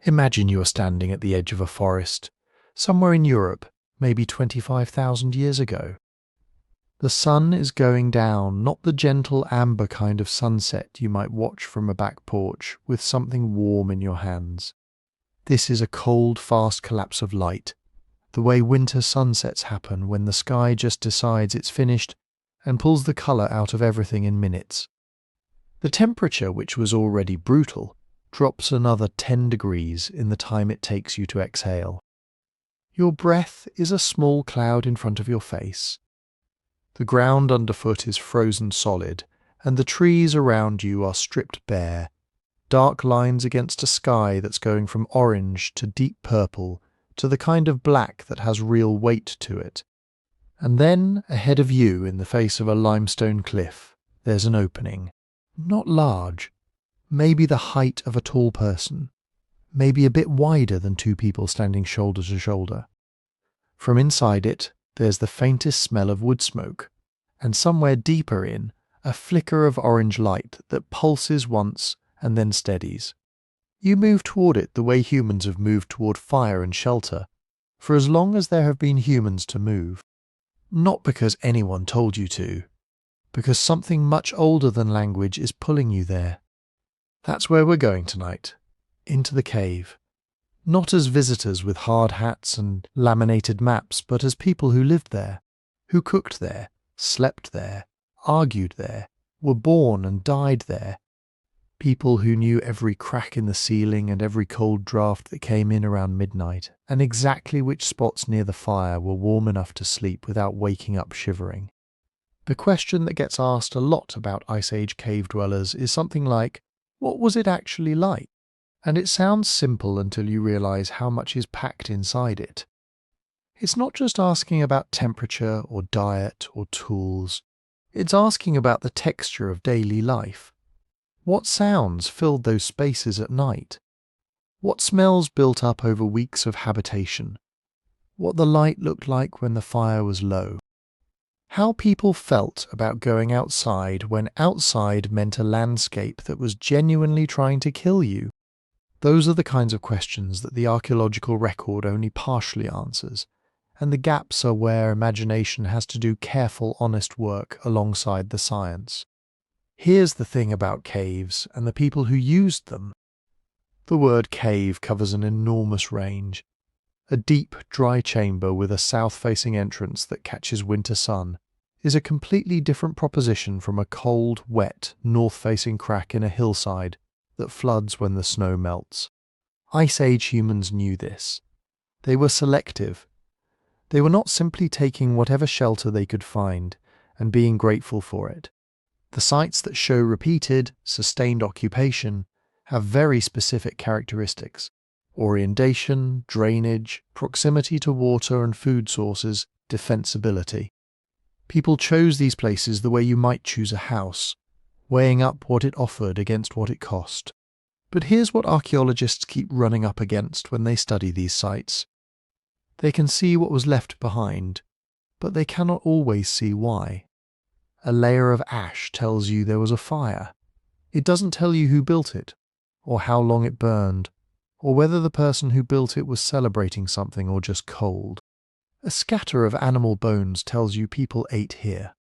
Imagine you are standing at the edge of a forest, somewhere in Europe, maybe 25,000 years ago. The sun is going down, not the gentle amber kind of sunset you might watch from a back porch with something warm in your hands. This is a cold, fast collapse of light, the way winter sunsets happen when the sky just decides it's finished and pulls the colour out of everything in minutes. The temperature, which was already brutal, drops another 10 degrees in the time it takes you to exhale. Your breath is a small cloud in front of your face. The ground underfoot is frozen solid, and the trees around you are stripped bare, dark lines against a sky that's going from orange to deep purple to the kind of black that has real weight to it. And then, ahead of you in the face of a limestone cliff, there's an opening. Not large, maybe the height of a tall person, maybe a bit wider than two people standing shoulder to shoulder. From inside it, there's the faintest smell of wood smoke, and somewhere deeper in, a flicker of orange light that pulses once and then steadies. You move toward it the way humans have moved toward fire and shelter, for as long as there have been humans to move. Not because anyone told you to, because something much older than language is pulling you there. That's where we're going tonight, into the cave. Not as visitors with hard hats and laminated maps, but as people who lived there, who cooked there, slept there, argued there, were born and died there. People who knew every crack in the ceiling and every cold draft that came in around midnight, and exactly which spots near the fire were warm enough to sleep without waking up shivering. The question that gets asked a lot about Ice Age cave dwellers is something like, what was it actually like? And it sounds simple until you realise how much is packed inside it. It's not just asking about temperature or diet or tools. It's asking about the texture of daily life. What sounds filled those spaces at night? What smells built up over weeks of habitation? What the light looked like when the fire was low? How people felt about going outside when outside meant a landscape that was genuinely trying to kill you? Those are the kinds of questions that the archaeological record only partially answers, and the gaps are where imagination has to do careful, honest work alongside the science. Here's the thing about caves and the people who used them. The word cave covers an enormous range. A deep, dry chamber with a south-facing entrance that catches winter sun is a completely different proposition from a cold, wet, north-facing crack in a hillside that floods when the snow melts. Ice Age humans knew this. They were selective. They were not simply taking whatever shelter they could find and being grateful for it. The sites that show repeated, sustained occupation have very specific characteristics: orientation, drainage, proximity to water and food sources, defensibility. People chose these places the way you might choose a house, weighing up what it offered against what it cost. But here's what archaeologists keep running up against when they study these sites. They can see what was left behind, but they cannot always see why. A layer of ash tells you there was a fire. It doesn't tell you who built it, or how long it burned, or whether the person who built it was celebrating something or just cold. A scatter of animal bones tells you people ate here.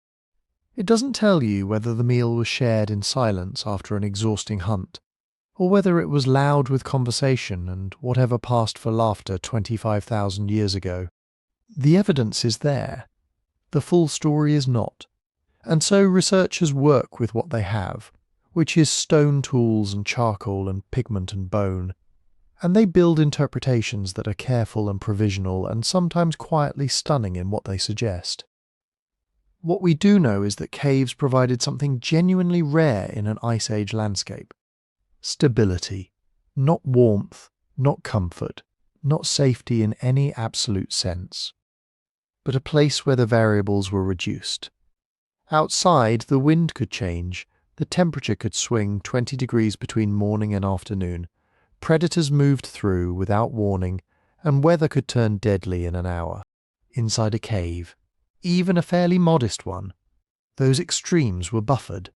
It doesn't tell you whether the meal was shared in silence after an exhausting hunt, or whether it was loud with conversation and whatever passed for laughter 25,000 years ago. The evidence is there. The full story is not. And so researchers work with what they have, which is stone tools and charcoal and pigment and bone, and they build interpretations that are careful and provisional and sometimes quietly stunning in what they suggest. What we do know is that caves provided something genuinely rare in an Ice Age landscape. Stability. Not warmth, not comfort, not safety in any absolute sense, but a place where the variables were reduced. Outside, the wind could change, the temperature could swing 20 degrees between morning and afternoon, predators moved through without warning, and weather could turn deadly in an hour. Inside a cave, even a fairly modest one, those extremes were buffered.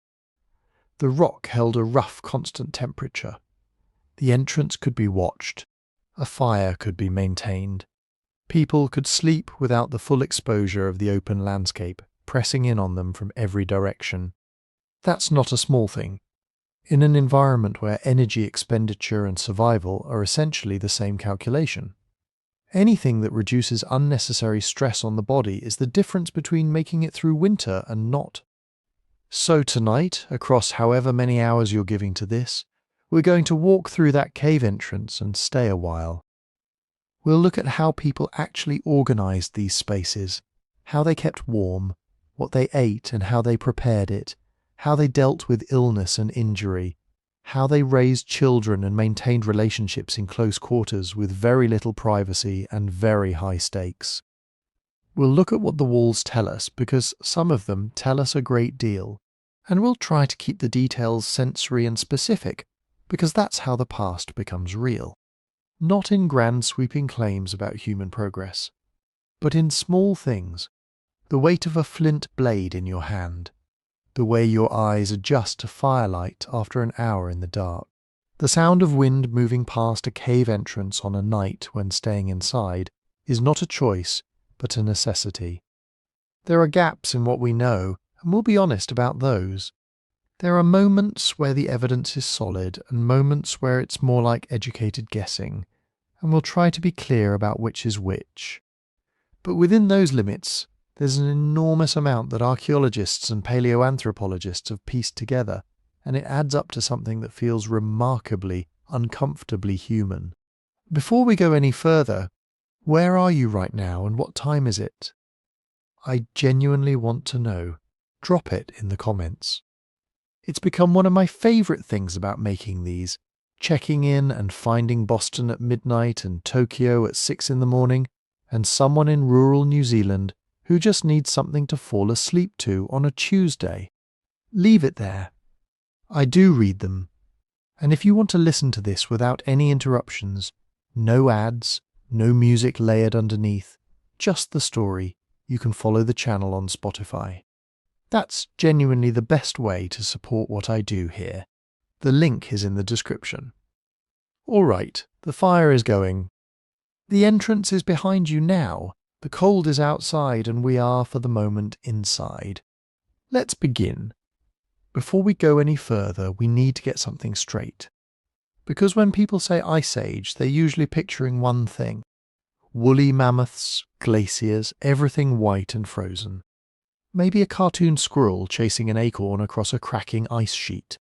The rock held a rough, constant temperature. The entrance could be watched, A fire could be maintained. People could sleep without the full exposure of the open landscape, pressing in on them from every direction. That's not a small thing. In an environment where energy expenditure and survival are essentially the same calculation. Anything that reduces unnecessary stress on the body is the difference between making it through winter and not. So tonight, across however many hours you're giving to this, we're going to walk through that cave entrance and stay a while. We'll look at how people actually organized these spaces, how they kept warm, what they ate and how they prepared it, how they dealt with illness and injury, how they raised children and maintained relationships in close quarters with very little privacy and very high stakes. We'll look at what the walls tell us because some of them tell us a great deal, and we'll try to keep the details sensory and specific because that's how the past becomes real. Not in grand sweeping claims about human progress, but in small things, the weight of a flint blade in your hand, the way your eyes adjust to firelight after an hour in the dark, the sound of wind moving past a cave entrance on a night when staying inside is not a choice, but a necessity. There are gaps in what we know, and we'll be honest about those. There are moments where the evidence is solid and moments where it's more like educated guessing, and we'll try to be clear about which is which. But within those limits, there's an enormous amount that archaeologists and paleoanthropologists have pieced together, and it adds up to something that feels remarkably, uncomfortably human. Before we go any further, where are you right now and what time is it? I genuinely want to know. Drop it in the comments. It's become one of my favourite things about making these, checking in and finding Boston at midnight and Tokyo at 6 in the morning, and someone in rural New Zealand who just needs something to fall asleep to on a Tuesday. Leave it there. I do read them. And if you want to listen to this without any interruptions, no ads, no music layered underneath, just the story, you can follow the channel on Spotify. That's genuinely the best way to support what I do here. The link is in the description. All right, the fire is going. The entrance is behind you now. The cold is outside and we are, for the moment, inside. Let's begin. Before we go any further, we need to get something straight. Because when people say Ice Age, they're usually picturing one thing. Woolly mammoths, glaciers, everything white and frozen. Maybe a cartoon squirrel chasing an acorn across a cracking ice sheet.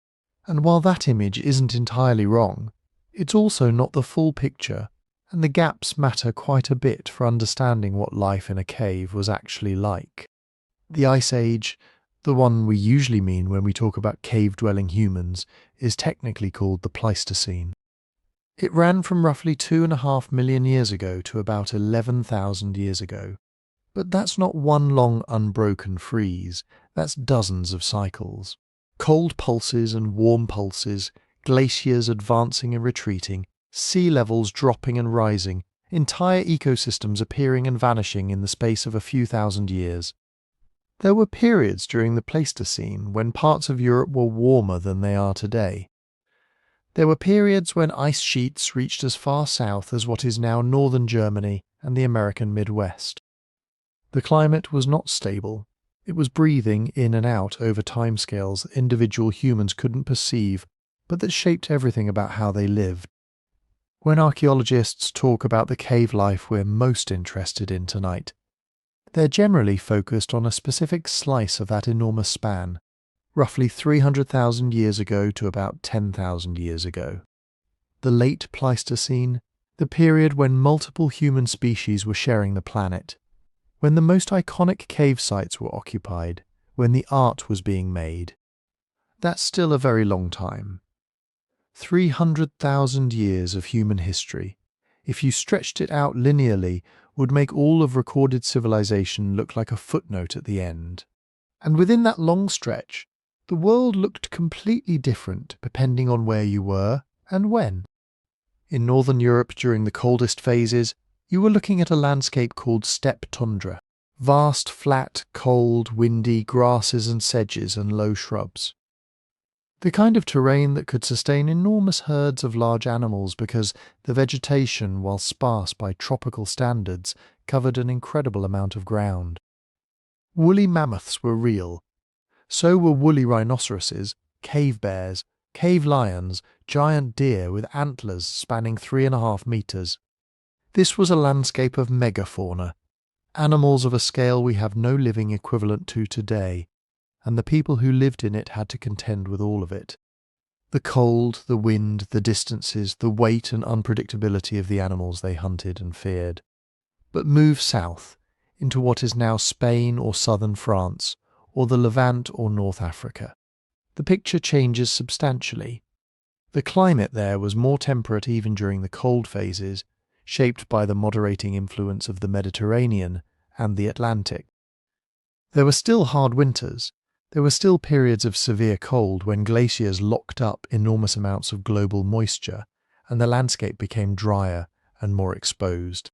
And while that image isn't entirely wrong, it's also not the full picture, and the gaps matter quite a bit for understanding what life in a cave was actually like. The Ice Age, the one we usually mean when we talk about cave-dwelling humans, is technically called the Pleistocene. It ran from roughly 2.5 million years ago to about 11,000 years ago. But that's not one long unbroken freeze, that's dozens of cycles. Cold pulses and warm pulses, glaciers advancing and retreating, sea levels dropping and rising, entire ecosystems appearing and vanishing in the space of a few thousand years. There were periods during the Pleistocene when parts of Europe were warmer than they are today. There were periods when ice sheets reached as far south as what is now northern Germany and the American Midwest. The climate was not stable. It was breathing in and out over timescales that individual humans couldn't perceive, but that shaped everything about how they lived. When archaeologists talk about the cave life we're most interested in tonight, they're generally focused on a specific slice of that enormous span, roughly 300,000 years ago to about 10,000 years ago. The late Pleistocene, the period when multiple human species were sharing the planet, when the most iconic cave sites were occupied, when the art was being made. That's still a very long time. 300,000 years of human history, if you stretched it out linearly, would make all of recorded civilization look like a footnote at the end. And within that long stretch, the world looked completely different depending on where you were and when. In northern Europe during the coldest phases, you were looking at a landscape called steppe tundra, vast, flat, cold, windy grasses and sedges and low shrubs. The kind of terrain that could sustain enormous herds of large animals because the vegetation, while sparse by tropical standards, covered an incredible amount of ground. Woolly mammoths were real. So were woolly rhinoceroses, cave bears, cave lions, giant deer with antlers spanning 3.5 meters. This was a landscape of megafauna, animals of a scale we have no living equivalent to today, and the people who lived in it had to contend with all of it. The cold, the wind, the distances, the weight and unpredictability of the animals they hunted and feared. But move south, into what is now Spain or southern France, or the Levant or North Africa. The picture changes substantially. The climate there was more temperate even during the cold phases, shaped by the moderating influence of the Mediterranean and the Atlantic. There were still hard winters. There were still periods of severe cold when glaciers locked up enormous amounts of global moisture and the landscape became drier and more exposed.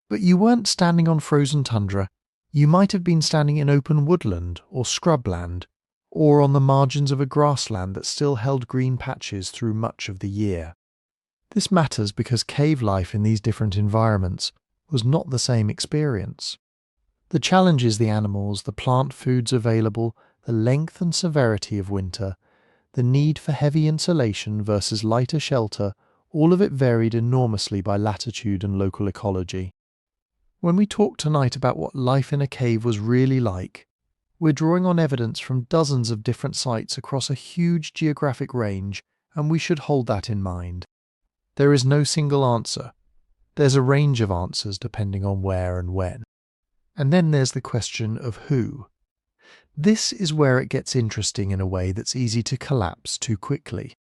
But you weren't standing on frozen tundra. You might have been standing in open woodland or scrubland, or on the margins of a grassland that still held green patches through much of the year. This matters because cave life in these different environments was not the same experience. The challenges the animals, the plant foods available, the length and severity of winter, the need for heavy insulation versus lighter shelter, all of it varied enormously by latitude and local ecology. When we talk tonight about what life in a cave was really like, we're drawing on evidence from dozens of different sites across a huge geographic range, and we should hold that in mind. There is no single answer. There's a range of answers depending on where and when. And then there's the question of who. This is where it gets interesting in a way that's easy to collapse too quickly.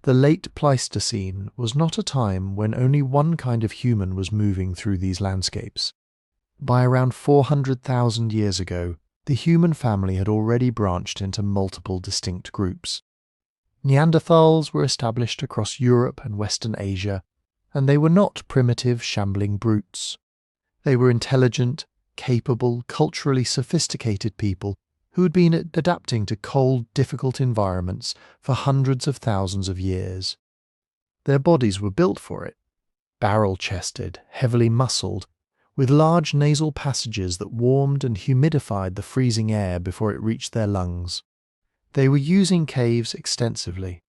The late Pleistocene was not a time when only one kind of human was moving through these landscapes. By around 400,000 years ago, the human family had already branched into multiple distinct groups. Neanderthals were established across Europe and Western Asia, and they were not primitive, shambling brutes. They were intelligent, capable, culturally sophisticated people who had been adapting to cold, difficult environments for hundreds of thousands of years. Their bodies were built for it, barrel-chested, heavily muscled, with large nasal passages that warmed and humidified the freezing air before it reached their lungs. They were using caves extensively.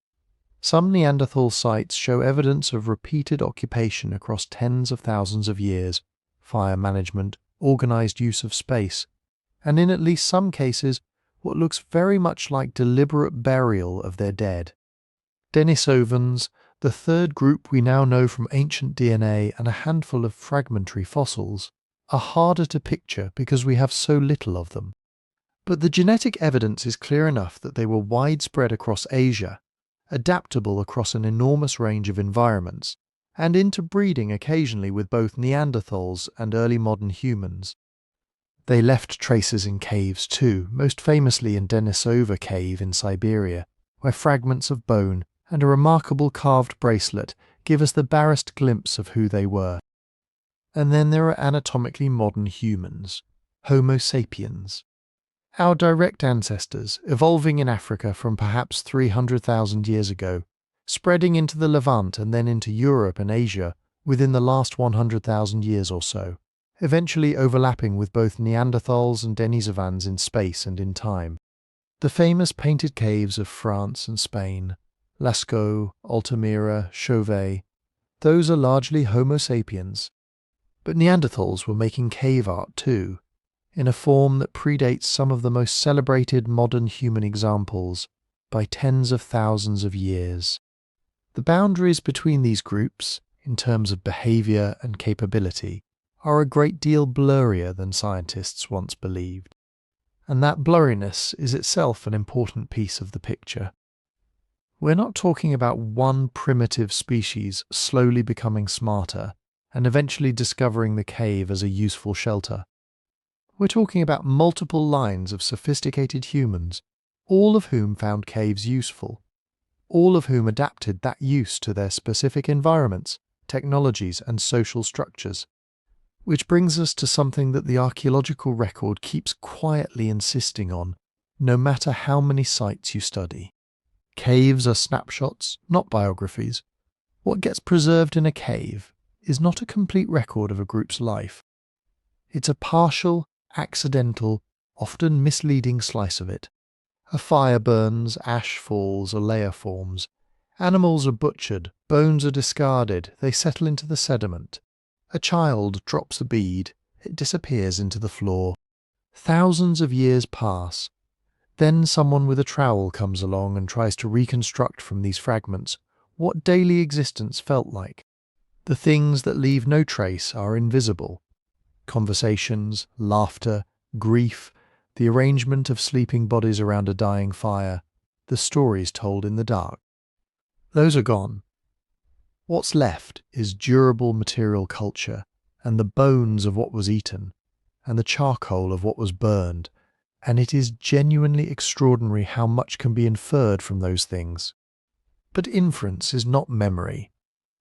Some Neanderthal sites show evidence of repeated occupation across tens of thousands of years, fire management, organized use of space, and in at least some cases, what looks very much like deliberate burial of their dead. Denisovans, the third group we now know from ancient DNA and a handful of fragmentary fossils, are harder to picture because we have so little of them. But the genetic evidence is clear enough that they were widespread across Asia, adaptable across an enormous range of environments, and interbreeding occasionally with both Neanderthals and early modern humans. They left traces in caves too, most famously in Denisova Cave in Siberia, where fragments of bone and a remarkable carved bracelet give us the barest glimpse of who they were. And then there are anatomically modern humans, Homo sapiens. Our direct ancestors, evolving in Africa from perhaps 300,000 years ago, spreading into the Levant and then into Europe and Asia within the last 100,000 years or so, eventually overlapping with both Neanderthals and Denisovans in space and in time. The famous painted caves of France and Spain, Lascaux, Altamira, Chauvet, those are largely Homo sapiens. But Neanderthals were making cave art too, in a form that predates some of the most celebrated modern human examples by tens of thousands of years. The boundaries between these groups, in terms of behavior and capability, are a great deal blurrier than scientists once believed. And that blurriness is itself an important piece of the picture. We're not talking about one primitive species slowly becoming smarter and eventually discovering the cave as a useful shelter. We're talking about multiple lines of sophisticated humans, all of whom found caves useful, all of whom adapted that use to their specific environments, technologies, and social structures. Which brings us to something that the archaeological record keeps quietly insisting on, no matter how many sites you study. Caves are snapshots, not biographies. What gets preserved in a cave is not a complete record of a group's life. It's a partial, accidental, often misleading slice of it. A fire burns, ash falls, a layer forms. Animals are butchered, bones are discarded, they settle into the sediment. A child drops a bead, it disappears into the floor. Thousands of years pass. Then someone with a trowel comes along and tries to reconstruct from these fragments what daily existence felt like. The things that leave no trace are invisible. Conversations, laughter, grief, the arrangement of sleeping bodies around a dying fire, the stories told in the dark. Those are gone. What's left is durable material culture, and the bones of what was eaten, and the charcoal of what was burned, and it is genuinely extraordinary how much can be inferred from those things. But inference is not memory.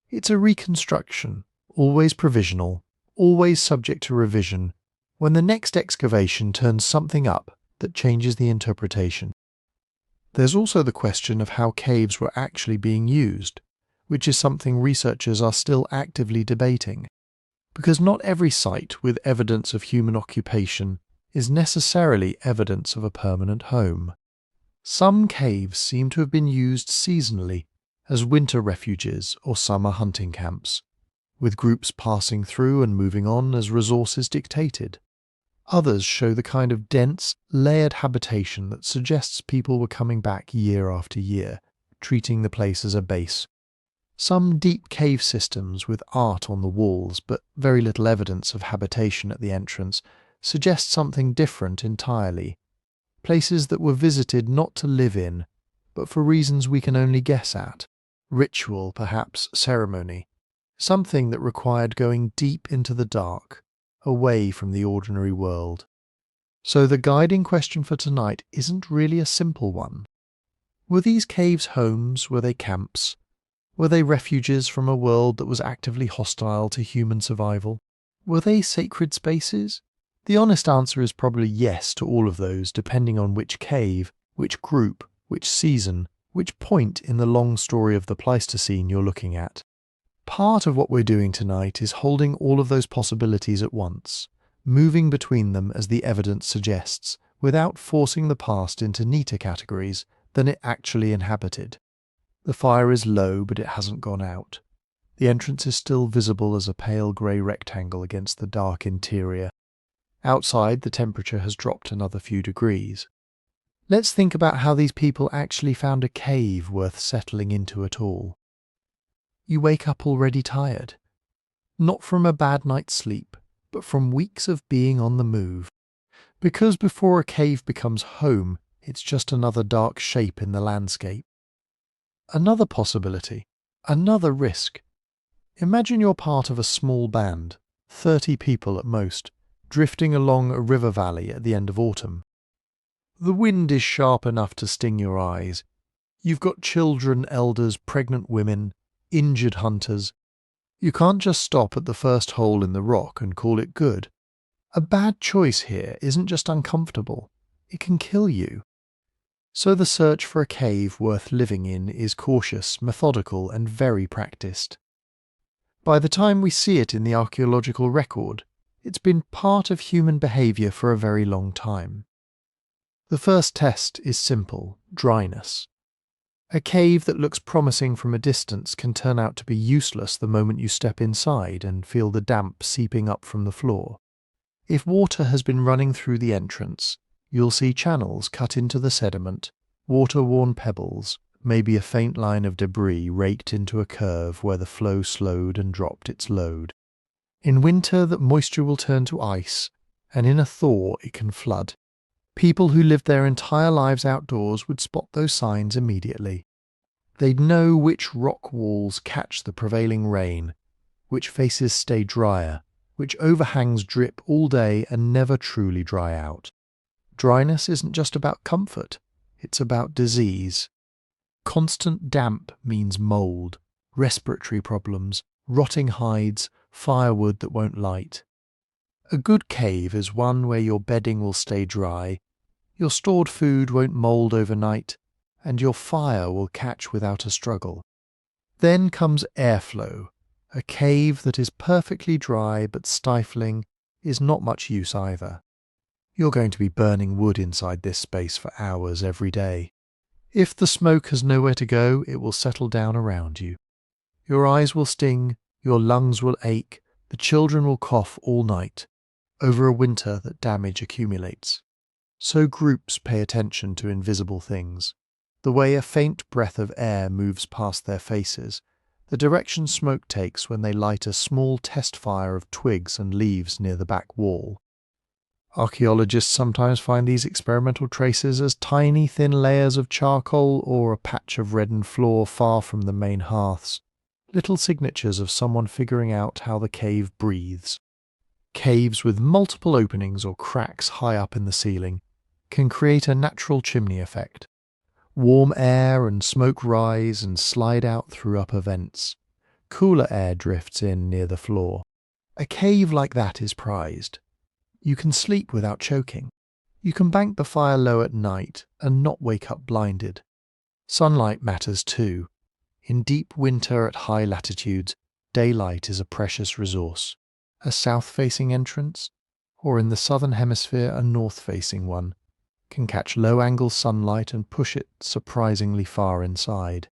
It's a reconstruction, always provisional, always subject to revision, when the next excavation turns something up that changes the interpretation. There's also the question of how caves were actually being used, which is something researchers are still actively debating, because not every site with evidence of human occupation is necessarily evidence of a permanent home. Some caves seem to have been used seasonally as winter refuges or summer hunting camps, with groups passing through and moving on as resources dictated. Others show the kind of dense, layered habitation that suggests people were coming back year after year, treating the place as a base. Some deep cave systems with art on the walls, but very little evidence of habitation at the entrance, suggest something different entirely. Places that were visited not to live in, but for reasons we can only guess at. Ritual, perhaps ceremony. Something that required going deep into the dark, away from the ordinary world. So the guiding question for tonight isn't really a simple one. Were these caves homes? Were they camps? Were they refuges from a world that was actively hostile to human survival? Were they sacred spaces? The honest answer is probably yes to all of those, depending on which cave, which group, which season, which point in the long story of the Pleistocene you're looking at. Part of what we're doing tonight is holding all of those possibilities at once, moving between them as the evidence suggests, without forcing the past into neater categories than it actually inhabited. The fire is low, but it hasn't gone out. The entrance is still visible as a pale grey rectangle against the dark interior. Outside, the temperature has dropped another few degrees. Let's think about how these people actually found a cave worth settling into at all. You wake up already tired. Not from a bad night's sleep, but from weeks of being on the move. Because before a cave becomes home, it's just another dark shape in the landscape. Another possibility, another risk. Imagine you're part of a small band, 30 people at most, drifting along a river valley at the end of autumn. The wind is sharp enough to sting your eyes. You've got children, elders, pregnant women, injured hunters. You can't just stop at the first hole in the rock and call it good. A bad choice here isn't just uncomfortable, it can kill you. So the search for a cave worth living in is cautious, methodical, and very practiced. By the time we see it in the archaeological record, it's been part of human behaviour for a very long time. The first test is simple: dryness. A cave that looks promising from a distance can turn out to be useless the moment you step inside and feel the damp seeping up from the floor. If water has been running through the entrance, you'll see channels cut into the sediment, water-worn pebbles, maybe a faint line of debris raked into a curve where the flow slowed and dropped its load. In winter, that moisture will turn to ice, and in a thaw it can flood. People who lived their entire lives outdoors would spot those signs immediately. They'd know which rock walls catch the prevailing rain, which faces stay drier, which overhangs drip all day and never truly dry out. Dryness isn't just about comfort, it's about disease. Constant damp means mould, respiratory problems, rotting hides, firewood that won't light. A good cave is one where your bedding will stay dry, your stored food won't mould overnight, and your fire will catch without a struggle. Then comes airflow. A cave that is perfectly dry but stifling is not much use either. You're going to be burning wood inside this space for hours every day. If the smoke has nowhere to go, it will settle down around you. Your eyes will sting, your lungs will ache, the children will cough all night, over a winter that damage accumulates. So groups pay attention to invisible things. The way a faint breath of air moves past their faces, the direction smoke takes when they light a small test fire of twigs and leaves near the back wall. Archaeologists sometimes find these experimental traces as tiny thin layers of charcoal or a patch of reddened floor far from the main hearths, little signatures of someone figuring out how the cave breathes. Caves with multiple openings or cracks high up in the ceiling can create a natural chimney effect. Warm air and smoke rise and slide out through upper vents. Cooler air drifts in near the floor. A cave like that is prized. You can sleep without choking. You can bank the fire low at night and not wake up blinded. Sunlight matters too. In deep winter at high latitudes, daylight is a precious resource. A south-facing entrance, or in the southern hemisphere a north-facing one, can catch low-angle sunlight and push it surprisingly far inside.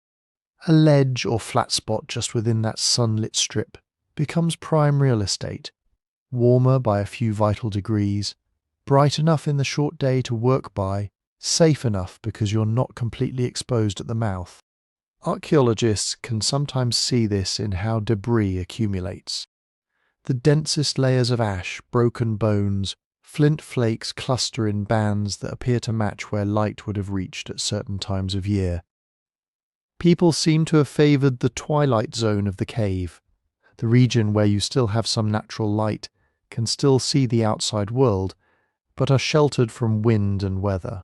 A ledge or flat spot just within that sunlit strip becomes prime real estate, warmer by a few vital degrees, bright enough in the short day to work by, safe enough because you're not completely exposed at the mouth. Archaeologists can sometimes see this in how debris accumulates. The densest layers of ash, broken bones, flint flakes cluster in bands that appear to match where light would have reached at certain times of year. People seem to have favoured the twilight zone of the cave, the region where you still have some natural light, can still see the outside world, but are sheltered from wind and weather.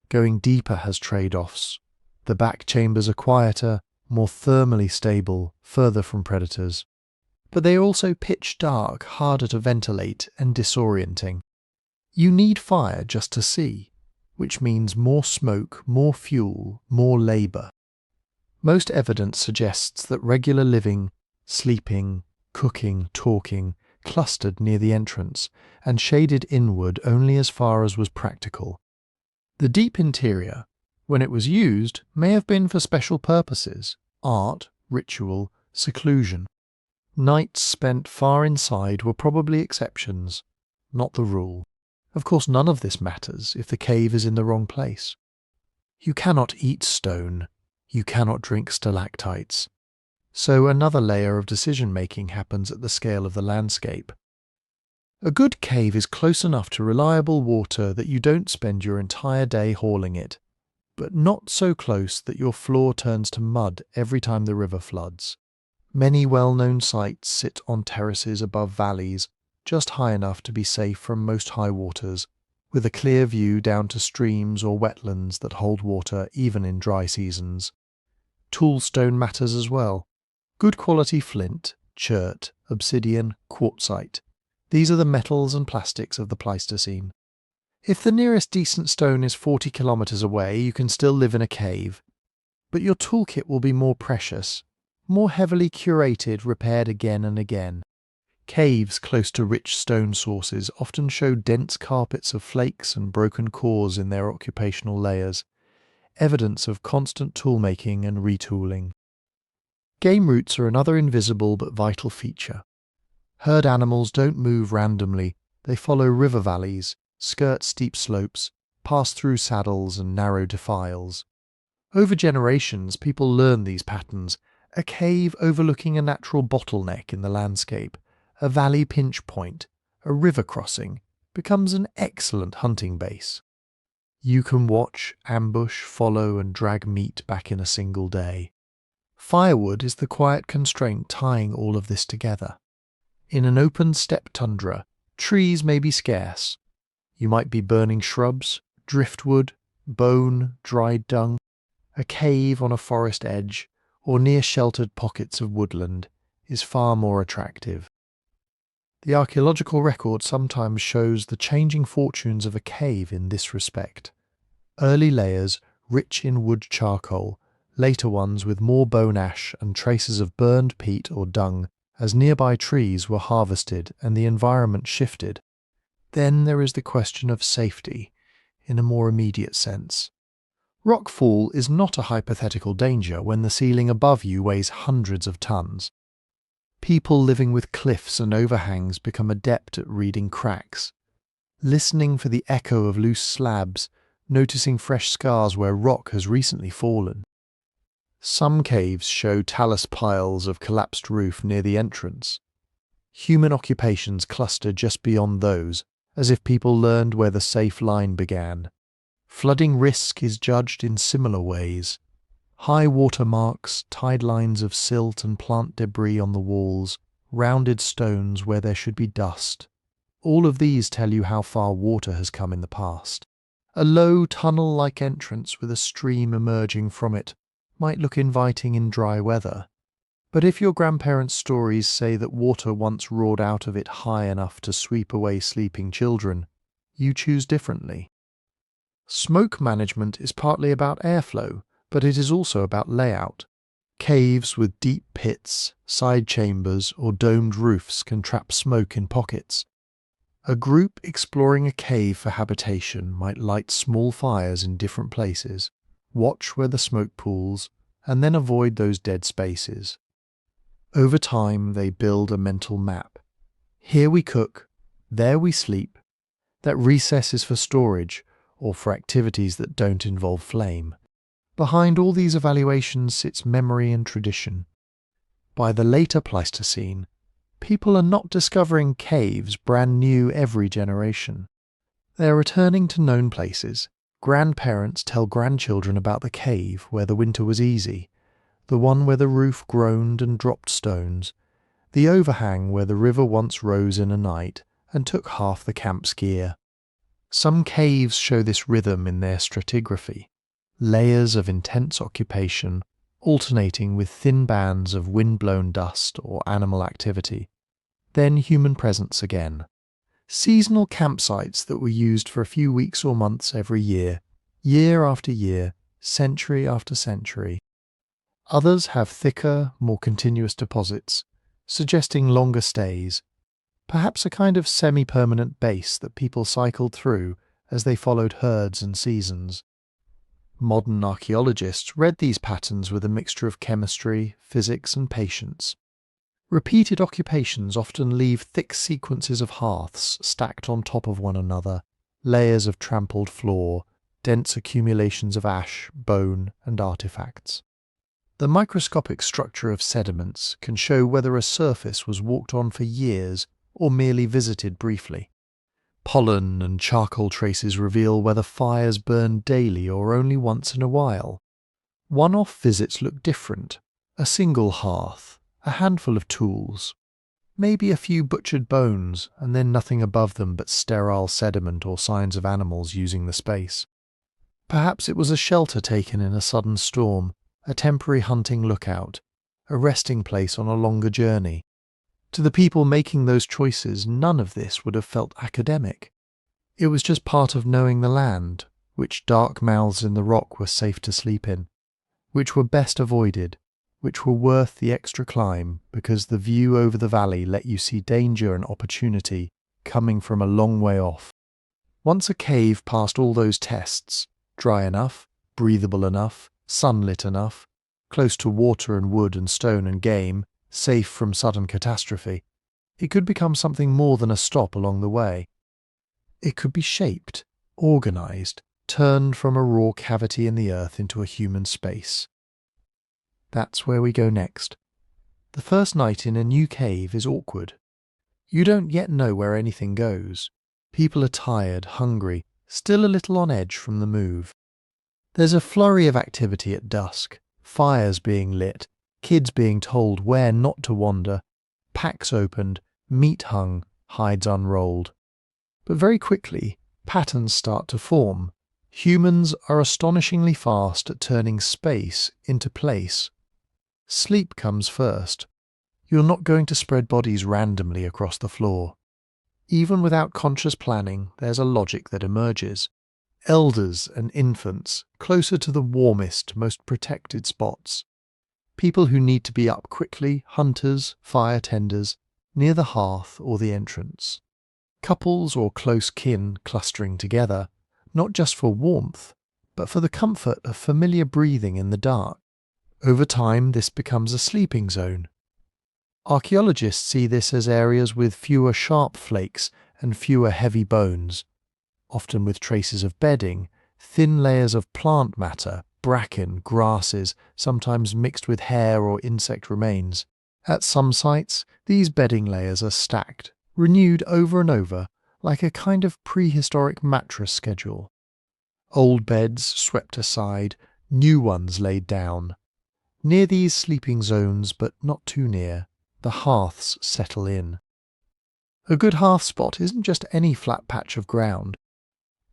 Going deeper has trade-offs. The back chambers are quieter, more thermally stable, further from predators. But they are also pitch dark, harder to ventilate, and disorienting. You need fire just to see, which means more smoke, more fuel, more labour. Most evidence suggests that regular living, sleeping, cooking, talking, clustered near the entrance, and shaded inward only as far as was practical. The deep interior, when it was used, may have been for special purposes, art, ritual, seclusion. Nights spent far inside were probably exceptions, not the rule. Of course, none of this matters if the cave is in the wrong place. You cannot eat stone. You cannot drink stalactites. So another layer of decision-making happens at the scale of the landscape. A good cave is close enough to reliable water that you don't spend your entire day hauling it, but not so close that your floor turns to mud every time the river floods. Many well-known sites sit on terraces above valleys, just high enough to be safe from most high waters, with a clear view down to streams or wetlands that hold water even in dry seasons. Toolstone matters as well. Good quality flint, chert, obsidian, quartzite. These are the metals and plastics of the Pleistocene. If the nearest decent stone is 40 kilometres away, you can still live in a cave. But your toolkit will be more precious, more heavily curated, repaired again and again. Caves close to rich stone sources often show dense carpets of flakes and broken cores in their occupational layers, evidence of constant toolmaking and retooling. Game routes are another invisible but vital feature. Herd animals don't move randomly, they follow river valleys, skirt steep slopes, pass through saddles and narrow defiles. Over generations, people learn these patterns. A cave overlooking a natural bottleneck in the landscape, a valley pinch point, a river crossing, becomes an excellent hunting base. You can watch, ambush, follow and drag meat back in a single day. Firewood is the quiet constraint tying all of this together. In an open steppe tundra, trees may be scarce. You might be burning shrubs, driftwood, bone, dried dung. A cave on a forest edge, or near sheltered pockets of woodland, is far more attractive. The archaeological record sometimes shows the changing fortunes of a cave in this respect. Early layers, rich in wood charcoal, later ones with more bone ash and traces of burned peat or dung as nearby trees were harvested and the environment shifted. Then there is the question of safety, in a more immediate sense. Rockfall is not a hypothetical danger when the ceiling above you weighs hundreds of tons. People living with cliffs and overhangs become adept at reading cracks, listening for the echo of loose slabs, noticing fresh scars where rock has recently fallen. Some caves show talus piles of collapsed roof near the entrance. Human occupations cluster just beyond those, as if people learned where the safe line began. Flooding risk is judged in similar ways. High water marks, tide lines of silt and plant debris on the walls, rounded stones where there should be dust. All of these tell you how far water has come in the past. A low tunnel-like entrance with a stream emerging from it might look inviting in dry weather. But if your grandparents' stories say that water once roared out of it high enough to sweep away sleeping children, you choose differently. Smoke management is partly about airflow, but it is also about layout. Caves with deep pits, side chambers, or domed roofs can trap smoke in pockets. A group exploring a cave for habitation might light small fires in different places, watch where the smoke pools, and then avoid those dead spaces. Over time, they build a mental map. Here we cook, there we sleep. That recess is for storage, or for activities that don't involve flame. Behind all these evaluations sits memory and tradition. By the later Pleistocene, people are not discovering caves brand new every generation. They are returning to known places. Grandparents tell grandchildren about the cave where the winter was easy, the one where the roof groaned and dropped stones, the overhang where the river once rose in a night and took half the camp's gear. Some caves show this rhythm in their stratigraphy, layers of intense occupation alternating with thin bands of wind-blown dust or animal activity, then human presence again. Seasonal campsites that were used for a few weeks or months every year after year, century after century. Others have thicker, more continuous deposits, suggesting longer stays, perhaps a kind of semi-permanent base that people cycled through as they followed herds and seasons. Modern archaeologists read these patterns with a mixture of chemistry, physics, and patience. Repeated occupations often leave thick sequences of hearths stacked on top of one another, layers of trampled floor, dense accumulations of ash, bone, and artifacts. The microscopic structure of sediments can show whether a surface was walked on for years or merely visited briefly. Pollen and charcoal traces reveal whether fires burned daily or only once in a while. One-off visits look different. A single hearth, a handful of tools, maybe a few butchered bones, and then nothing above them but sterile sediment or signs of animals using the space. Perhaps it was a shelter taken in a sudden storm, a temporary hunting lookout, a resting place on a longer journey. To the people making those choices, none of this would have felt academic. It was just part of knowing the land, which dark mouths in the rock were safe to sleep in, which were best avoided, which were worth the extra climb because the view over the valley let you see danger and opportunity coming from a long way off. Once a cave passed all those tests, dry enough, breathable enough, sunlit enough, close to water and wood and stone and game, safe from sudden catastrophe, it could become something more than a stop along the way. It could be shaped, organized, turned from a raw cavity in the earth into a human space. That's where we go next. The first night in a new cave is awkward. You don't yet know where anything goes. People are tired, hungry, still a little on edge from the move. There's a flurry of activity at dusk, fires being lit, kids being told where not to wander, packs opened, meat hung, hides unrolled. But very quickly, patterns start to form. Humans are astonishingly fast at turning space into place. Sleep comes first. You're not going to spread bodies randomly across the floor. Even without conscious planning, there's a logic that emerges. Elders and infants closer to the warmest, most protected spots. People who need to be up quickly, hunters, fire tenders, near the hearth or the entrance. Couples or close kin clustering together, not just for warmth, but for the comfort of familiar breathing in the dark. Over time, this becomes a sleeping zone. Archaeologists see this as areas with fewer sharp flakes and fewer heavy bones, often with traces of bedding, thin layers of plant matter, bracken, grasses, sometimes mixed with hair or insect remains. At some sites, these bedding layers are stacked, renewed over and over, like a kind of prehistoric mattress schedule. Old beds swept aside, new ones laid down. Near these sleeping zones, but not too near, the hearths settle in. A good hearth spot isn't just any flat patch of ground.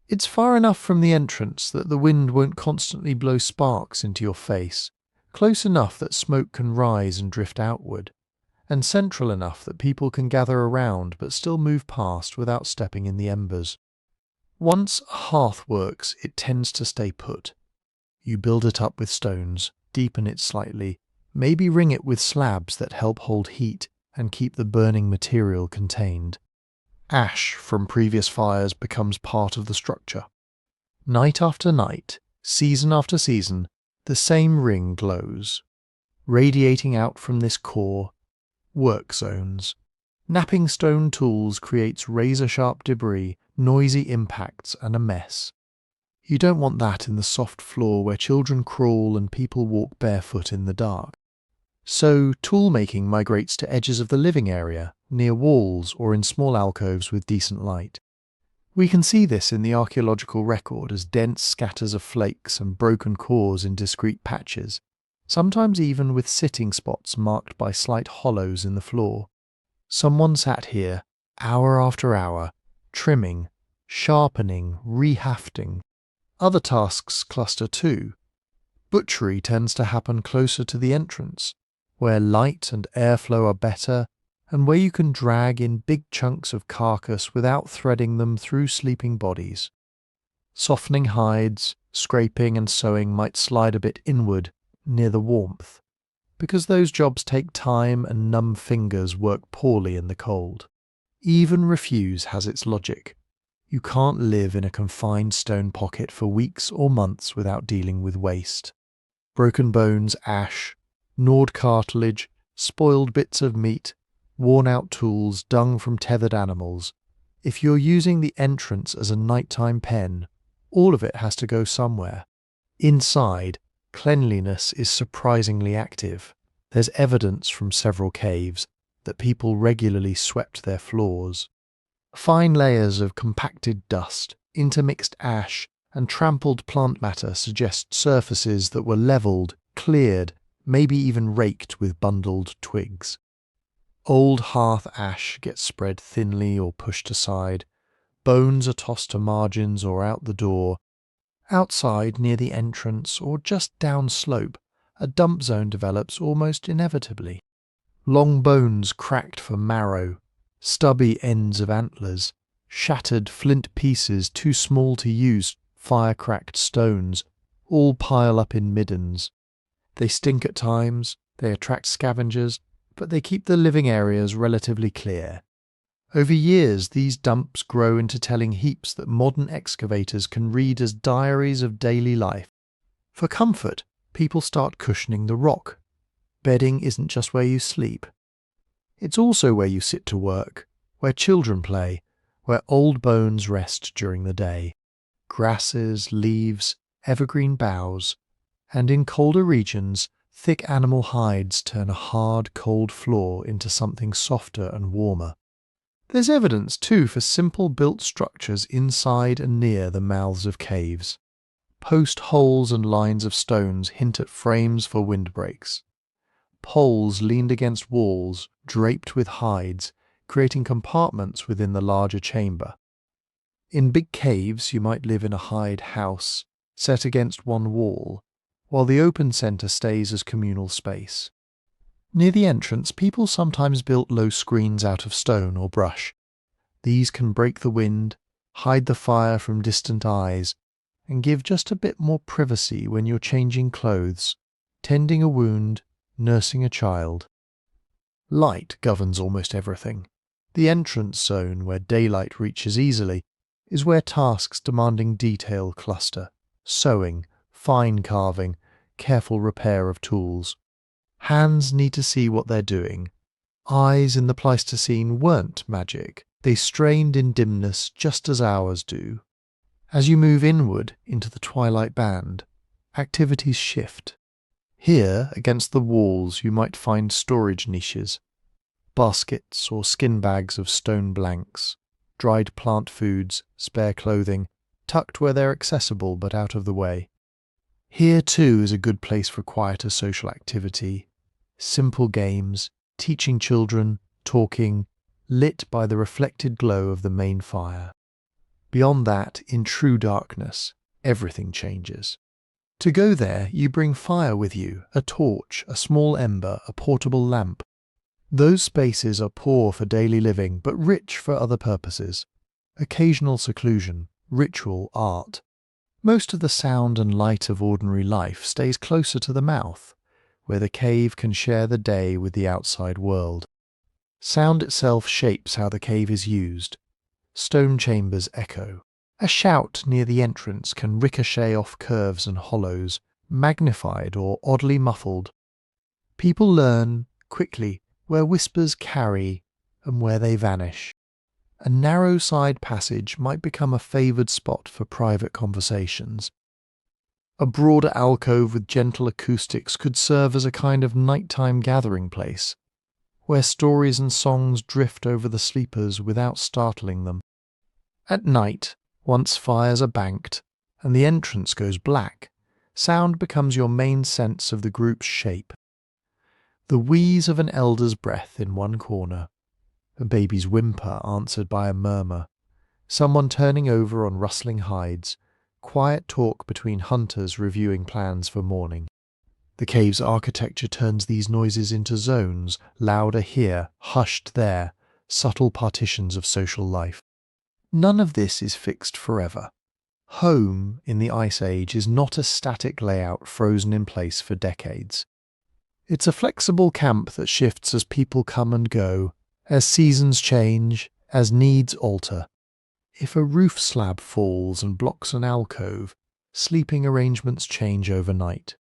It's far enough from the entrance that the wind won't constantly blow sparks into your face, close enough that smoke can rise and drift outward, and central enough that people can gather around but still move past without stepping in the embers. Once a hearth works, it tends to stay put. You build it up with stones, deepen it slightly, maybe ring it with slabs that help hold heat and keep the burning material contained. Ash from previous fires becomes part of the structure. Night after night, season after season, the same ring glows. Radiating out from this core, work zones. Napping stone tools creates razor-sharp debris, noisy impacts, and a mess. You don't want that in the soft floor where children crawl and people walk barefoot in the dark. So tool-making migrates to edges of the living area, near walls or in small alcoves with decent light. We can see this in the archaeological record as dense scatters of flakes and broken cores in discrete patches, sometimes even with sitting spots marked by slight hollows in the floor. Someone sat here, hour after hour, trimming, sharpening, rehafting. Other tasks cluster too. Butchery tends to happen closer to the entrance, where light and airflow are better, and where you can drag in big chunks of carcass without threading them through sleeping bodies. Softening hides, scraping and sewing might slide a bit inward, near the warmth, because those jobs take time and numb fingers work poorly in the cold. Even refuse has its logic. You can't live in a confined stone pocket for weeks or months without dealing with waste. Broken bones, ash, gnawed cartilage, spoiled bits of meat, worn-out tools, dung from tethered animals. If you're using the entrance as a nighttime pen, all of it has to go somewhere. Inside, cleanliness is surprisingly active. There's evidence from several caves that people regularly swept their floors. Fine layers of compacted dust, intermixed ash, and trampled plant matter suggest surfaces that were levelled, cleared, maybe even raked with bundled twigs. Old hearth ash gets spread thinly or pushed aside. Bones are tossed to margins or out the door. Outside, near the entrance, or just downslope, a dump zone develops almost inevitably. Long bones cracked for marrow, stubby ends of antlers, shattered flint pieces too small to use, fire-cracked stones, all pile up in middens. They stink at times, they attract scavengers, but they keep the living areas relatively clear. Over years, these dumps grow into telling heaps that modern excavators can read as diaries of daily life. For comfort, people start cushioning the rock. Bedding isn't just where you sleep. It's also where you sit to work, where children play, where old bones rest during the day. Grasses, leaves, evergreen boughs, and in colder regions, thick animal hides turn a hard, cold floor into something softer and warmer. There's evidence, too, for simple built structures inside and near the mouths of caves. Post holes and lines of stones hint at frames for windbreaks. Poles leaned against walls, draped with hides, creating compartments within the larger chamber. In big caves, you might live in a hide house, set against one wall, while the open centre stays as communal space. Near the entrance, people sometimes built low screens out of stone or brush. These can break the wind, hide the fire from distant eyes, and give just a bit more privacy when you're changing clothes, tending a wound, nursing a child. Light governs almost everything. The entrance zone, where daylight reaches easily, is where tasks demanding detail cluster: sewing, fine carving, careful repair of tools. Hands need to see what they're doing. Eyes in the Pleistocene weren't magic. They strained in dimness just as ours do. As you move inward into the twilight band, activities shift. Here, against the walls, you might find storage niches, baskets or skin bags of stone blanks, dried plant foods, spare clothing, tucked where they're accessible but out of the way. Here too is a good place for quieter social activity, simple games, teaching children, talking, lit by the reflected glow of the main fire. Beyond that, in true darkness, everything changes. To go there, you bring fire with you, a torch, a small ember, a portable lamp. Those spaces are poor for daily living, but rich for other purposes. Occasional seclusion, ritual, art. Most of the sound and light of ordinary life stays closer to the mouth, where the cave can share the day with the outside world. Sound itself shapes how the cave is used. Stone chambers echo. A shout near the entrance can ricochet off curves and hollows, magnified or oddly muffled. People learn, quickly, where whispers carry and where they vanish. A narrow side passage might become a favoured spot for private conversations. A broader alcove with gentle acoustics could serve as a kind of nighttime gathering place, where stories and songs drift over the sleepers without startling them. At night, once fires are banked and the entrance goes black, sound becomes your main sense of the group's shape. The wheeze of an elder's breath in one corner, a baby's whimper answered by a murmur, someone turning over on rustling hides, quiet talk between hunters reviewing plans for morning. The cave's architecture turns these noises into zones, louder here, hushed there, subtle partitions of social life. None of this is fixed forever. Home, in the Ice Age, is not a static layout frozen in place for decades. It's a flexible camp that shifts as people come and go, as seasons change, as needs alter. If a roof slab falls and blocks an alcove, sleeping arrangements change overnight.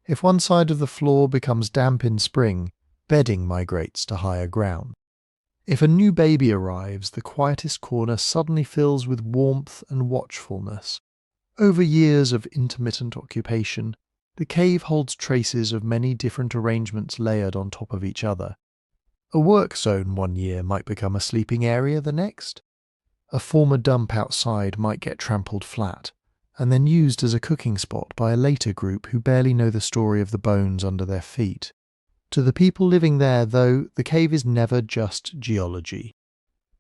If one side of the floor becomes damp in spring, bedding migrates to higher ground. If a new baby arrives, the quietest corner suddenly fills with warmth and watchfulness. Over years of intermittent occupation, the cave holds traces of many different arrangements layered on top of each other. A work zone one year might become a sleeping area the next. A former dump outside might get trampled flat, and then used as a cooking spot by a later group who barely know the story of the bones under their feet. To the people living there, though, the cave is never just geology.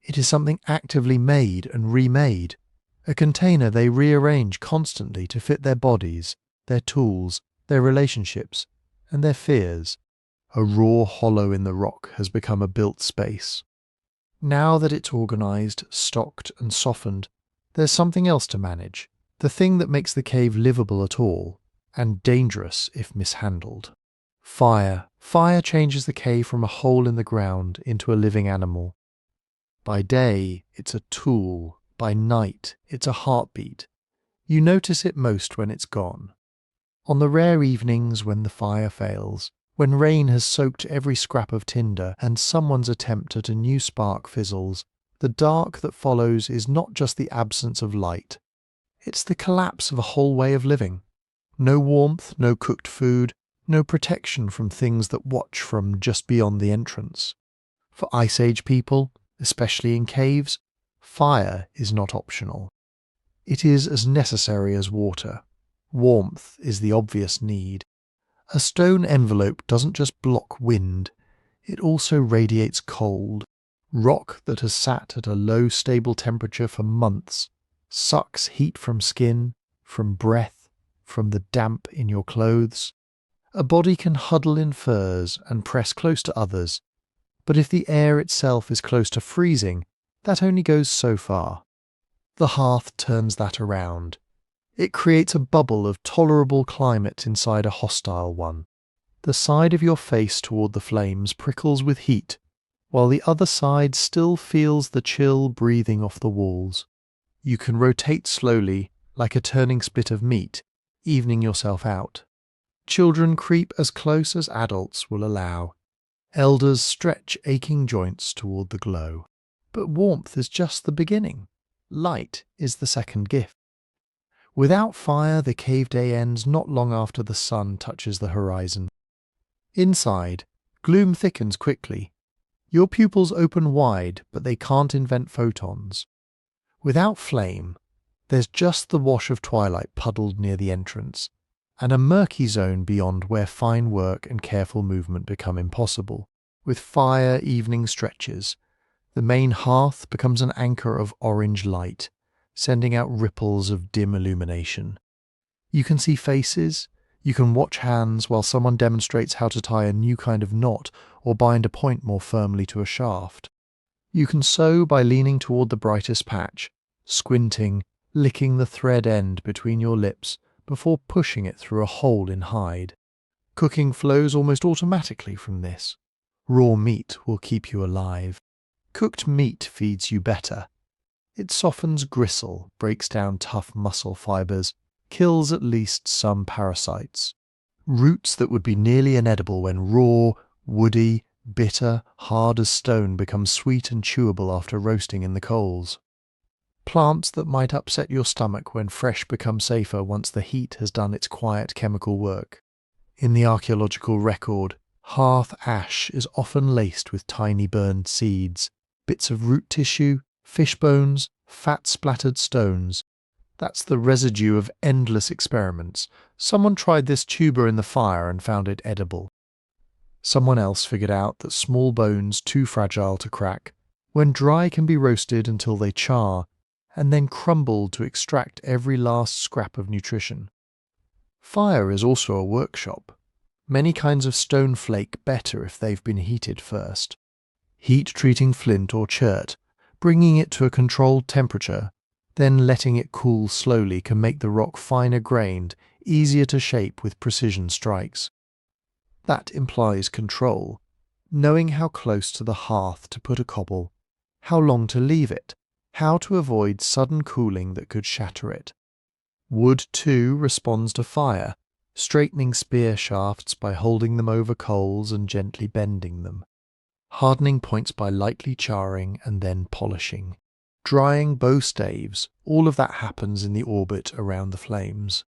It is something actively made and remade, a container they rearrange constantly to fit their bodies, their tools, their relationships, and their fears. A raw hollow in the rock has become a built space. Now that it's organised, stocked and softened, there's something else to manage, the thing that makes the cave livable at all, and dangerous if mishandled. Fire. Fire changes the cave from a hole in the ground into a living animal. By day, it's a tool. By night, it's a heartbeat. You notice it most when it's gone. On the rare evenings when the fire fails, when rain has soaked every scrap of tinder and someone's attempt at a new spark fizzles, the dark that follows is not just the absence of light. It's the collapse of a whole way of living. No warmth, no cooked food, no protection from things that watch from just beyond the entrance. For Ice Age people, especially in caves, fire is not optional. It is as necessary as water. Warmth is the obvious need. A stone envelope doesn't just block wind, it also radiates cold. Rock that has sat at a low stable temperature for months sucks heat from skin, from breath, from the damp in your clothes. A body can huddle in furs and press close to others, but if the air itself is close to freezing, that only goes so far. The hearth turns that around. It creates a bubble of tolerable climate inside a hostile one. The side of your face toward the flames prickles with heat, while the other side still feels the chill breathing off the walls. You can rotate slowly, like a turning spit of meat, evening yourself out. Children creep as close as adults will allow. Elders stretch aching joints toward the glow. But warmth is just the beginning. Light is the second gift. Without fire, the cave day ends not long after the sun touches the horizon. Inside, gloom thickens quickly. Your pupils open wide, but they can't invent photons. Without flame, there's just the wash of twilight puddled near the entrance, and a murky zone beyond where fine work and careful movement become impossible. With fire, evening stretches. The main hearth becomes an anchor of orange light, sending out ripples of dim illumination. You can see faces, you can watch hands while someone demonstrates how to tie a new kind of knot or bind a point more firmly to a shaft. You can sew by leaning toward the brightest patch, squinting, licking the thread end between your lips before pushing it through a hole in hide. Cooking flows almost automatically from this. Raw meat will keep you alive. Cooked meat feeds you better. It softens gristle, breaks down tough muscle fibers, kills at least some parasites. Roots that would be nearly inedible when raw, woody, bitter, hard as stone become sweet and chewable after roasting in the coals. Plants that might upset your stomach when fresh become safer once the heat has done its quiet chemical work. In the archaeological record, hearth ash is often laced with tiny burned seeds, bits of root tissue, fish bones, fat-splattered stones. That's the residue of endless experiments. Someone tried this tuber in the fire and found it edible. Someone else figured out that small bones too fragile to crack, when dry, can be roasted until they char, and then crumbled to extract every last scrap of nutrition. Fire is also a workshop. Many kinds of stone flake better if they've been heated first. Heat-treating flint or chert, bringing it to a controlled temperature, then letting it cool slowly can make the rock finer grained, easier to shape with precision strikes. That implies control, knowing how close to the hearth to put a cobble, how long to leave it, how to avoid sudden cooling that could shatter it. Wood, too, responds to fire, straightening spear shafts by holding them over coals and gently bending them, hardening points by lightly charring and then polishing, drying bow staves. All of that happens in the orbit around the flames.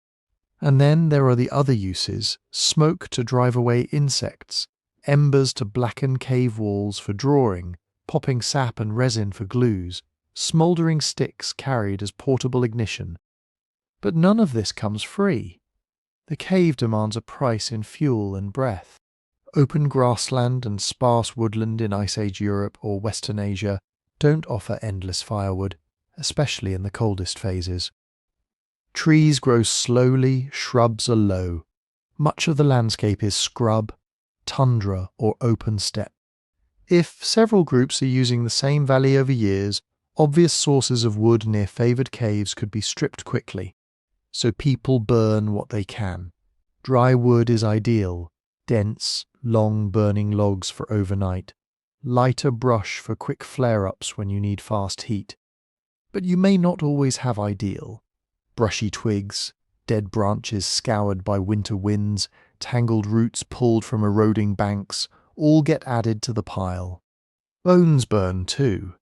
And then there are the other uses: smoke to drive away insects, embers to blacken cave walls for drawing, popping sap and resin for glues, smouldering sticks carried as portable ignition. But none of this comes free. The cave demands a price in fuel and breath. Open grassland and sparse woodland in Ice Age Europe or Western Asia don't offer endless firewood, especially in the coldest phases. Trees grow slowly, shrubs are low. Much of the landscape is scrub, tundra, or open steppe. If several groups are using the same valley over years, obvious sources of wood near favoured caves could be stripped quickly, so people burn what they can. Dry wood is ideal, dense, long burning logs for overnight, lighter brush for quick flare-ups when you need fast heat. But you may not always have ideal. Brushy twigs, dead branches scoured by winter winds, tangled roots pulled from eroding banks, all get added to the pile. Bones burn too.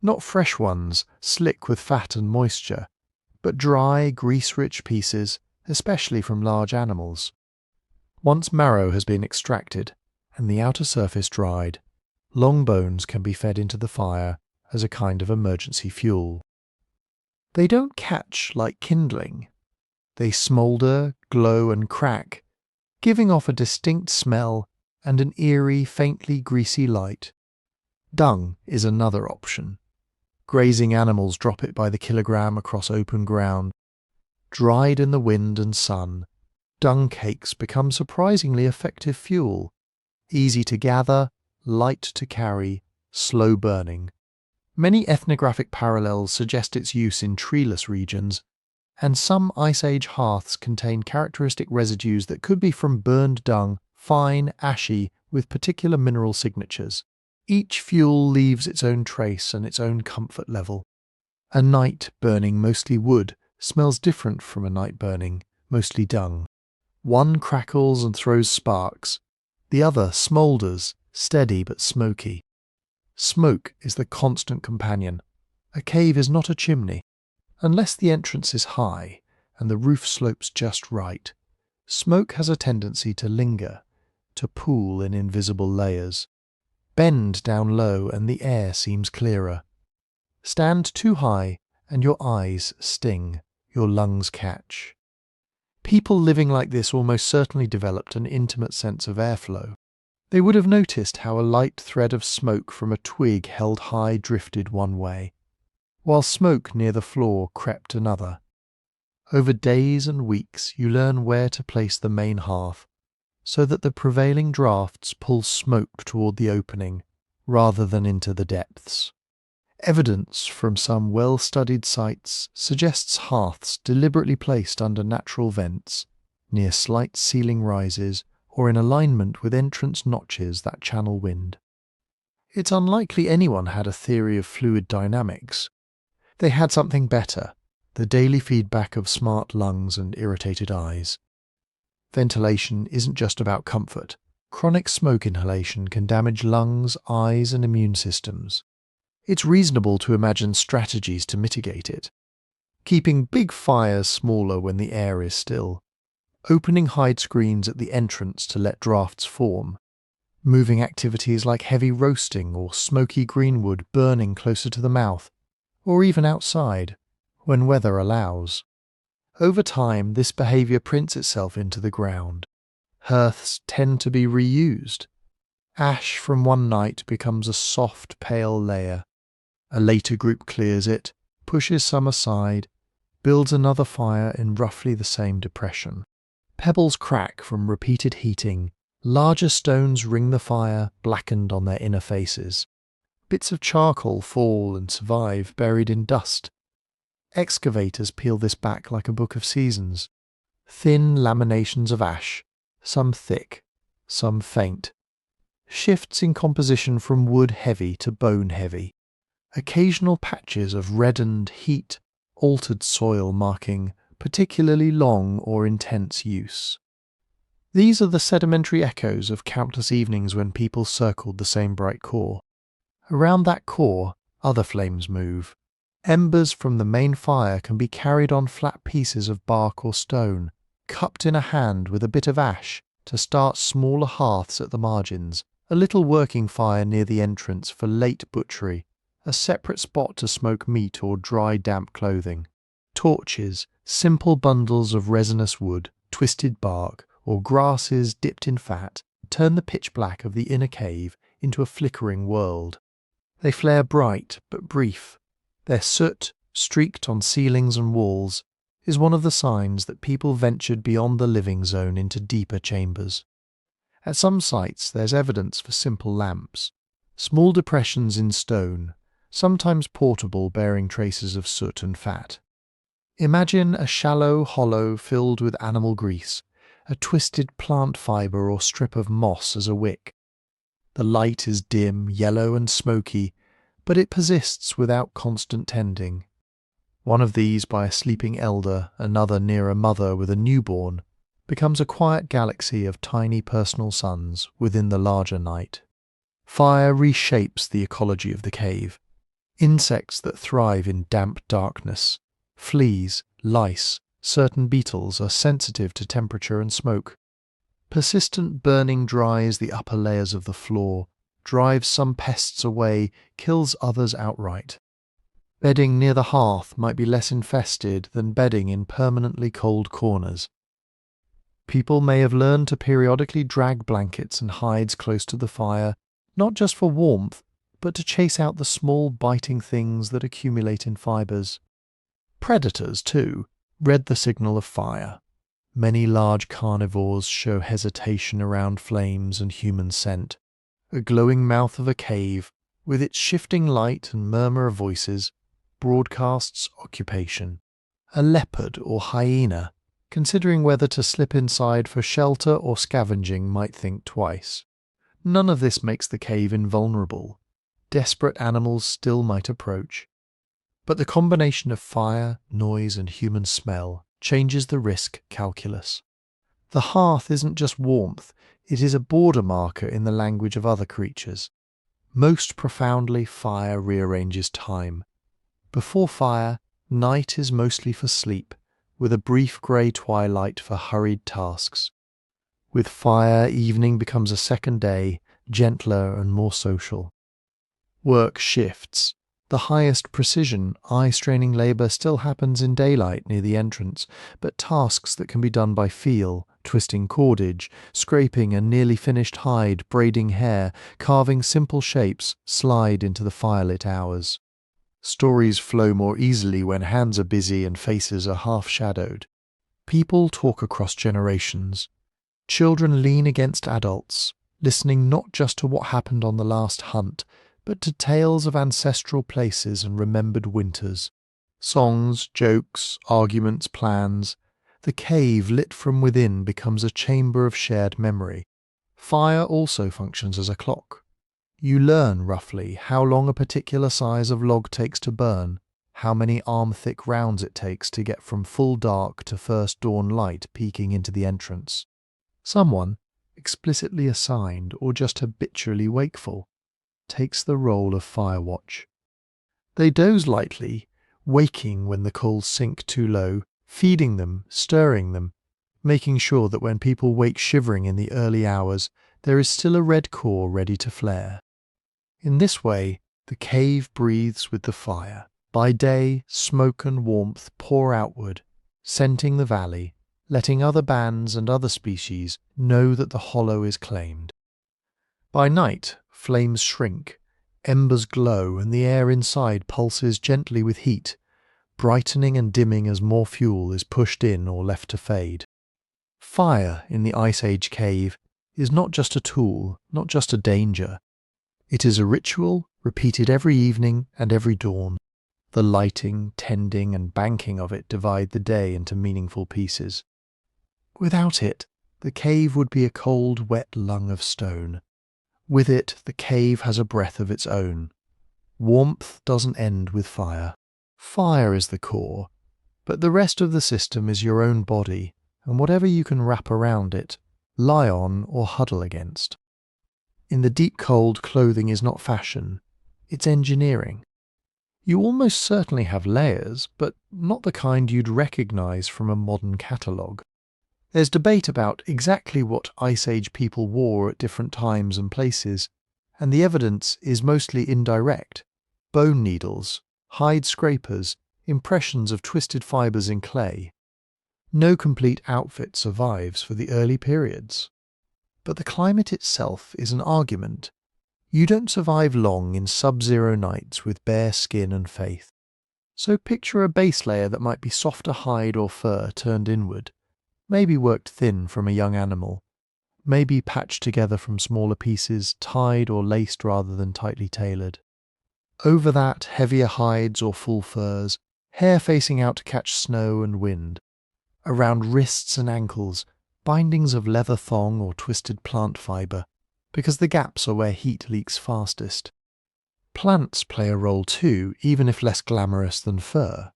Not fresh ones, slick with fat and moisture, but dry, grease-rich pieces, especially from large animals. Once marrow has been extracted and the outer surface dried, long bones can be fed into the fire as a kind of emergency fuel. They don't catch like kindling. They smoulder, glow and crack, giving off a distinct smell and an eerie, faintly greasy light. Dung is another option. Grazing animals drop it by the kilogram across open ground. Dried in the wind and sun, dung cakes become surprisingly effective fuel, easy to gather, light to carry, slow burning. Many ethnographic parallels suggest its use in treeless regions. And some Ice Age hearths contain characteristic residues that could be from burned dung, fine, ashy, with particular mineral signatures. Each fuel leaves its own trace and its own comfort level. A night burning mostly wood smells different from a night burning mostly dung. One crackles and throws sparks. The other smoulders, steady but smoky. Smoke is the constant companion. A cave is not a chimney. Unless the entrance is high and the roof slopes just right, smoke has a tendency to linger, to pool in invisible layers. Bend down low and the air seems clearer. Stand too high and your eyes sting, your lungs catch. People living like this almost certainly developed an intimate sense of airflow. They would have noticed how a light thread of smoke from a twig held high drifted one way, while smoke near the floor crept another. Over days and weeks you learn where to place the main hearth, so that the prevailing draughts pull smoke toward the opening, rather than into the depths. Evidence from some well-studied sites suggests hearths deliberately placed under natural vents, near slight ceiling rises, or in alignment with entrance notches that channel wind. It's unlikely anyone had a theory of fluid dynamics. They had something better, the daily feedback of smart lungs and irritated eyes. Ventilation isn't just about comfort. Chronic smoke inhalation can damage lungs, eyes, and immune systems. It's reasonable to imagine strategies to mitigate it. Keeping big fires smaller when the air is still. Opening hide screens at the entrance to let drafts form. Moving activities like heavy roasting or smoky greenwood burning closer to the mouth, or even outside, when weather allows. Over time, this behavior prints itself into the ground. Hearths tend to be reused. Ash from one night becomes a soft, pale layer. A later group clears it, pushes some aside, builds another fire in roughly the same depression. Pebbles crack from repeated heating. Larger stones ring the fire, blackened on their inner faces. Bits of charcoal fall and survive, buried in dust. Excavators peel this back like a book of seasons. Thin laminations of ash, some thick, some faint. Shifts in composition from wood heavy to bone heavy. Occasional patches of reddened, heat, altered soil marking particularly long or intense use. These are the sedimentary echoes of countless evenings when people circled the same bright core. Around that core, other flames move. Embers from the main fire can be carried on flat pieces of bark or stone, cupped in a hand with a bit of ash to start smaller hearths at the margins, a little working fire near the entrance for late butchery, a separate spot to smoke meat or dry damp clothing. Torches, simple bundles of resinous wood, twisted bark, or grasses dipped in fat, turn the pitch black of the inner cave into a flickering world. They flare bright but brief. Their soot, streaked on ceilings and walls, is one of the signs that people ventured beyond the living zone into deeper chambers. At some sites there's evidence for simple lamps, small depressions in stone, sometimes portable, bearing traces of soot and fat. Imagine a shallow hollow filled with animal grease, a twisted plant fibre or strip of moss as a wick. The light is dim, yellow and smoky, but it persists without constant tending. One of these by a sleeping elder, another near a mother with a newborn, becomes a quiet galaxy of tiny personal suns within the larger night. Fire reshapes the ecology of the cave. Insects that thrive in damp darkness, fleas, lice, certain beetles are sensitive to temperature and smoke. Persistent burning dries the upper layers of the floor, drives some pests away, kills others outright. Bedding near the hearth might be less infested than bedding in permanently cold corners. People may have learned to periodically drag blankets and hides close to the fire, not just for warmth, but to chase out the small biting things that accumulate in fibres. Predators, too, read the signal of fire. Many large carnivores show hesitation around flames and human scent. A glowing mouth of a cave, with its shifting light and murmur of voices, broadcasts occupation. a leopard or hyena, considering whether to slip inside for shelter or scavenging, might think twice. None of this makes the cave invulnerable. Desperate animals still might approach. But the combination of fire, noise, and human smell changes the risk calculus. The hearth isn't just warmth, it is a border marker in the language of other creatures. Most profoundly, fire rearranges time. Before fire, night is mostly for sleep, with a brief grey twilight for hurried tasks. With fire, evening becomes a second day, gentler and more social. Work shifts. The highest precision, eye-straining labour still happens in daylight near the entrance, but tasks that can be done by feel, twisting cordage, scraping a nearly finished hide, braiding hair, carving simple shapes, slide into the firelit hours. Stories flow more easily when hands are busy and faces are half-shadowed. People talk across generations. Children lean against adults, listening not just to what happened on the last hunt, but to tales of ancestral places and remembered winters. Songs, jokes, arguments, plans. The cave lit from within becomes a chamber of shared memory. Fire also functions as a clock. You learn, roughly, how long a particular size of log takes to burn, how many arm-thick rounds it takes to get from full dark to first dawn light peeking into the entrance. Someone, explicitly assigned or just habitually wakeful, takes the role of firewatch. They doze lightly, waking when the coals sink too low, feeding them, stirring them, making sure that when people wake shivering in the early hours, there is still a red core ready to flare. In this way, the cave breathes with the fire. By day, smoke and warmth pour outward, scenting the valley, letting other bands and other species know that the hollow is claimed. By night, flames shrink, embers glow, and the air inside pulses gently with heat, brightening and dimming as more fuel is pushed in or left to fade. Fire in the Ice Age cave is not just a tool, not just a danger. It is a ritual repeated every evening and every dawn. The lighting, tending, and banking of it divide the day into meaningful pieces. Without it, the cave would be a cold, wet lung of stone. With it, the cave has a breath of its own. Warmth doesn't end with fire. Fire is the core, but the rest of the system is your own body, and whatever you can wrap around it, lie on or huddle against. In the deep cold, clothing is not fashion, it's engineering. You almost certainly have layers, but not the kind you'd recognise from a modern catalogue. There's debate about exactly what Ice Age people wore at different times and places, and the evidence is mostly indirect. Bone needles, hide scrapers, impressions of twisted fibres in clay. No complete outfit survives for the early periods. But the climate itself is an argument. You don't survive long in sub-zero nights with bare skin and faith. So picture a base layer that might be softer hide or fur turned inward, maybe worked thin from a young animal, maybe patched together from smaller pieces, tied or laced rather than tightly tailored. Over that, heavier hides or full furs, hair facing out to catch snow and wind. Around wrists and ankles, bindings of leather thong or twisted plant fibre, because the gaps are where heat leaks fastest. Plants play a role too, even if less glamorous than fur.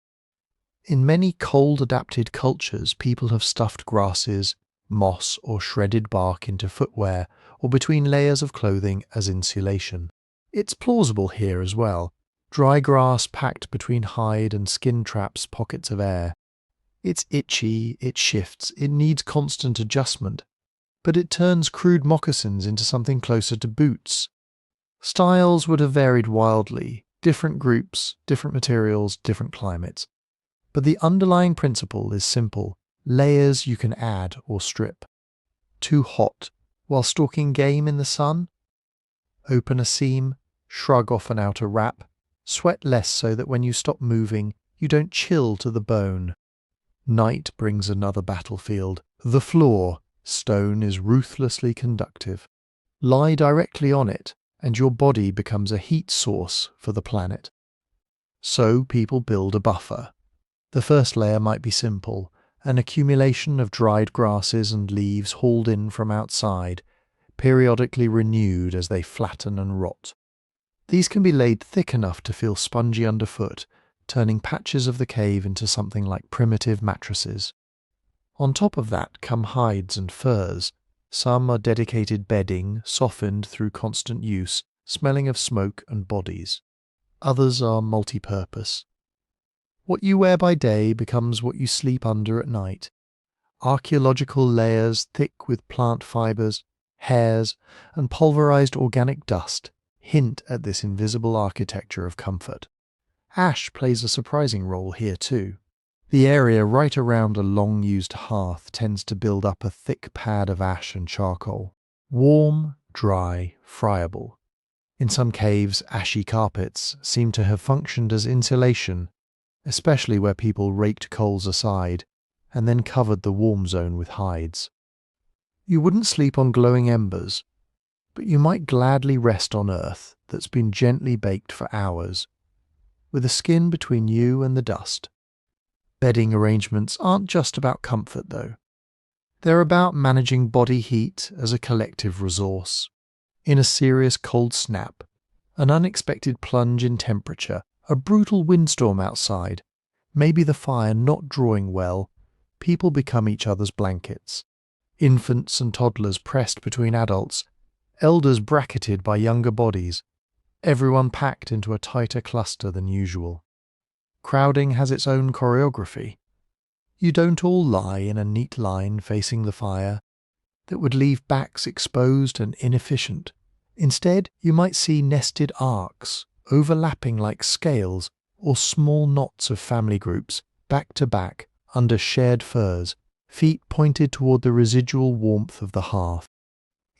In many cold-adapted cultures, people have stuffed grasses, moss or shredded bark into footwear or between layers of clothing as insulation. It's plausible here as well. Dry grass packed between hide and skin traps pockets of air. It's itchy, it shifts, it needs constant adjustment, but it turns crude moccasins into something closer to boots. Styles would have varied wildly, different groups, different materials, different climates. But the underlying principle is simple: layers you can add or strip. Too hot, while stalking game in the sun? Open a seam, shrug off an outer wrap, sweat less so that when you stop moving, you don't chill to the bone. Night brings another battlefield. The floor, stone, is ruthlessly conductive. Lie directly on it, and your body becomes a heat source for the planet. So people build a buffer. The first layer might be simple, an accumulation of dried grasses and leaves hauled in from outside, periodically renewed as they flatten and rot. These can be laid thick enough to feel spongy underfoot, turning patches of the cave into something like primitive mattresses. On top of that come hides and furs. Some are dedicated bedding, softened through constant use, smelling of smoke and bodies. Others are multi-purpose. What you wear by day becomes what you sleep under at night. Archaeological layers thick with plant fibers, hairs, and pulverized organic dust hint at this invisible architecture of comfort. Ash plays a surprising role here too. The area right around a long-used hearth tends to build up a thick pad of ash and charcoal. Warm, dry, friable. In some caves, ashy carpets seem to have functioned as insulation, especially where people raked coals aside and then covered the warm zone with hides. You wouldn't sleep on glowing embers, but you might gladly rest on earth that's been gently baked for hours, with a skin between you and the dust. Bedding arrangements aren't just about comfort, though. They're about managing body heat as a collective resource. In a serious cold snap, an unexpected plunge in temperature, a brutal windstorm outside, maybe the fire not drawing well, people become each other's blankets. Infants and toddlers pressed between adults, elders bracketed by younger bodies, everyone packed into a tighter cluster than usual. Crowding has its own choreography. You don't all lie in a neat line facing the fire that would leave backs exposed and inefficient. Instead, you might see nested arcs, overlapping like scales, or small knots of family groups, back to back, under shared furs, feet pointed toward the residual warmth of the hearth.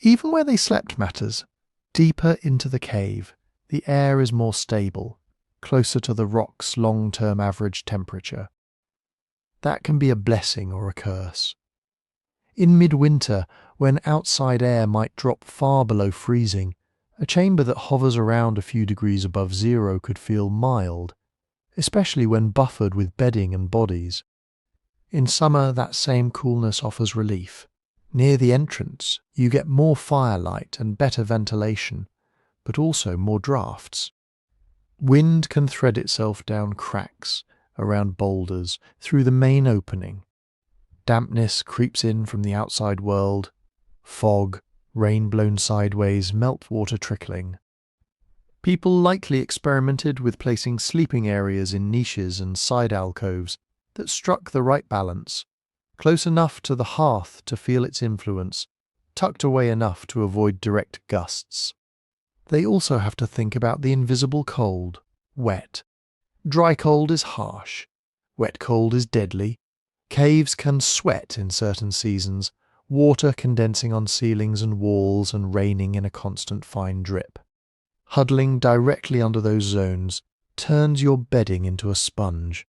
Even where they slept matters. Deeper into the cave, the air is more stable, closer to the rock's long-term average temperature. That can be a blessing or a curse. In midwinter, when outside air might drop far below freezing, a chamber that hovers around a few degrees above zero could feel mild, especially when buffered with bedding and bodies. In summer, that same coolness offers relief. Near the entrance, you get more firelight and better ventilation, but also more drafts. Wind can thread itself down cracks, around boulders, through the main opening. Dampness creeps in from the outside world. Fog, rain blown sideways, meltwater trickling. People likely experimented with placing sleeping areas in niches and side alcoves that struck the right balance, close enough to the hearth to feel its influence, tucked away enough to avoid direct gusts. They also have to think about the invisible cold, wet. Dry cold is harsh. Wet cold is deadly. Caves can sweat in certain seasons, water condensing on ceilings and walls and raining in a constant fine drip. Huddling directly under those zones turns your bedding into a sponge.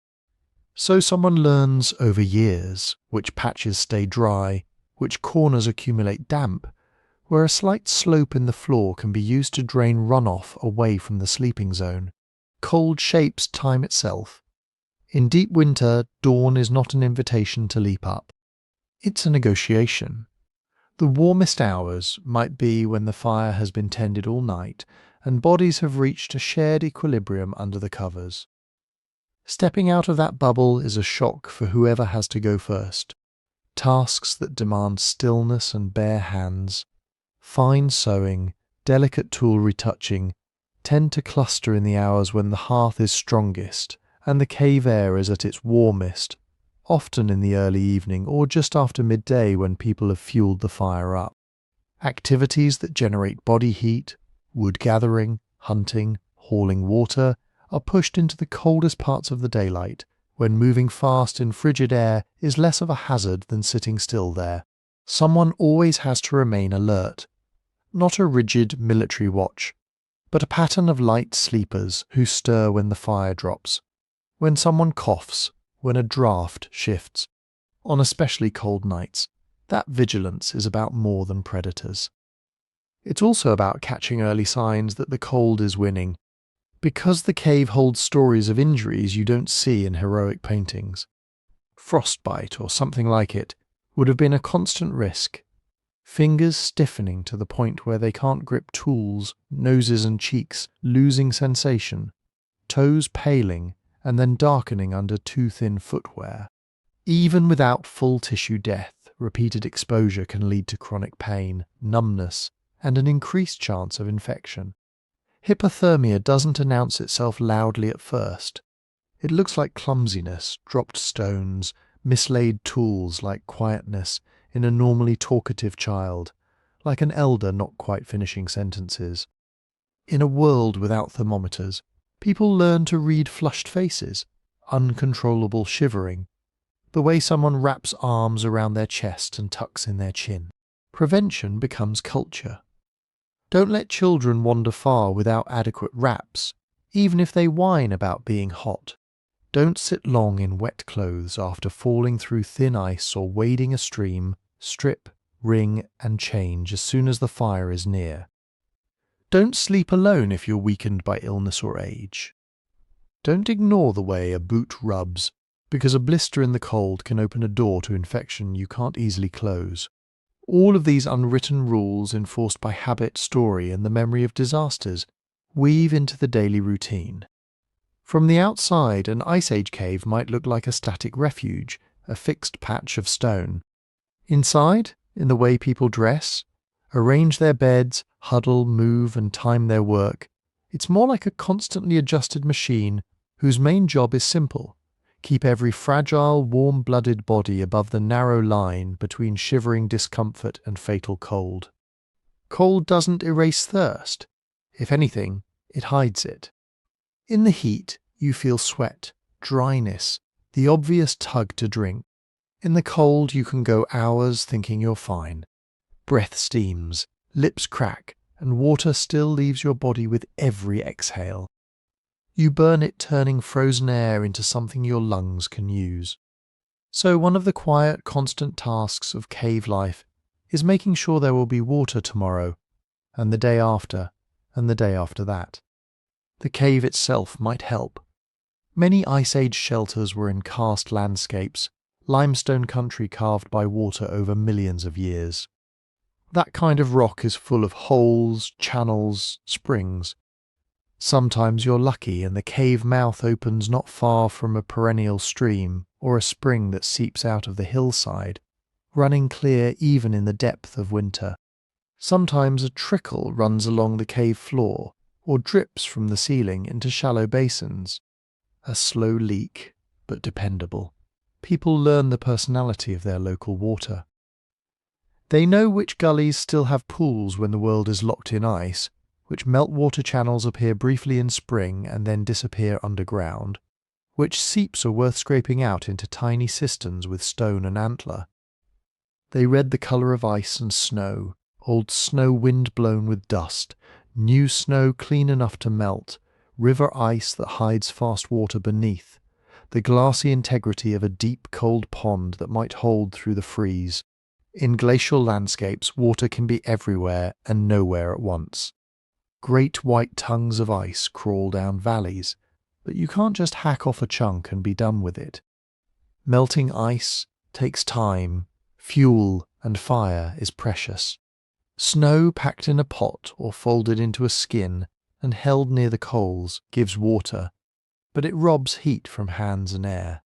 So someone learns over years which patches stay dry, which corners accumulate damp, where a slight slope in the floor can be used to drain runoff away from the sleeping zone. Cold shapes time itself. In deep winter, dawn is not an invitation to leap up. It's a negotiation. The warmest hours might be when the fire has been tended all night and bodies have reached a shared equilibrium under the covers. Stepping out of that bubble is a shock for whoever has to go first. Tasks that demand stillness and bare hands, fine sewing, delicate tool retouching, tend to cluster in the hours when the hearth is strongest and the cave air is at its warmest, often in the early evening or just after midday when people have fueled the fire up. Activities that generate body heat, wood gathering, hunting, hauling water, are pushed into the coldest parts of the daylight, when moving fast in frigid air is less of a hazard than sitting still there. Someone always has to remain alert. Not a rigid military watch, but a pattern of light sleepers who stir when the fire drops, when someone coughs, when a draft shifts. On especially cold nights, that vigilance is about more than predators. It's also about catching early signs that the cold is winning. Because the cave holds stories of injuries you don't see in heroic paintings. Frostbite or something like it would have been a constant risk. Fingers stiffening to the point where they can't grip tools, noses and cheeks losing sensation, toes paling and then darkening under too thin footwear. Even without full tissue death, repeated exposure can lead to chronic pain, numbness, and an increased chance of infection. Hypothermia doesn't announce itself loudly at first. It looks like clumsiness, dropped stones, mislaid tools like quietness in a normally talkative child, like an elder not quite finishing sentences. In a world without thermometers, people learn to read flushed faces, uncontrollable shivering, the way someone wraps arms around their chest and tucks in their chin. Prevention becomes culture. Don't let children wander far without adequate wraps, even if they whine about being hot. Don't sit long in wet clothes after falling through thin ice or wading a stream. Strip, wring, and change as soon as the fire is near. Don't sleep alone if you're weakened by illness or age. Don't ignore the way a boot rubs, because a blister in the cold can open a door to infection you can't easily close. All of these unwritten rules enforced by habit, story, and the memory of disasters weave into the daily routine. From the outside, an Ice Age cave might look like a static refuge, a fixed patch of stone. Inside, in the way people dress, arrange their beds, huddle, move, and time their work, it's more like a constantly adjusted machine whose main job is simple: keep every fragile, warm-blooded body above the narrow line between shivering discomfort and fatal cold. Cold doesn't erase thirst. If anything, it hides it. In the heat, you feel sweat, dryness, the obvious tug to drink. In the cold, you can go hours thinking you're fine. Breath steams, lips crack, and water still leaves your body with every exhale. You burn it, turning frozen air into something your lungs can use. So one of the quiet, constant tasks of cave life is making sure there will be water tomorrow, and the day after, and the day after that. The cave itself might help. Many Ice Age shelters were in karst landscapes, limestone country carved by water over millions of years. That kind of rock is full of holes, channels, springs. Sometimes you're lucky and the cave mouth opens not far from a perennial stream or a spring that seeps out of the hillside, running clear even in the depth of winter. Sometimes a trickle runs along the cave floor or drips from the ceiling into shallow basins. A slow leak, but dependable. People learn the personality of their local water. They know which gullies still have pools when the world is locked in ice, which meltwater channels appear briefly in spring and then disappear underground, which seeps are worth scraping out into tiny cisterns with stone and antler. They read the colour of ice and snow, old snow wind-blown with dust, new snow clean enough to melt, river ice that hides fast water beneath, the glassy integrity of a deep cold pond that might hold through the freeze. In glacial landscapes, water can be everywhere and nowhere at once. Great white tongues of ice crawl down valleys, but you can't just hack off a chunk and be done with it. Melting ice takes time, fuel and fire is precious. Snow packed in a pot or folded into a skin and held near the coals gives water, but it robs heat from hands and air.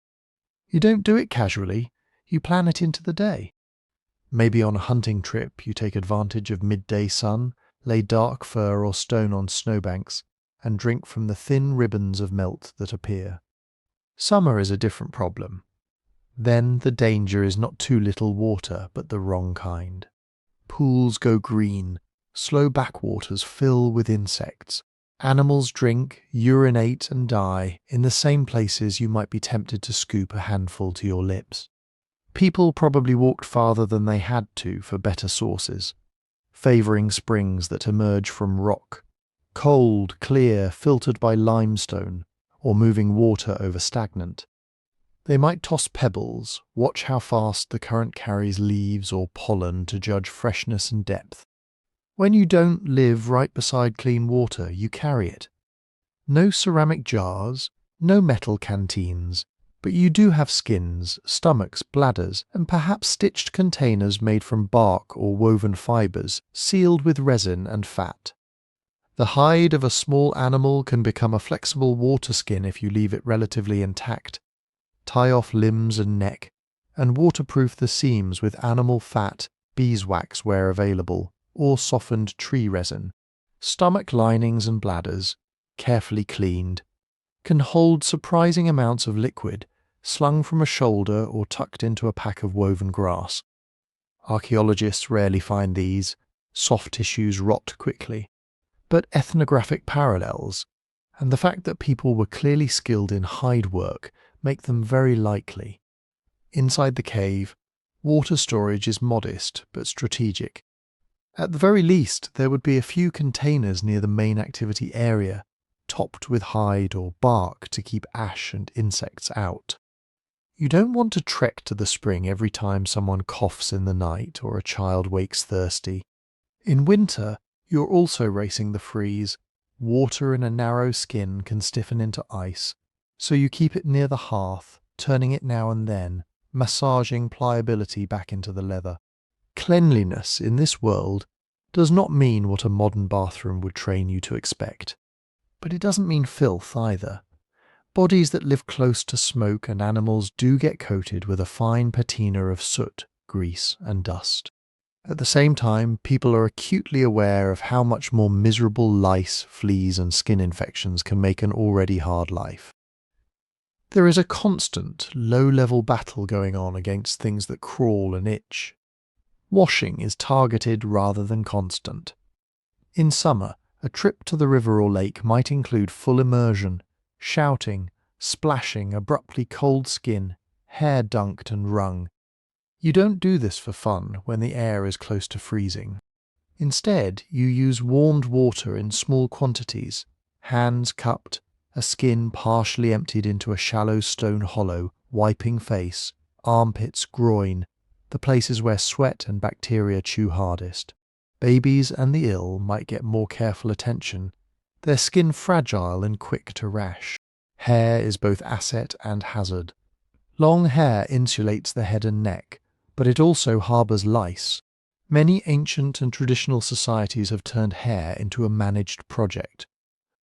You don't do it casually, you plan it into the day. Maybe on a hunting trip you take advantage of midday sun, lay dark fur or stone on snowbanks, and drink from the thin ribbons of melt that appear. Summer is a different problem. Then the danger is not too little water, but the wrong kind. Pools go green, slow backwaters fill with insects. Animals drink, urinate and die in the same places you might be tempted to scoop a handful to your lips. People probably walked farther than they had to for better sources, favouring springs that emerge from rock, cold, clear, filtered by limestone, or moving water over stagnant. They might toss pebbles, watch how fast the current carries leaves or pollen to judge freshness and depth. When you don't live right beside clean water, you carry it. No ceramic jars, no metal canteens, but you do have skins, stomachs, bladders, and perhaps stitched containers made from bark or woven fibres, sealed with resin and fat. The hide of a small animal can become a flexible water skin if you leave it relatively intact. Tie off limbs and neck, and waterproof the seams with animal fat, beeswax where available, or softened tree resin. Stomach linings and bladders, carefully cleaned, can hold surprising amounts of liquid, slung from a shoulder or tucked into a pack of woven grass. Archaeologists rarely find these. Soft tissues rot quickly. But ethnographic parallels, and the fact that people were clearly skilled in hide work, make them very likely. Inside the cave, water storage is modest but strategic. At the very least, there would be a few containers near the main activity area, topped with hide or bark to keep ash and insects out. You don't want to trek to the spring every time someone coughs in the night or a child wakes thirsty. In winter, you're also racing the freeze. Water in a narrow skin can stiffen into ice, so you keep it near the hearth, turning it now and then, massaging pliability back into the leather. Cleanliness in this world does not mean what a modern bathroom would train you to expect. But it doesn't mean filth either. Bodies that live close to smoke and animals do get coated with a fine patina of soot, grease, and dust. At the same time, people are acutely aware of how much more miserable lice, fleas, and skin infections can make an already hard life. There is a constant, low-level battle going on against things that crawl and itch. Washing is targeted rather than constant. In summer, a trip to the river or lake might include full immersion, shouting, splashing, abruptly cold skin, hair dunked and wrung. You don't do this for fun when the air is close to freezing. Instead, you use warmed water in small quantities, hands cupped, a skin partially emptied into a shallow stone hollow, wiping face, armpits, groin, the places where sweat and bacteria chew hardest. Babies and the ill might get more careful attention, their skin fragile and quick to rash. Hair is both asset and hazard. Long hair insulates the head and neck, but it also harbours lice. Many ancient and traditional societies have turned hair into a managed project.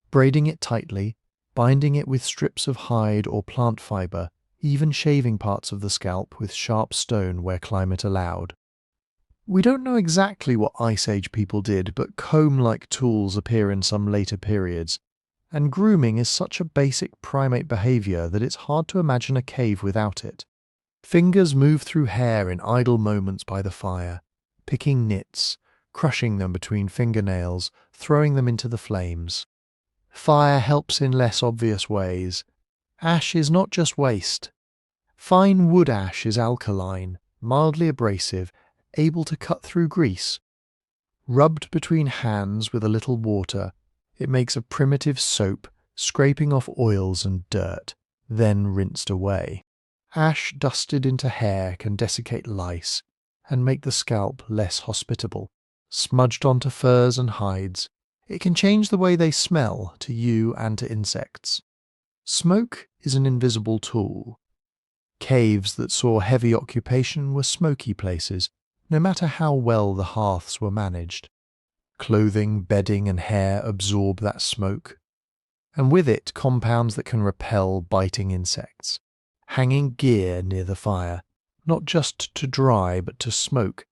Braiding it tightly, binding it with strips of hide or plant fibre, even shaving parts of the scalp with sharp stone where climate allowed. We don't know exactly what Ice Age people did, but comb-like tools appear in some later periods, and grooming is such a basic primate behaviour that it's hard to imagine a cave without it. Fingers move through hair in idle moments by the fire, picking nits, crushing them between fingernails, throwing them into the flames. Fire helps in less obvious ways. Ash is not just waste. Fine wood ash is alkaline, mildly abrasive, able to cut through grease. Rubbed between hands with a little water, it makes a primitive soap, scraping off oils and dirt, then rinsed away. Ash dusted into hair can desiccate lice and make the scalp less hospitable. Smudged onto furs and hides, it can change the way they smell to you and to insects. Smoke is an invisible tool. Caves that saw heavy occupation were smoky places, no matter how well the hearths were managed. Clothing, bedding, and hair absorb that smoke, and with it compounds that can repel biting insects. Hanging gear near the fire, not just to dry but to smoke,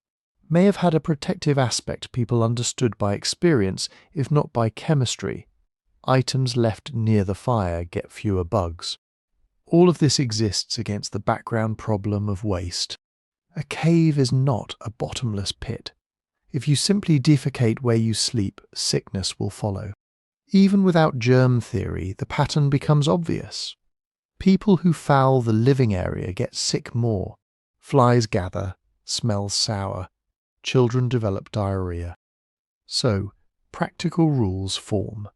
may have had a protective aspect people understood by experience, if not by chemistry. Items left near the fire get fewer bugs. All of this exists against the background problem of waste. A cave is not a bottomless pit. If you simply defecate where you sleep, sickness will follow. Even without germ theory, the pattern becomes obvious. People who foul the living area get sick more. Flies gather, smells sour. Children develop diarrhea. So, practical rules form.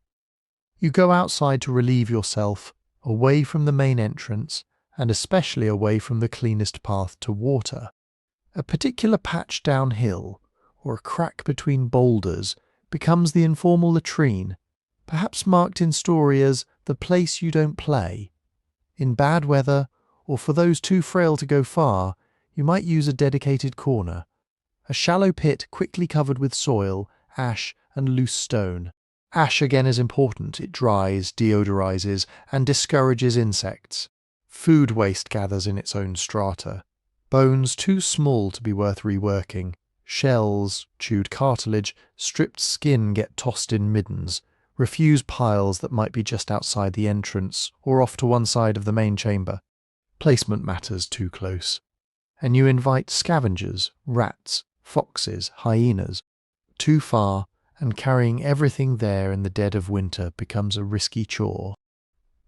You go outside to relieve yourself, away from the main entrance, and especially away from the cleanest path to water. A particular patch downhill, or a crack between boulders, becomes the informal latrine, perhaps marked in story as the place you don't play. In bad weather, or for those too frail to go far, you might use a dedicated corner, a shallow pit quickly covered with soil, ash and loose stone. Ash again is important. It dries, deodorizes, and discourages insects. Food waste gathers in its own strata. Bones too small to be worth reworking. Shells, chewed cartilage, stripped skin get tossed in middens. Refuse piles that might be just outside the entrance or off to one side of the main chamber. Placement matters too close. And you invite scavengers, rats, foxes, hyenas. Too far, and carrying everything there in the dead of winter becomes a risky chore.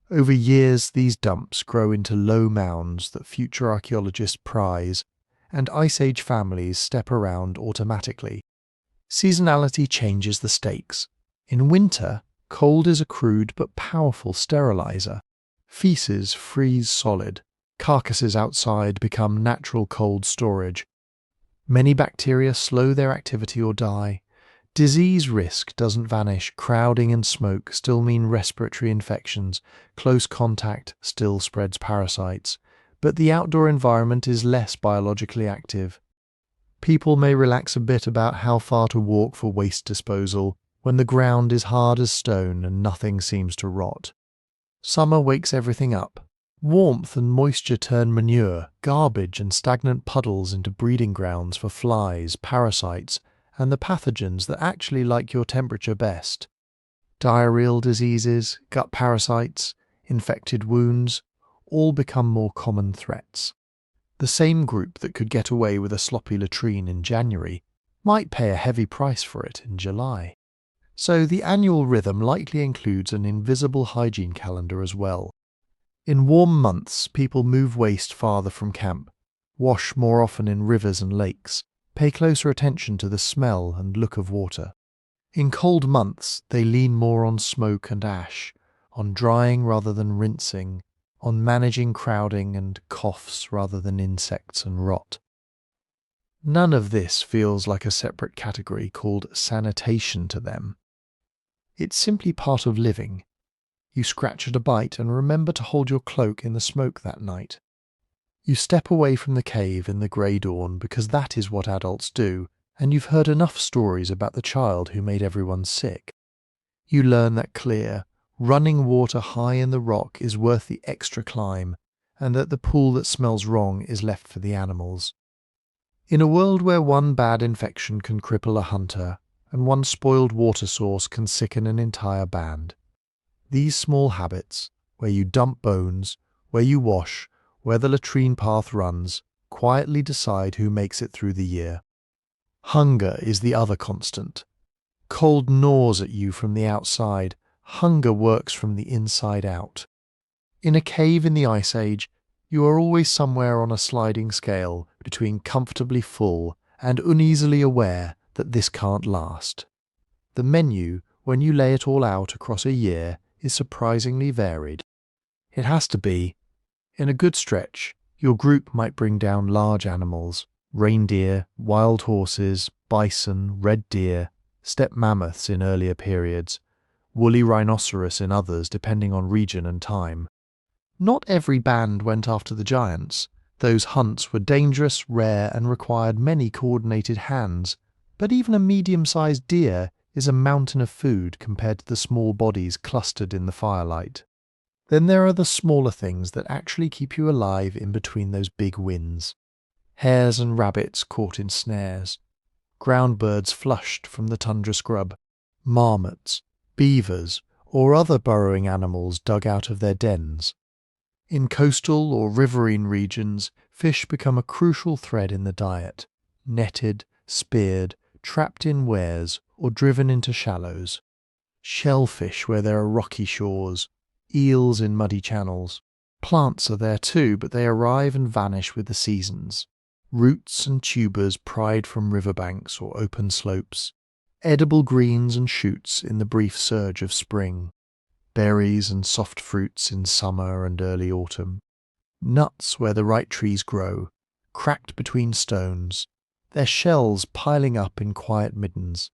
Over years, these dumps grow into low mounds that future archaeologists prize, and Ice Age families step around automatically. Seasonality changes the stakes. In winter, cold is a crude but powerful sterilizer. Feces freeze solid. Carcasses outside become natural cold storage. Many bacteria slow their activity or die. Disease risk doesn't vanish. Crowding and smoke still mean respiratory infections. Close contact still spreads parasites. But the outdoor environment is less biologically active. People may relax a bit about how far to walk for waste disposal when the ground is hard as stone and nothing seems to rot. Summer wakes everything up. Warmth and moisture turn manure, garbage and stagnant puddles into breeding grounds for flies, parasites, and the pathogens that actually like your temperature best. Diarrheal diseases, gut parasites, infected wounds, all become more common threats. The same group that could get away with a sloppy latrine in January might pay a heavy price for it in July. So the annual rhythm likely includes an invisible hygiene calendar as well. In warm months, people move waste farther from camp, wash more often in rivers and lakes, pay closer attention to the smell and look of water. In cold months, they lean more on smoke and ash, on drying rather than rinsing, on managing crowding and coughs rather than insects and rot. None of this feels like a separate category called sanitation to them. It's simply part of living. You scratch at a bite and remember to hold your cloak in the smoke that night. You step away from the cave in the grey dawn because that is what adults do, and you've heard enough stories about the child who made everyone sick. You learn that clear, running water high in the rock is worth the extra climb, and that the pool that smells wrong is left for the animals. In a world where one bad infection can cripple a hunter, and one spoiled water source can sicken an entire band, these small habits, where you dump bones, where you wash, where the latrine path runs, quietly decide who makes it through the year. Hunger is the other constant. Cold gnaws at you from the outside. Hunger works from the inside out. In a cave in the Ice Age, you are always somewhere on a sliding scale between comfortably full and uneasily aware that this can't last. The menu, when you lay it all out across a year, is surprisingly varied. It has to be. In a good stretch, your group might bring down large animals, reindeer, wild horses, bison, red deer, steppe mammoths in earlier periods, woolly rhinoceros in others depending on region and time. Not every band went after the giants. Those hunts were dangerous, rare, and required many coordinated hands, but even a medium-sized deer is a mountain of food compared to the small bodies clustered in the firelight. Then there are the smaller things that actually keep you alive in between those big wins. Hares and rabbits caught in snares, ground birds flushed from the tundra scrub, marmots, beavers, or other burrowing animals dug out of their dens. In coastal or riverine regions, fish become a crucial thread in the diet, netted, speared, trapped in weirs, or driven into shallows. Shellfish where there are rocky shores, eels in muddy channels. Plants are there too, but they arrive and vanish with the seasons. Roots and tubers pried from riverbanks or open slopes. Edible greens and shoots in the brief surge of spring. Berries and soft fruits in summer and early autumn. Nuts where the right trees grow, cracked between stones, their shells piling up in quiet middens.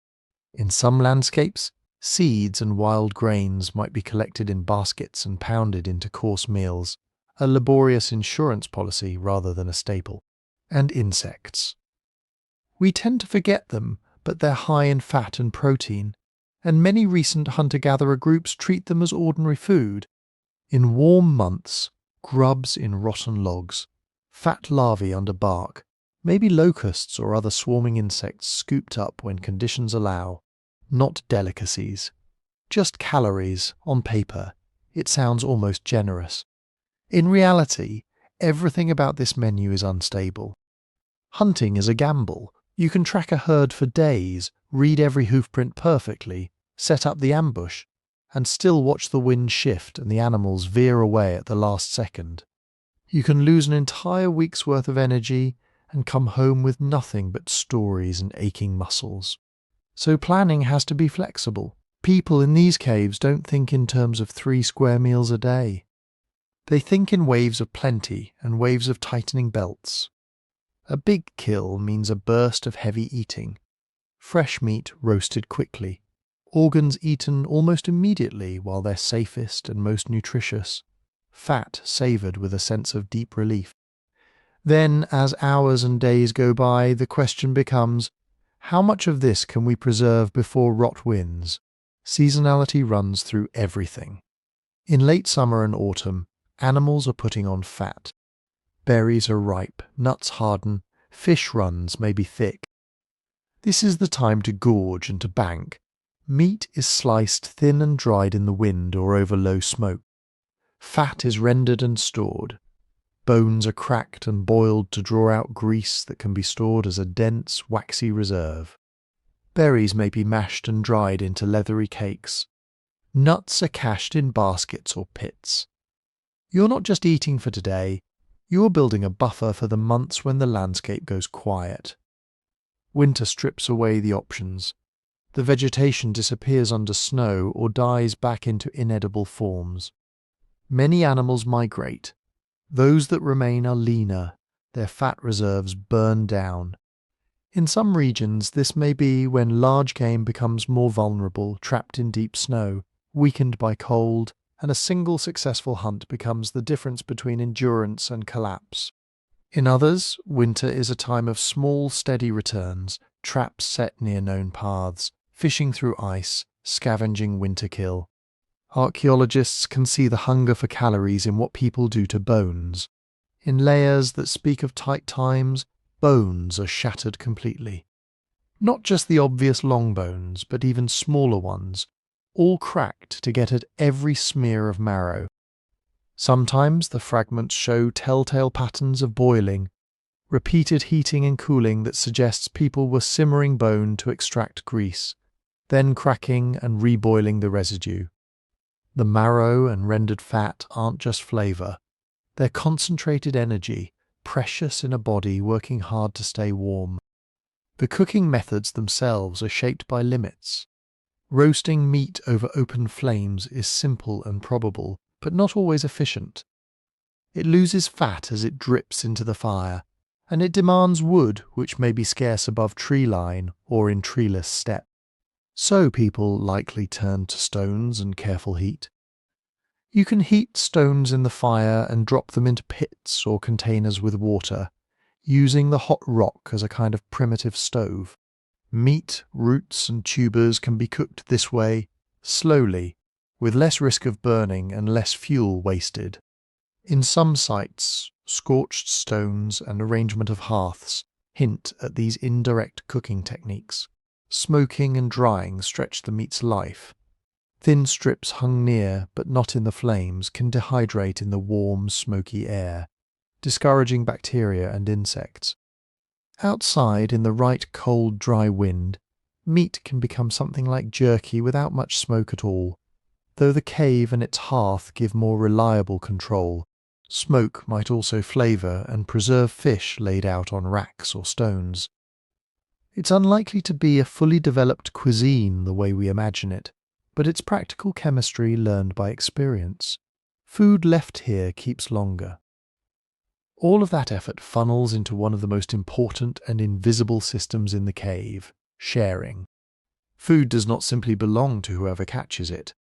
In some landscapes, Seeds and wild grains might be collected in baskets and pounded into coarse meals, a laborious insurance policy rather than a staple. And insects. We tend to forget them, but they're high in fat and protein, and many recent hunter-gatherer groups treat them as ordinary food. In warm months, grubs in rotten logs, fat larvae under bark, maybe locusts or other swarming insects scooped up when conditions allow. Not delicacies. Just calories, on paper. It sounds almost generous. In reality, everything about this menu is unstable. Hunting is a gamble. You can track a herd for days, read every hoofprint perfectly, set up the ambush, and still watch the wind shift and the animals veer away at the last second. You can lose an entire week's worth of energy and come home with nothing but stories and aching muscles. So planning has to be flexible. People in these caves don't think in terms of 3 square meals a day. They think in waves of plenty and waves of tightening belts. A big kill means a burst of heavy eating. Fresh meat roasted quickly. Organs eaten almost immediately while they're safest and most nutritious. Fat savoured with a sense of deep relief. Then, as hours and days go by, the question becomes, how much of this can we preserve before rot wins? Seasonality runs through everything. In late summer and autumn, animals are putting on fat. Berries are ripe, nuts harden, fish runs may be thick. This is the time to gorge and to bank. Meat is sliced thin and dried in the wind or over low smoke. Fat is rendered and stored. Bones are cracked and boiled to draw out grease that can be stored as a dense, waxy reserve. Berries may be mashed and dried into leathery cakes. Nuts are cached in baskets or pits. You're not just eating for today, you're building a buffer for the months when the landscape goes quiet. Winter strips away the options. The vegetation disappears under snow or dies back into inedible forms. Many animals migrate. Those that remain are leaner, their fat reserves burn down. In some regions, this may be when large game becomes more vulnerable, trapped in deep snow, weakened by cold, and a single successful hunt becomes the difference between endurance and collapse. In others, winter is a time of small, steady returns, traps set near known paths, fishing through ice, scavenging winter kill. Archaeologists can see the hunger for calories in what people do to bones. In layers that speak of tight times, bones are shattered completely. Not just the obvious long bones, but even smaller ones, all cracked to get at every smear of marrow. Sometimes the fragments show telltale patterns of boiling, repeated heating and cooling that suggests people were simmering bone to extract grease, then cracking and reboiling the residue. The marrow and rendered fat aren't just flavour. They're concentrated energy, precious in a body working hard to stay warm. The cooking methods themselves are shaped by limits. Roasting meat over open flames is simple and probable, but not always efficient. It loses fat as it drips into the fire, and it demands wood which may be scarce above tree line or in treeless steppe. So people likely turn to stones and careful heat. You can heat stones in the fire and drop them into pits or containers with water, using the hot rock as a kind of primitive stove. Meat, roots and tubers can be cooked this way, slowly, with less risk of burning and less fuel wasted. In some sites, scorched stones and arrangement of hearths hint at these indirect cooking techniques. Smoking and drying stretch the meat's life. Thin strips hung near, but not in the flames, can dehydrate in the warm, smoky air, discouraging bacteria and insects. Outside, in the right cold, dry wind, meat can become something like jerky without much smoke at all, though the cave and its hearth give more reliable control. Smoke might also flavour and preserve fish laid out on racks or stones. It's unlikely to be a fully developed cuisine the way we imagine it, but it's practical chemistry learned by experience. Food left here keeps longer. All of that effort funnels into one of the most important and invisible systems in the cave, sharing. Food does not simply belong to whoever catches it.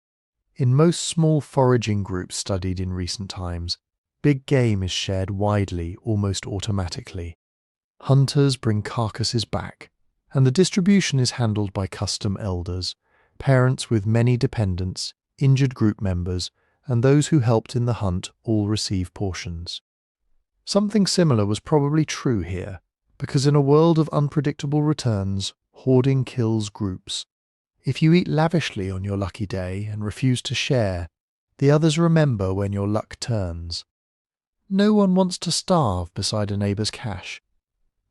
In most small foraging groups studied in recent times, big game is shared widely, almost automatically. Hunters bring carcasses back, and the distribution is handled by custom elders, parents with many dependents, injured group members, and those who helped in the hunt all receive portions. Something similar was probably true here, because in a world of unpredictable returns, hoarding kills groups. If you eat lavishly on your lucky day and refuse to share, the others remember when your luck turns. No one wants to starve beside a neighbour's cash.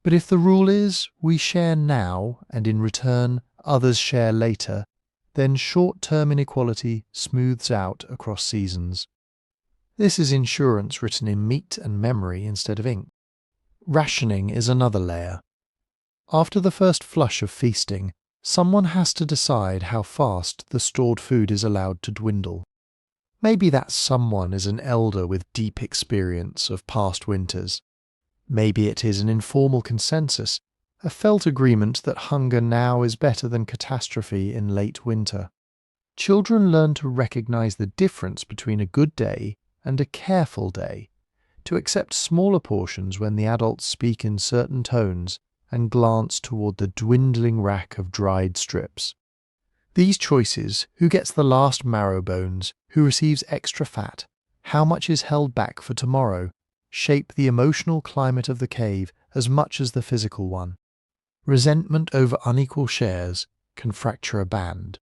But if the rule is we share now and in return others share later, then short-term inequality smooths out across seasons. This is insurance written in meat and memory instead of ink. Rationing is another layer. After the first flush of feasting, someone has to decide how fast the stored food is allowed to dwindle. Maybe that someone is an elder with deep experience of past winters. Maybe it is an informal consensus, a felt agreement that hunger now is better than catastrophe in late winter. Children learn to recognize the difference between a good day and a careful day, to accept smaller portions when the adults speak in certain tones and glance toward the dwindling rack of dried strips. These choices, who gets the last marrow bones, who receives extra fat, how much is held back for tomorrow, shape the emotional climate of the cave as much as the physical one. Resentment over unequal shares can fracture a band.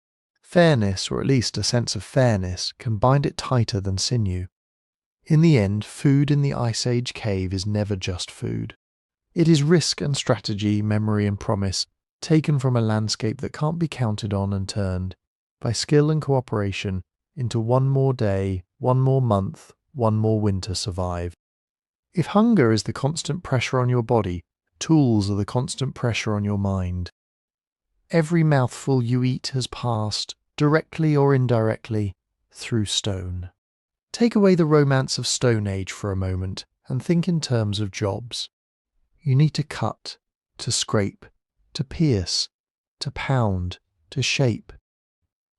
Fairness, or at least a sense of fairness, can bind it tighter than sinew. In the end, food in the Ice Age cave is never just food. It is risk and strategy, memory and promise, taken from a landscape that can't be counted on and turned, by skill and cooperation, into one more day, one more month, one more winter survived. If hunger is the constant pressure on your body, tools are the constant pressure on your mind. Every mouthful you eat has passed, directly or indirectly, through stone. Take away the romance of Stone Age for a moment and think in terms of jobs. You need to cut, to scrape, to pierce, to pound, to shape.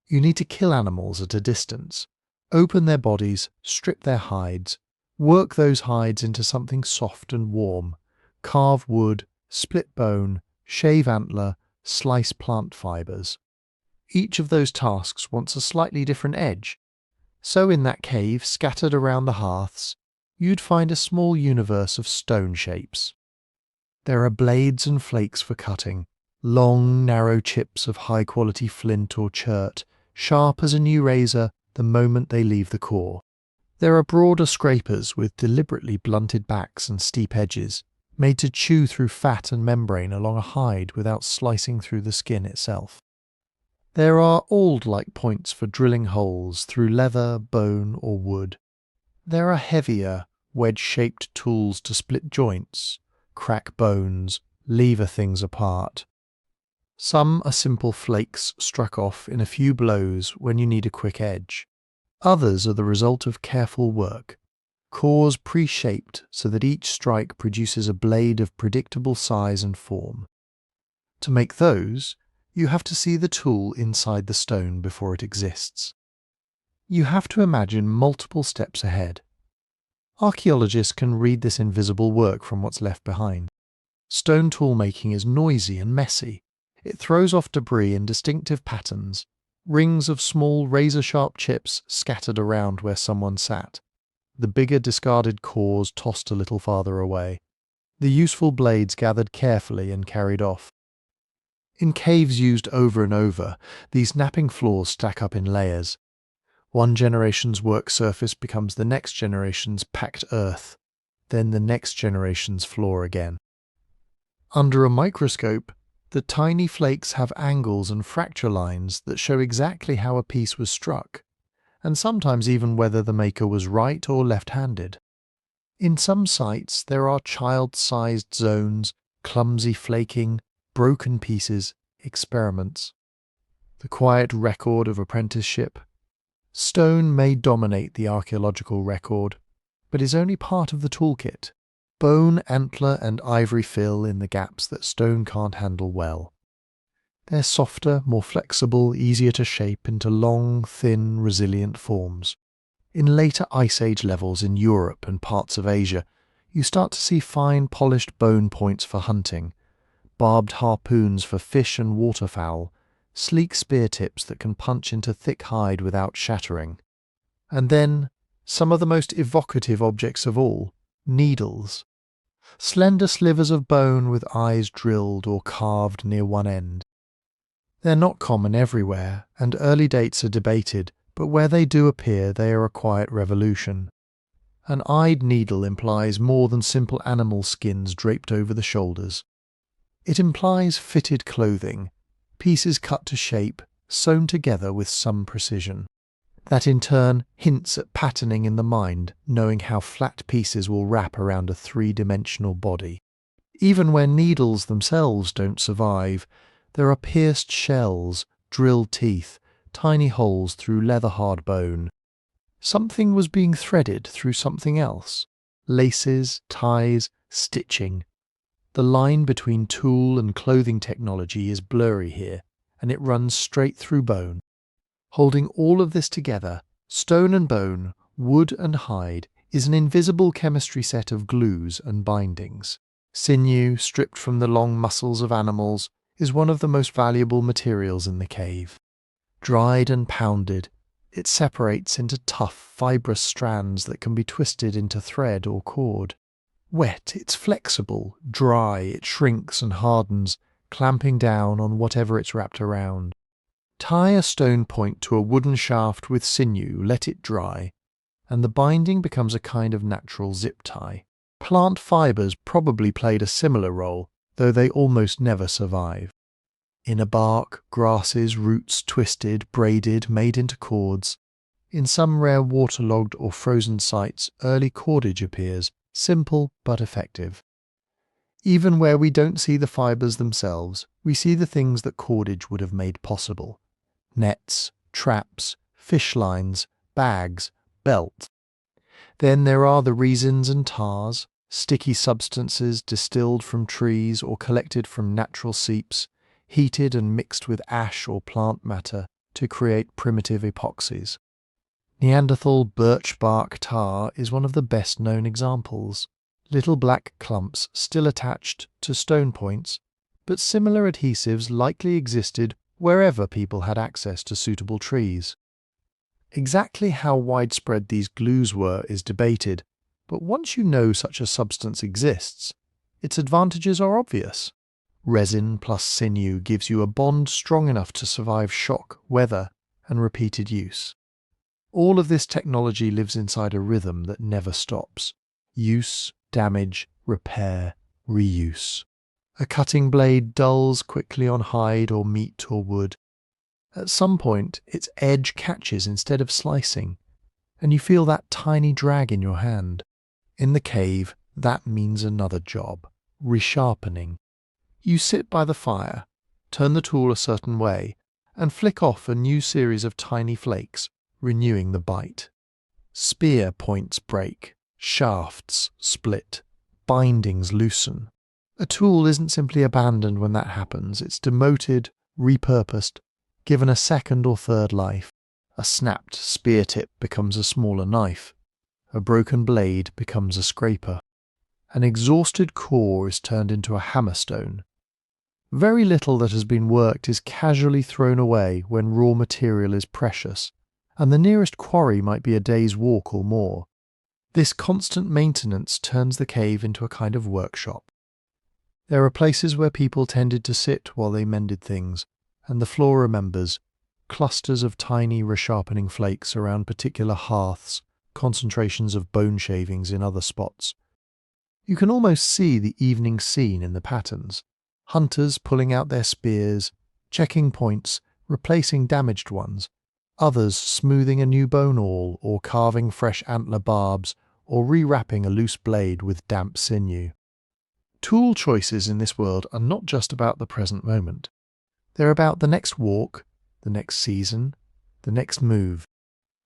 You need to kill animals at a distance, open their bodies, strip their hides, work those hides into something soft and warm, carve wood, split bone, shave antler, slice plant fibres. Each of those tasks wants a slightly different edge. So in that cave, scattered around the hearths, you'd find a small universe of stone shapes. There are blades and flakes for cutting, long, narrow chips of high-quality flint or chert, sharp as a new razor the moment they leave the core. There are broader scrapers with deliberately blunted backs and steep edges, made to chew through fat and membrane along a hide without slicing through the skin itself. There are awl-like points for drilling holes through leather, bone, or wood. There are heavier, wedge-shaped tools to split joints, crack bones, lever things apart. Some are simple flakes struck off in a few blows when you need a quick edge. Others are the result of careful work, cores pre-shaped so that each strike produces a blade of predictable size and form. To make those, you have to see the tool inside the stone before it exists. You have to imagine multiple steps ahead. Archaeologists can read this invisible work from what's left behind. Stone tool making is noisy and messy. It throws off debris in distinctive patterns, rings of small razor-sharp chips scattered around where someone sat, the bigger discarded cores tossed a little farther away, the useful blades gathered carefully and carried off. In caves used over and over, these napping floors stack up in layers. One generation's work surface becomes the next generation's packed earth, then the next generation's floor again. Under a microscope, the tiny flakes have angles and fracture lines that show exactly how a piece was struck, and sometimes even whether the maker was right or left-handed. In some sites, there are child-sized zones, clumsy flaking, broken pieces, experiments. The quiet record of apprenticeship. Stone may dominate the archaeological record, but is only part of the toolkit. Bone, antler, and ivory fill in the gaps that stone can't handle well. They're softer, more flexible, easier to shape into long, thin, resilient forms. In later Ice Age levels in Europe and parts of Asia, you start to see fine polished bone points for hunting, barbed harpoons for fish and waterfowl, sleek spear tips that can punch into thick hide without shattering. And then, some of the most evocative objects of all, needles. Slender slivers of bone with eyes drilled or carved near one end. They're not common everywhere, and early dates are debated, but where they do appear they are a quiet revolution. An eyed needle implies more than simple animal skins draped over the shoulders. It implies fitted clothing, pieces cut to shape, sewn together with some precision. That in turn hints at patterning in the mind, knowing how flat pieces will wrap around a three-dimensional body. Even where needles themselves don't survive, there are pierced shells, drilled teeth, tiny holes through leather-hard bone. Something was being threaded through something else. Laces, ties, stitching. The line between tool and clothing technology is blurry here, and it runs straight through bone. Holding all of this together, stone and bone, wood and hide, is an invisible chemistry set of glues and bindings. Sinew, stripped from the long muscles of animals, is one of the most valuable materials in the cave. Dried and pounded, it separates into tough, fibrous strands that can be twisted into thread or cord. Wet, it's flexible. Dry, it shrinks and hardens, clamping down on whatever it's wrapped around. Tie a stone point to a wooden shaft with sinew, let it dry, and the binding becomes a kind of natural zip tie. Plant fibres probably played a similar role, though they almost never survive. Inner bark, grasses, roots twisted, braided, made into cords. In some rare waterlogged or frozen sites, early cordage appears, simple but effective. Even where we don't see the fibres themselves, we see the things that cordage would have made possible. Nets, traps, fish lines, bags, belts. Then there are the resins and tars, sticky substances distilled from trees or collected from natural seeps, heated and mixed with ash or plant matter to create primitive epoxies. Neanderthal birch bark tar is one of the best known examples. Little black clumps still attached to stone points, but similar adhesives likely existed wherever people had access to suitable trees. Exactly how widespread these glues were is debated, but once you know such a substance exists, its advantages are obvious. Resin plus sinew gives you a bond strong enough to survive shock, weather, and repeated use. All of this technology lives inside a rhythm that never stops. Use, damage, repair, reuse. A cutting blade dulls quickly on hide or meat or wood. At some point, its edge catches instead of slicing, and you feel that tiny drag in your hand. In the cave, that means another job, resharpening. You sit by the fire, turn the tool a certain way, and flick off a new series of tiny flakes, renewing the bite. Spear points break, shafts split, bindings loosen. A tool isn't simply abandoned when that happens, it's demoted, repurposed, given a second or third life. A snapped spear tip becomes a smaller knife. A broken blade becomes a scraper. An exhausted core is turned into a hammerstone. Very little that has been worked is casually thrown away when raw material is precious, and the nearest quarry might be a day's walk or more. This constant maintenance turns the cave into a kind of workshop. There are places where people tended to sit while they mended things, and the floor remembers, clusters of tiny resharpening flakes around particular hearths, concentrations of bone shavings in other spots. You can almost see the evening scene in the patterns. Hunters pulling out their spears, checking points, replacing damaged ones, others smoothing a new bone awl or carving fresh antler barbs or rewrapping a loose blade with damp sinew. Tool choices in this world are not just about the present moment. They're about the next walk, the next season, the next move.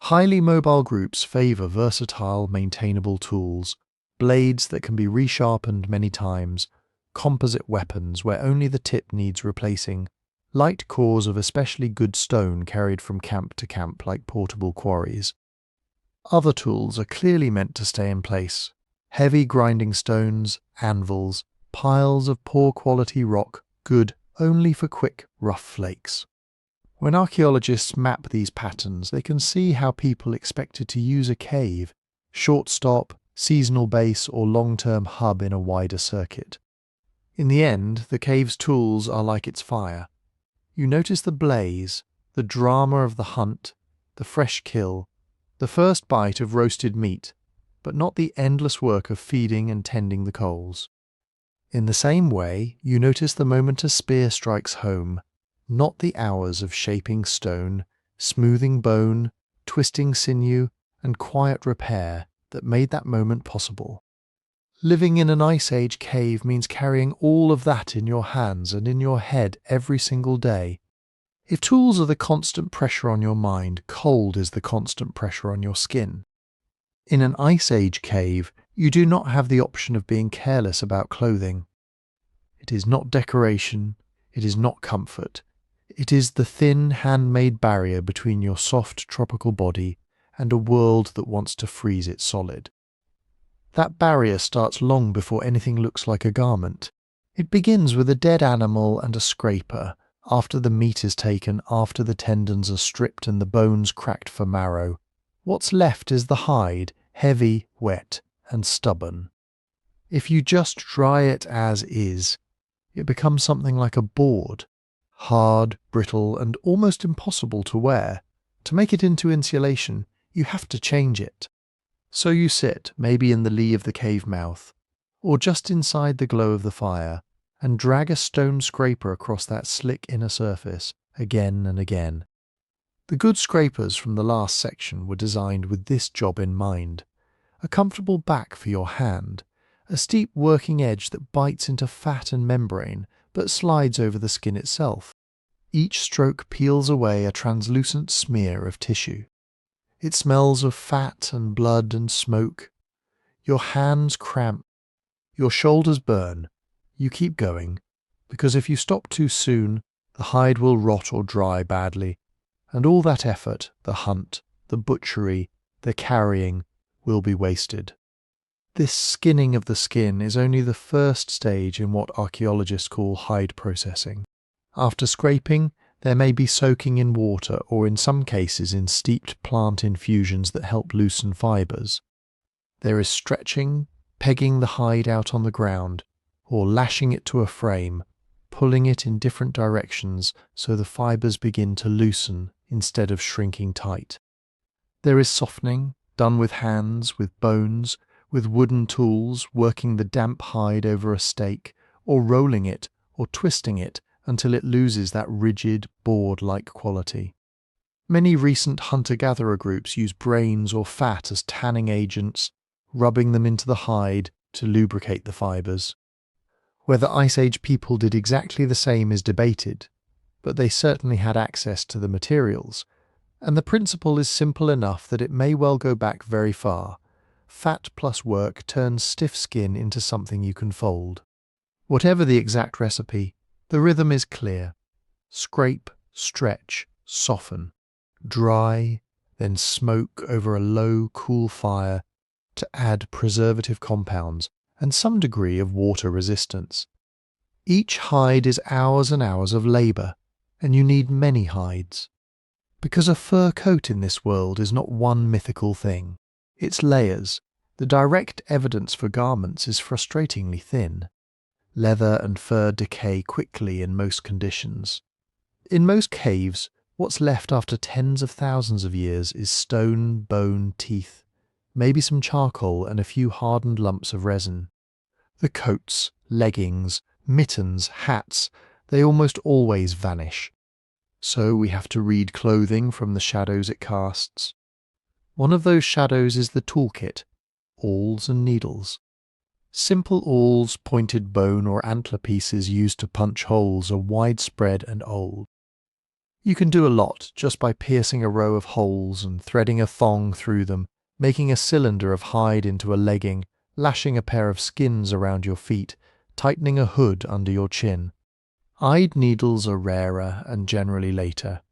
Highly mobile groups favour versatile, maintainable tools, blades that can be resharpened many times, composite weapons where only the tip needs replacing, light cores of especially good stone carried from camp to camp like portable quarries. Other tools are clearly meant to stay in place. Heavy grinding stones, anvils, piles of poor quality rock, good only for quick, rough flakes. When archaeologists map these patterns, they can see how people expected to use a cave, short stop, seasonal base, or long-term hub in a wider circuit. In the end, the cave's tools are like its fire. You notice the blaze, the drama of the hunt, the fresh kill, the first bite of roasted meat, but not the endless work of feeding and tending the coals. In the same way, you notice the moment a spear strikes home, not the hours of shaping stone, smoothing bone, twisting sinew, and quiet repair that made that moment possible. Living in an Ice Age cave means carrying all of that in your hands and in your head every single day. If tools are the constant pressure on your mind, cold is the constant pressure on your skin. In an Ice Age cave, you do not have the option of being careless about clothing. It is not decoration, it is not comfort. It is the thin, handmade barrier between your soft tropical body and a world that wants to freeze it solid. That barrier starts long before anything looks like a garment. It begins with a dead animal and a scraper, after the meat is taken, after the tendons are stripped and the bones cracked for marrow. What's left is the hide, heavy, wet, and stubborn. If you just dry it as is, it becomes something like a board, hard, brittle, and almost impossible to wear. To make it into insulation, you have to change it. So you sit, maybe in the lee of the cave mouth, or just inside the glow of the fire, and drag a stone scraper across that slick inner surface, again and again. The good scrapers from the last section were designed with this job in mind. A comfortable back for your hand, a steep working edge that bites into fat and membrane, but slides over the skin itself. Each stroke peels away a translucent smear of tissue. It smells of fat and blood and smoke. Your hands cramp. Your shoulders burn. You keep going, because if you stop too soon, the hide will rot or dry badly, and all that effort, the hunt, the butchery, the carrying, will be wasted. This skinning of the skin is only the first stage in what archaeologists call hide processing. After scraping, there may be soaking in water or in some cases in steeped plant infusions that help loosen fibres. There is stretching, pegging the hide out on the ground, or lashing it to a frame, pulling it in different directions so the fibres begin to loosen instead of shrinking tight. There is softening, done with hands, with bones, with wooden tools, working the damp hide over a stake, or rolling it, or twisting it until it loses that rigid, board-like quality. Many recent hunter-gatherer groups use brains or fat as tanning agents, rubbing them into the hide to lubricate the fibres. Whether Ice Age people did exactly the same is debated, but they certainly had access to the materials, and the principle is simple enough that it may well go back very far. Fat plus work turns stiff skin into something you can fold. Whatever the exact recipe, the rhythm is clear. Scrape, stretch, soften, dry, then smoke over a low, cool fire to add preservative compounds and some degree of water resistance. Each hide is hours and hours of labour, and you need many hides. Because a fur coat in this world is not one mythical thing. It's layers. The direct evidence for garments is frustratingly thin. Leather and fur decay quickly in most conditions. In most caves, what's left after tens of thousands of years is stone, bone, teeth, maybe some charcoal and a few hardened lumps of resin. The coats, leggings, mittens, hats, they almost always vanish. So we have to read clothing from the shadows it casts. One of those shadows is the toolkit, awls and needles. Simple awls, pointed bone or antler pieces used to punch holes are widespread and old. You can do a lot just by piercing a row of holes and threading a thong through them, making a cylinder of hide into a legging, lashing a pair of skins around your feet, tightening a hood under your chin. Eyed needles are rarer and generally later,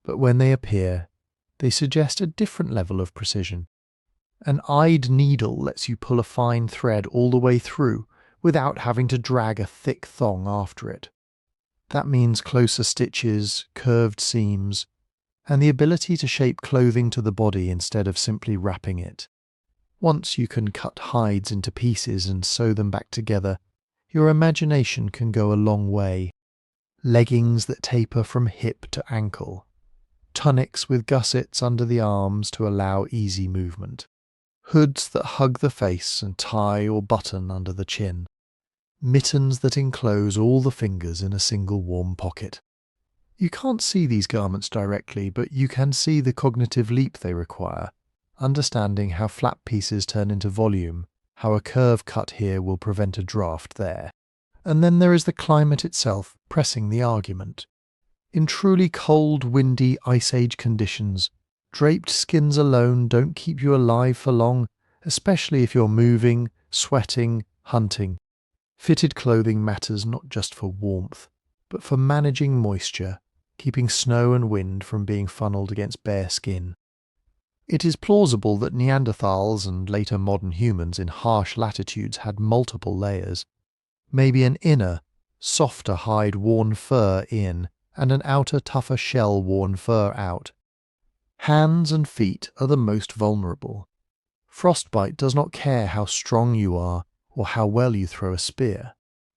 but when they appear, they suggest a different level of precision. An eyed needle lets you pull a fine thread all the way through without having to drag a thick thong after it. That means closer stitches, curved seams, and the ability to shape clothing to the body instead of simply wrapping it. Once you can cut hides into pieces and sew them back together, your imagination can go a long way. Leggings that taper from hip to ankle, tunics with gussets under the arms to allow easy movement, hoods that hug the face and tie or button under the chin, mittens that enclose all the fingers in a single warm pocket. You can't see these garments directly, but you can see the cognitive leap they require, understanding how flat pieces turn into volume, how a curve cut here will prevent a draft there. And then there is the climate itself pressing the argument. In truly cold, windy, ice age conditions, draped skins alone don't keep you alive for long, especially if you're moving, sweating, hunting. Fitted clothing matters not just for warmth, but for managing moisture, keeping snow and wind from being funneled against bare skin. It is plausible that Neanderthals and later modern humans in harsh latitudes had multiple layers. Maybe an inner, softer hide worn fur in, and an outer, tougher shell worn fur out. Hands and feet are the most vulnerable. Frostbite does not care how strong you are or how well you throw a spear.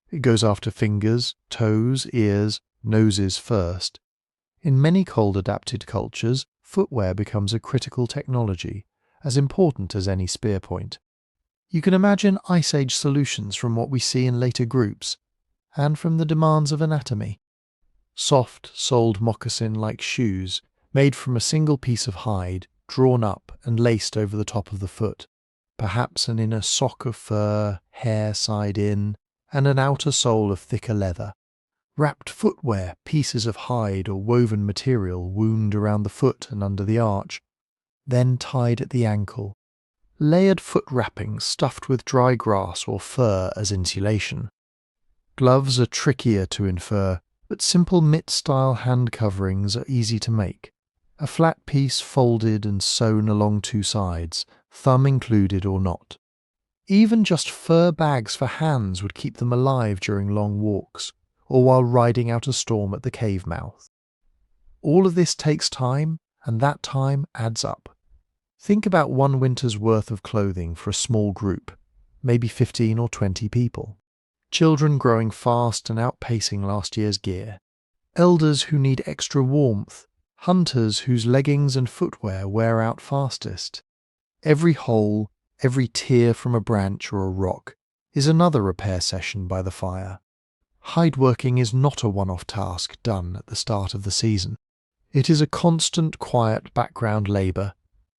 It goes after fingers, toes, ears, noses first. In many cold-adapted cultures, footwear becomes a critical technology, as important as any spear point. You can imagine Ice Age solutions from what we see in later groups, and from the demands of anatomy. Soft, soled moccasin-like shoes, made from a single piece of hide, drawn up and laced over the top of the foot, perhaps an inner sock of fur, hair side in, and an outer sole of thicker leather. Wrapped footwear, pieces of hide or woven material wound around the foot and under the arch, then tied at the ankle. Layered foot wrappings stuffed with dry grass or fur as insulation. Gloves are trickier to infer, but simple mitt-style hand coverings are easy to make. A flat piece folded and sewn along two sides, thumb included or not. Even just fur bags for hands would keep them alive during long walks, or while riding out a storm at the cave mouth. All of this takes time, and that time adds up. Think about one winter's worth of clothing for a small group, maybe 15 or 20 people. Children growing fast and outpacing last year's gear. Elders who need extra warmth. Hunters whose leggings and footwear wear out fastest. Every hole, every tear from a branch or a rock is another repair session by the fire. Hideworking is not a one-off task done at the start of the season. It is a constant, quiet background labour.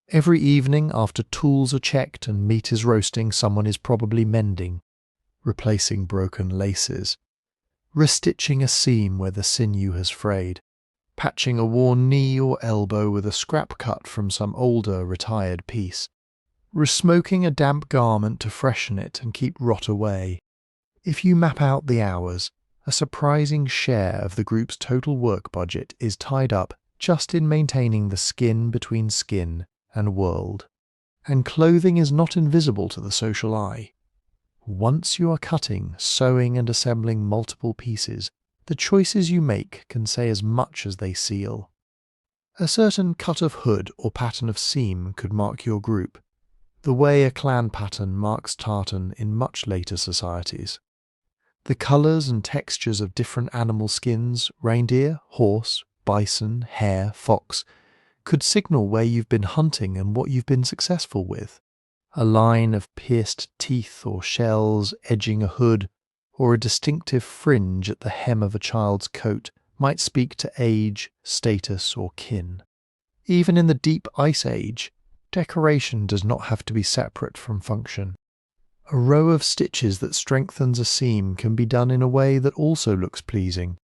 Every evening after tools are checked and meat is roasting, someone is probably mending, replacing broken laces, restitching a seam where the sinew has frayed, patching a worn knee or elbow with a scrap cut from some older, retired piece, resmoking a damp garment to freshen it and keep rot away. If you map out the hours, a surprising share of the group's total work budget is tied up just in maintaining the skin between skin and world. And clothing is not invisible to the social eye. Once you are cutting, sewing and assembling multiple pieces, the choices you make can say as much as they seal. A certain cut of hood or pattern of seam could mark your group, the way a clan pattern marks tartan in much later societies. The colours and textures of different animal skins, reindeer, horse, bison, hare, fox, could signal where you've been hunting and what you've been successful with. A line of pierced teeth or shells edging a hood, or a distinctive fringe at the hem of a child's coat might speak to age, status, or kin. Even in the deep Ice Age, decoration does not have to be separate from function. A row of stitches that strengthens a seam can be done in a way that also looks pleasing.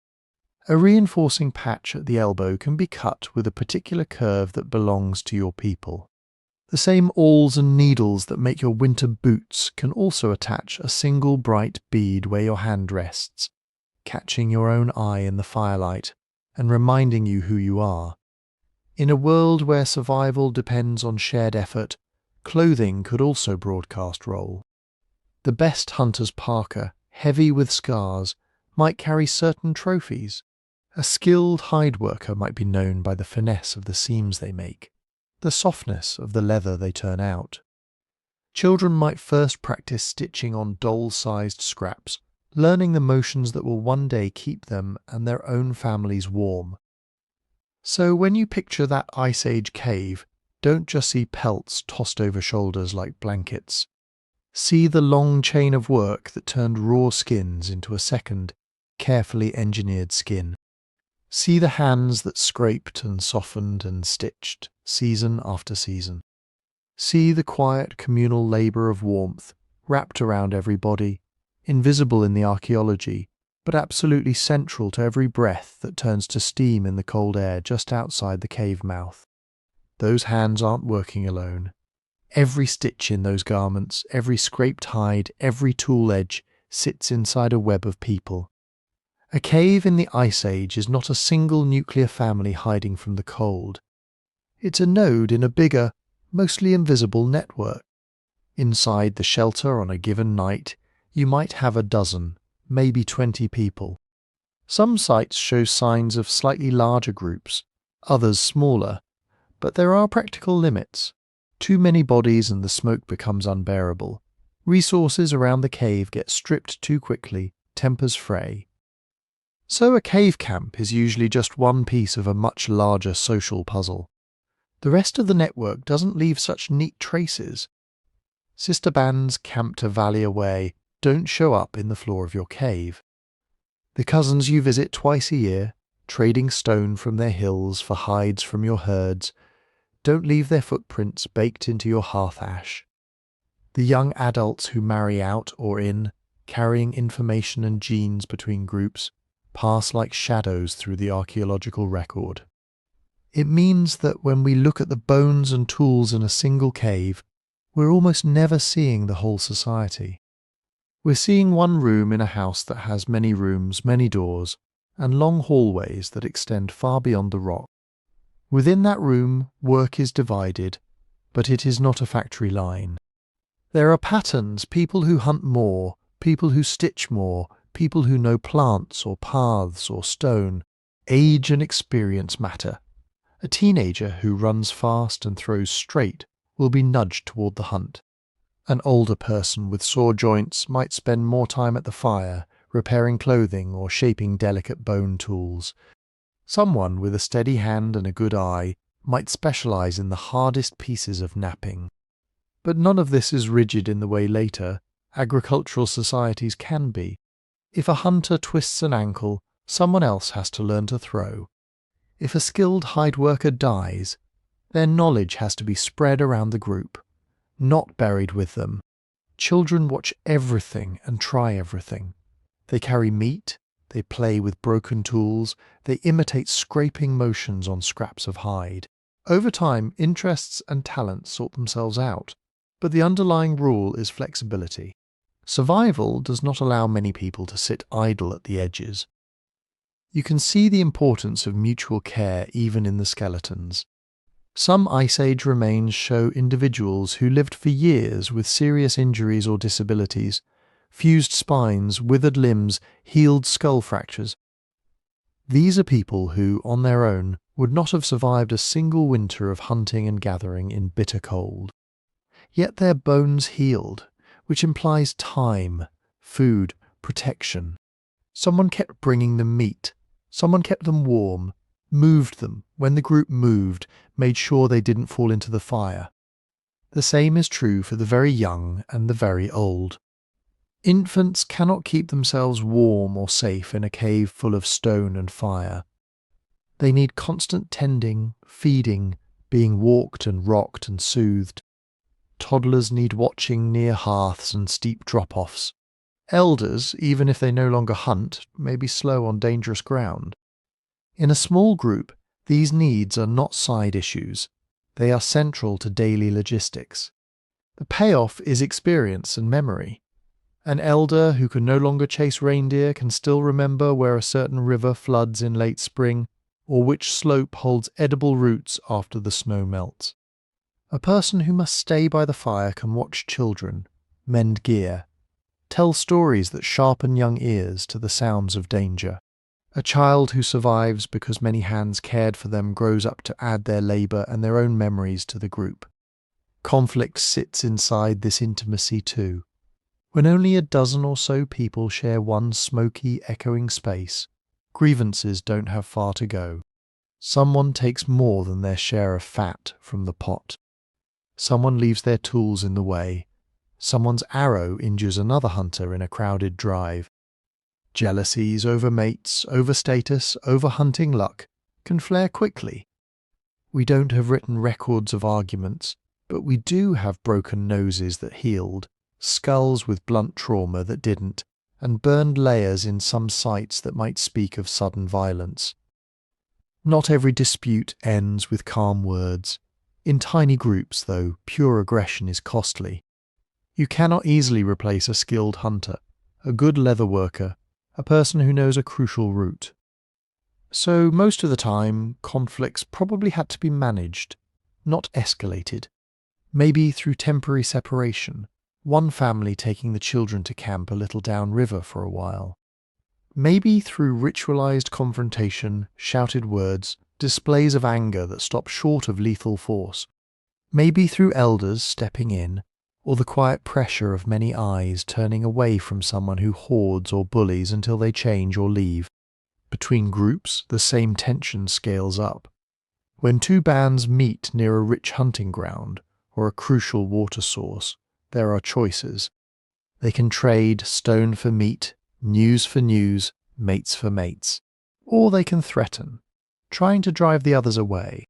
A reinforcing patch at the elbow can be cut with a particular curve that belongs to your people. The same awls and needles that make your winter boots can also attach a single bright bead where your hand rests, catching your own eye in the firelight and reminding you who you are. In a world where survival depends on shared effort, clothing could also broadcast role. The best hunter's parka, heavy with scars, might carry certain trophies. A skilled hide worker might be known by the finesse of the seams they make, the softness of the leather they turn out. Children might first practice stitching on doll-sized scraps, learning the motions that will one day keep them and their own families warm. So when you picture that Ice Age cave, don't just see pelts tossed over shoulders like blankets. See the long chain of work that turned raw skins into a second, carefully engineered skin. See the hands that scraped and softened and stitched, season after season. See the quiet communal labour of warmth, wrapped around every body, invisible in the archaeology, but absolutely central to every breath that turns to steam in the cold air just outside the cave mouth. Those hands aren't working alone. Every stitch in those garments, every scraped hide, every tool edge sits inside a web of people. A cave in the Ice Age is not a single nuclear family hiding from the cold. It's a node in a bigger, mostly invisible network. Inside the shelter on a given night, you might have a dozen, maybe 20 people. Some sites show signs of slightly larger groups, others smaller, but there are practical limits. Too many bodies and the smoke becomes unbearable. Resources around the cave get stripped too quickly, tempers fray. So a cave camp is usually just one piece of a much larger social puzzle. The rest of the network doesn't leave such neat traces. Sister bands camped a valley away don't show up in the floor of your cave. The cousins you visit twice a year, trading stone from their hills for hides from your herds, don't leave their footprints baked into your hearth ash. The young adults who marry out or in, carrying information and genes between groups, pass like shadows through the archaeological record. It means that when we look at the bones and tools in a single cave, we're almost never seeing the whole society. We're seeing one room in a house that has many rooms, many doors, and long hallways that extend far beyond the rock. Within that room, work is divided, but it is not a factory line. There are patterns, people who hunt more, people who stitch more, people who know plants or paths or stone. Age and experience matter. A teenager who runs fast and throws straight will be nudged toward the hunt. An older person with sore joints might spend more time at the fire, repairing clothing or shaping delicate bone tools. Someone with a steady hand and a good eye might specialize in the hardest pieces of knapping. But none of this is rigid in the way later agricultural societies can be. If a hunter twists an ankle, someone else has to learn to throw. If a skilled hide worker dies, their knowledge has to be spread around the group, not buried with them. Children watch everything and try everything. They carry meat, they play with broken tools, they imitate scraping motions on scraps of hide. Over time, interests and talents sort themselves out, but the underlying rule is flexibility. Survival does not allow many people to sit idle at the edges. You can see the importance of mutual care even in the skeletons. Some Ice Age remains show individuals who lived for years with serious injuries or disabilities, fused spines, withered limbs, healed skull fractures. These are people who, on their own, would not have survived a single winter of hunting and gathering in bitter cold. Yet their bones healed, which implies time, food, protection. Someone kept bringing them meat. Someone kept them warm, moved them when the group moved, made sure they didn't fall into the fire. The same is true for the very young and the very old. Infants cannot keep themselves warm or safe in a cave full of stone and fire. They need constant tending, feeding, being walked and rocked and soothed. Toddlers need watching near hearths and steep drop-offs. Elders, even if they no longer hunt, may be slow on dangerous ground. In a small group, these needs are not side issues. They are central to daily logistics. The payoff is experience and memory. An elder who can no longer chase reindeer can still remember where a certain river floods in late spring, or which slope holds edible roots after the snow melts. A person who must stay by the fire can watch children, mend gear, tell stories that sharpen young ears to the sounds of danger. A child who survives because many hands cared for them grows up to add their labour and their own memories to the group. Conflict sits inside this intimacy too. When only a dozen or so people share one smoky, echoing space, grievances don't have far to go. Someone takes more than their share of fat from the pot. Someone leaves their tools in the way. Someone's arrow injures another hunter in a crowded drive. Jealousies over mates, over status, over hunting luck can flare quickly. We don't have written records of arguments, but we do have broken noses that healed, skulls with blunt trauma that didn't, and burned layers in some sites that might speak of sudden violence. Not every dispute ends with calm words. In tiny groups, though, pure aggression is costly. You cannot easily replace a skilled hunter, a good leather worker, a person who knows a crucial route. So most of the time, conflicts probably had to be managed, not escalated. Maybe through temporary separation, one family taking the children to camp a little downriver for a while. Maybe through ritualized confrontation, shouted words, displays of anger that stop short of lethal force. Maybe through elders stepping in, or the quiet pressure of many eyes turning away from someone who hoards or bullies until they change or leave. Between groups, the same tension scales up. When two bands meet near a rich hunting ground or a crucial water source, there are choices. They can trade stone for meat, news for news, mates for mates. Or they can threaten, trying to drive the others away.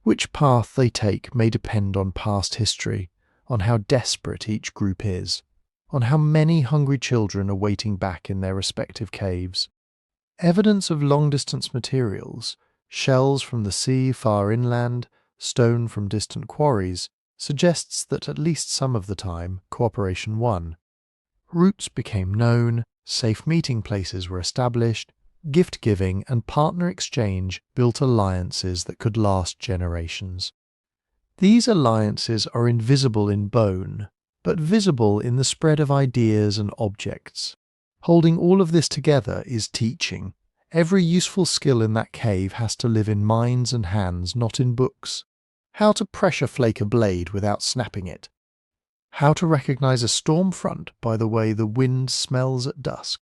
Which path they take may depend on past history, on how desperate each group is, on how many hungry children are waiting back in their respective caves. Evidence of long-distance materials, shells from the sea far inland, stone from distant quarries, suggests that at least some of the time cooperation won. Routes became known, safe meeting places were established, gift-giving and partner exchange built alliances that could last generations. These alliances are invisible in bone, but visible in the spread of ideas and objects. Holding all of this together is teaching. Every useful skill in that cave has to live in minds and hands, not in books. How to pressure flake a blade without snapping it. How to recognize a storm front by the way the wind smells at dusk.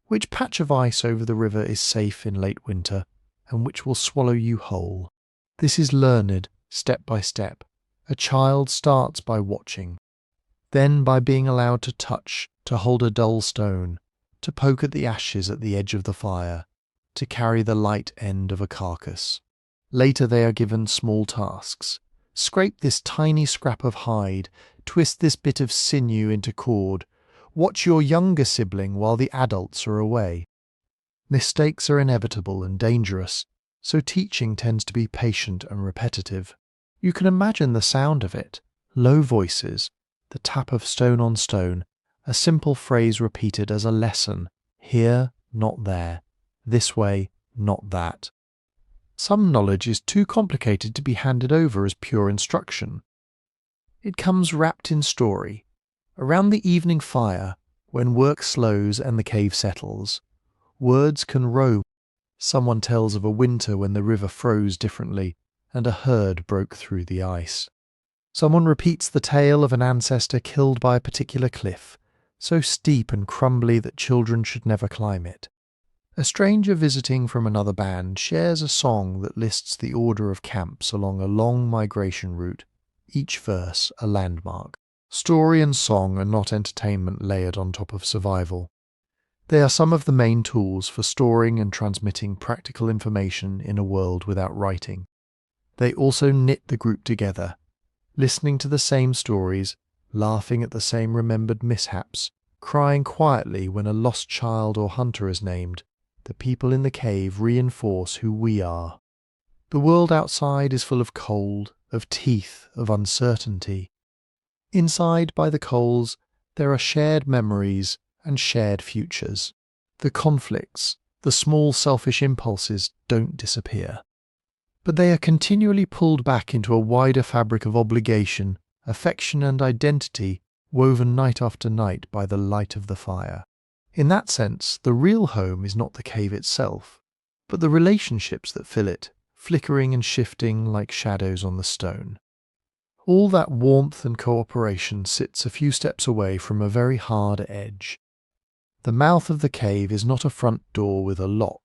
Which patch of ice over the river is safe in late winter, and which will swallow you whole. This is learned, step by step. A child starts by watching, then by being allowed to touch, to hold a dull stone, to poke at the ashes at the edge of the fire, to carry the light end of a carcass. Later they are given small tasks. Scrape this tiny scrap of hide, twist this bit of sinew into cord, watch your younger sibling while the adults are away. Mistakes are inevitable and dangerous, so teaching tends to be patient and repetitive. You can imagine the sound of it, low voices, the tap of stone on stone, a simple phrase repeated as a lesson, here, not there, this way, not that. Some knowledge is too complicated to be handed over as pure instruction. It comes wrapped in story. Around the evening fire, when work slows and the cave settles, words can roam. Someone tells of a winter when the river froze differently and a herd broke through the ice. Someone repeats the tale of an ancestor killed by a particular cliff, so steep and crumbly that children should never climb it. A stranger visiting from another band shares a song that lists the order of camps along a long migration route, each verse a landmark. Story and song are not entertainment layered on top of survival. They are some of the main tools for storing and transmitting practical information in a world without writing. They also knit the group together, listening to the same stories, laughing at the same remembered mishaps, crying quietly when a lost child or hunter is named. The people in the cave reinforce who we are. The world outside is full of cold, of teeth, of uncertainty. Inside, by the coals, There are shared memories and shared futures. The conflicts, the small selfish impulses don't disappear. But they are continually pulled back into a wider fabric of obligation, affection and identity woven night after night by the light of the fire. In that sense, the real home is not the cave itself, but the relationships that fill it, flickering and shifting like shadows on the stone. All that warmth and cooperation sits a few steps away from a very hard edge. The mouth of the cave is not a front door with a lock.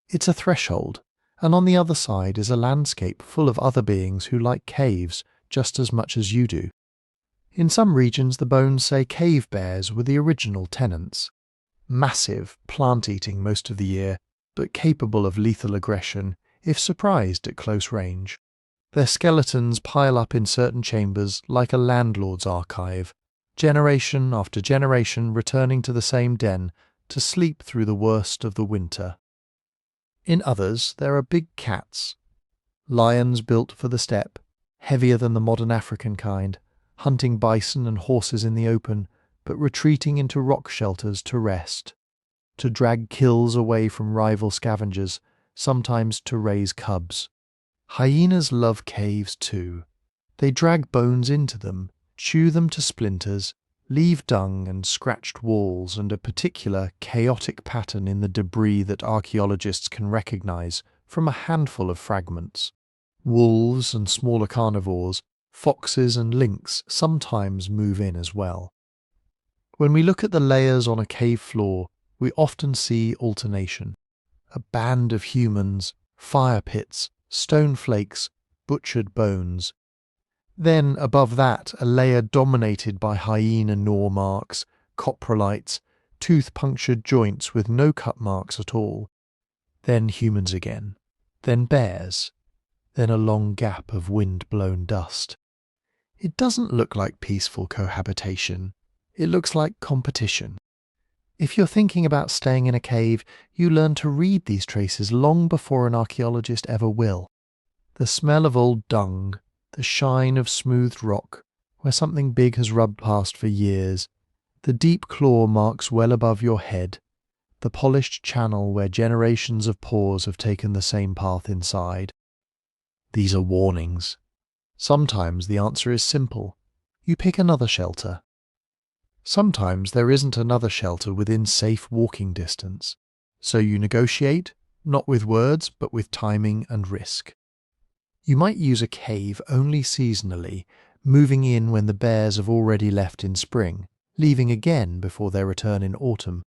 It's a threshold, and on the other side is a landscape full of other beings who like caves just as much as you do. In some regions the bones say cave bears were the original tenants. Massive, plant-eating most of the year, but capable of lethal aggression if surprised at close range. Their skeletons pile up in certain chambers like a landlord's archive, generation after generation returning to the same den to sleep through the worst of the winter. In others there are big cats, lions built for the steppe, heavier than the modern African kind, hunting bison and horses in the open, but retreating into rock shelters to rest, to drag kills away from rival scavengers, sometimes to raise cubs. Hyenas love caves too. They drag bones into them, chew them to splinters, leave dung and scratched walls and a particular chaotic pattern in the debris that archaeologists can recognize from a handful of fragments. Wolves and smaller carnivores, foxes and lynx sometimes move in as well. When we look at the layers on a cave floor, we often see alternation. A band of humans, fire pits, stone flakes, butchered bones. Then, above that, a layer dominated by hyena gnaw marks, coprolites, tooth-punctured joints with no cut marks at all. Then humans again. Then bears. Then a long gap of wind-blown dust. It doesn't look like peaceful cohabitation. It looks like competition. If you're thinking about staying in a cave, you learn to read these traces long before an archaeologist ever will. The smell of old dung, the shine of smoothed rock, where something big has rubbed past for years, the deep claw marks well above your head, the polished channel where generations of paws have taken the same path inside. These are warnings. Sometimes the answer is simple. You pick another shelter. Sometimes there isn't another shelter within safe walking distance, so you negotiate, not with words but with timing and risk. You might use a cave only seasonally, moving in when the bears have already left in spring, leaving again before their return in autumn.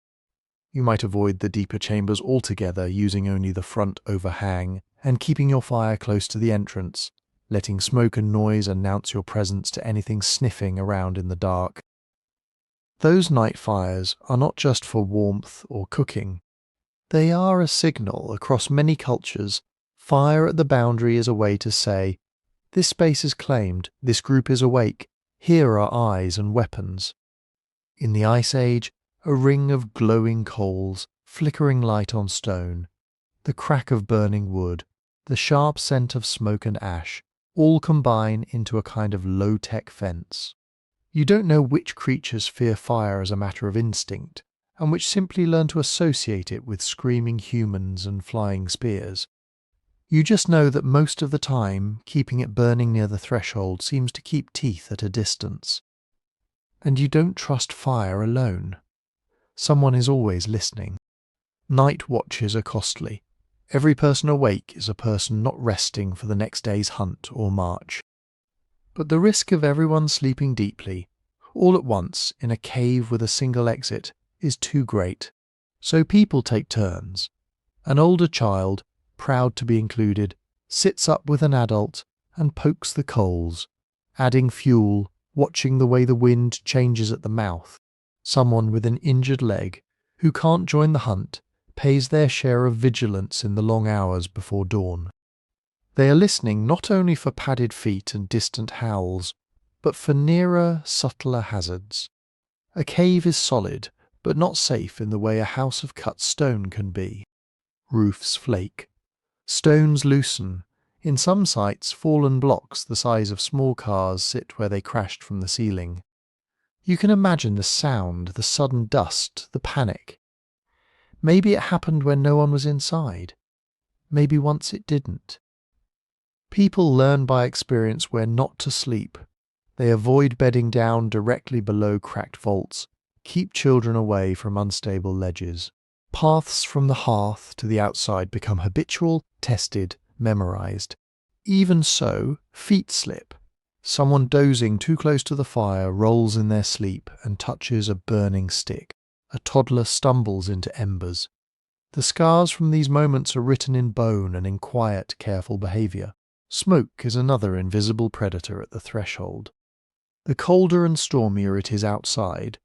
You might avoid the deeper chambers altogether, using only the front overhang, and keeping your fire close to the entrance, letting smoke and noise announce your presence to anything sniffing around in the dark. Those night fires are not just for warmth or cooking. They are a signal across many cultures. Fire at the boundary is a way to say, this space is claimed, this group is awake, here are eyes and weapons. In the Ice Age, a ring of glowing coals, flickering light on stone, the crack of burning wood, the sharp scent of smoke and ash, all combine into a kind of low-tech fence. You don't know which creatures fear fire as a matter of instinct, and which simply learn to associate it with screaming humans and flying spears. You just know that most of the time, keeping it burning near the threshold seems to keep teeth at a distance. And you don't trust fire alone. Someone is always listening. Night watches are costly. Every person awake is a person not resting for the next day's hunt or march. But the risk of everyone sleeping deeply, all at once in a cave with a single exit, is too great. So people take turns. An older child, proud to be included, sits up with an adult and pokes the coals, adding fuel, watching the way the wind changes at the mouth. Someone with an injured leg, who can't join the hunt, pays their share of vigilance in the long hours before dawn. They are listening not only for padded feet and distant howls, but for nearer, subtler hazards. A cave is solid, but not safe in the way a house of cut stone can be. Roofs flake. Stones loosen. In some sites, fallen blocks the size of small cars sit where they crashed from the ceiling. You can imagine the sound, the sudden dust, the panic. Maybe it happened when no one was inside. Maybe once it didn't. People learn by experience where not to sleep. They avoid bedding down directly below cracked vaults, keep children away from unstable ledges. Paths from the hearth to the outside become habitual, tested, memorized. Even so, feet slip. Someone dozing too close to the fire rolls in their sleep and touches a burning stick. A toddler stumbles into embers. The scars from these moments are written in bone and in quiet, careful behavior. Smoke is another invisible predator at the threshold. The colder and stormier it is outside,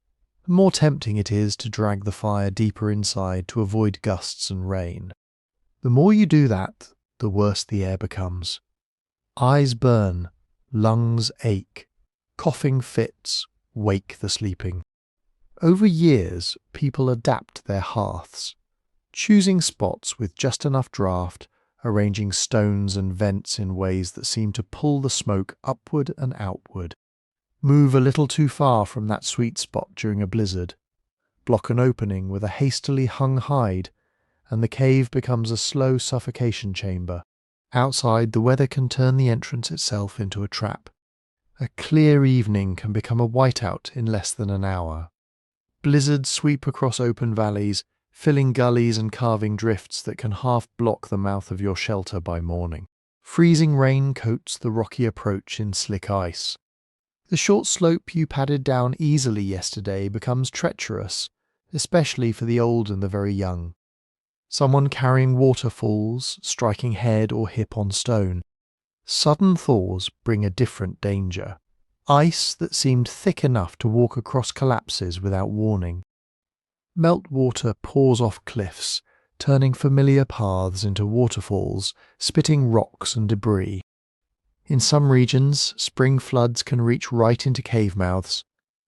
the more tempting it is to drag the fire deeper inside to avoid gusts and rain. The more you do that, the worse the air becomes. Eyes burn, lungs ache, coughing fits wake the sleeping. Over years, people adapt their hearths, choosing spots with just enough draft, arranging stones and vents in ways that seem to pull the smoke upward and outward. Move a little too far from that sweet spot during a blizzard. Block an opening with a hastily hung hide, and the cave becomes a slow suffocation chamber. Outside, the weather can turn the entrance itself into a trap. A clear evening can become a whiteout in less than an hour. Blizzards sweep across open valleys, filling gullies and carving drifts that can half block the mouth of your shelter by morning. Freezing rain coats the rocky approach in slick ice. The short slope you padded down easily yesterday becomes treacherous, especially for the old and the very young. Someone carrying waterfalls, striking head or hip on stone. Sudden thaws bring a different danger. Ice that seemed thick enough to walk across collapses without warning. Meltwater pours off cliffs, turning familiar paths into waterfalls, spitting rocks and debris. In some regions, spring floods can reach right into cave mouths,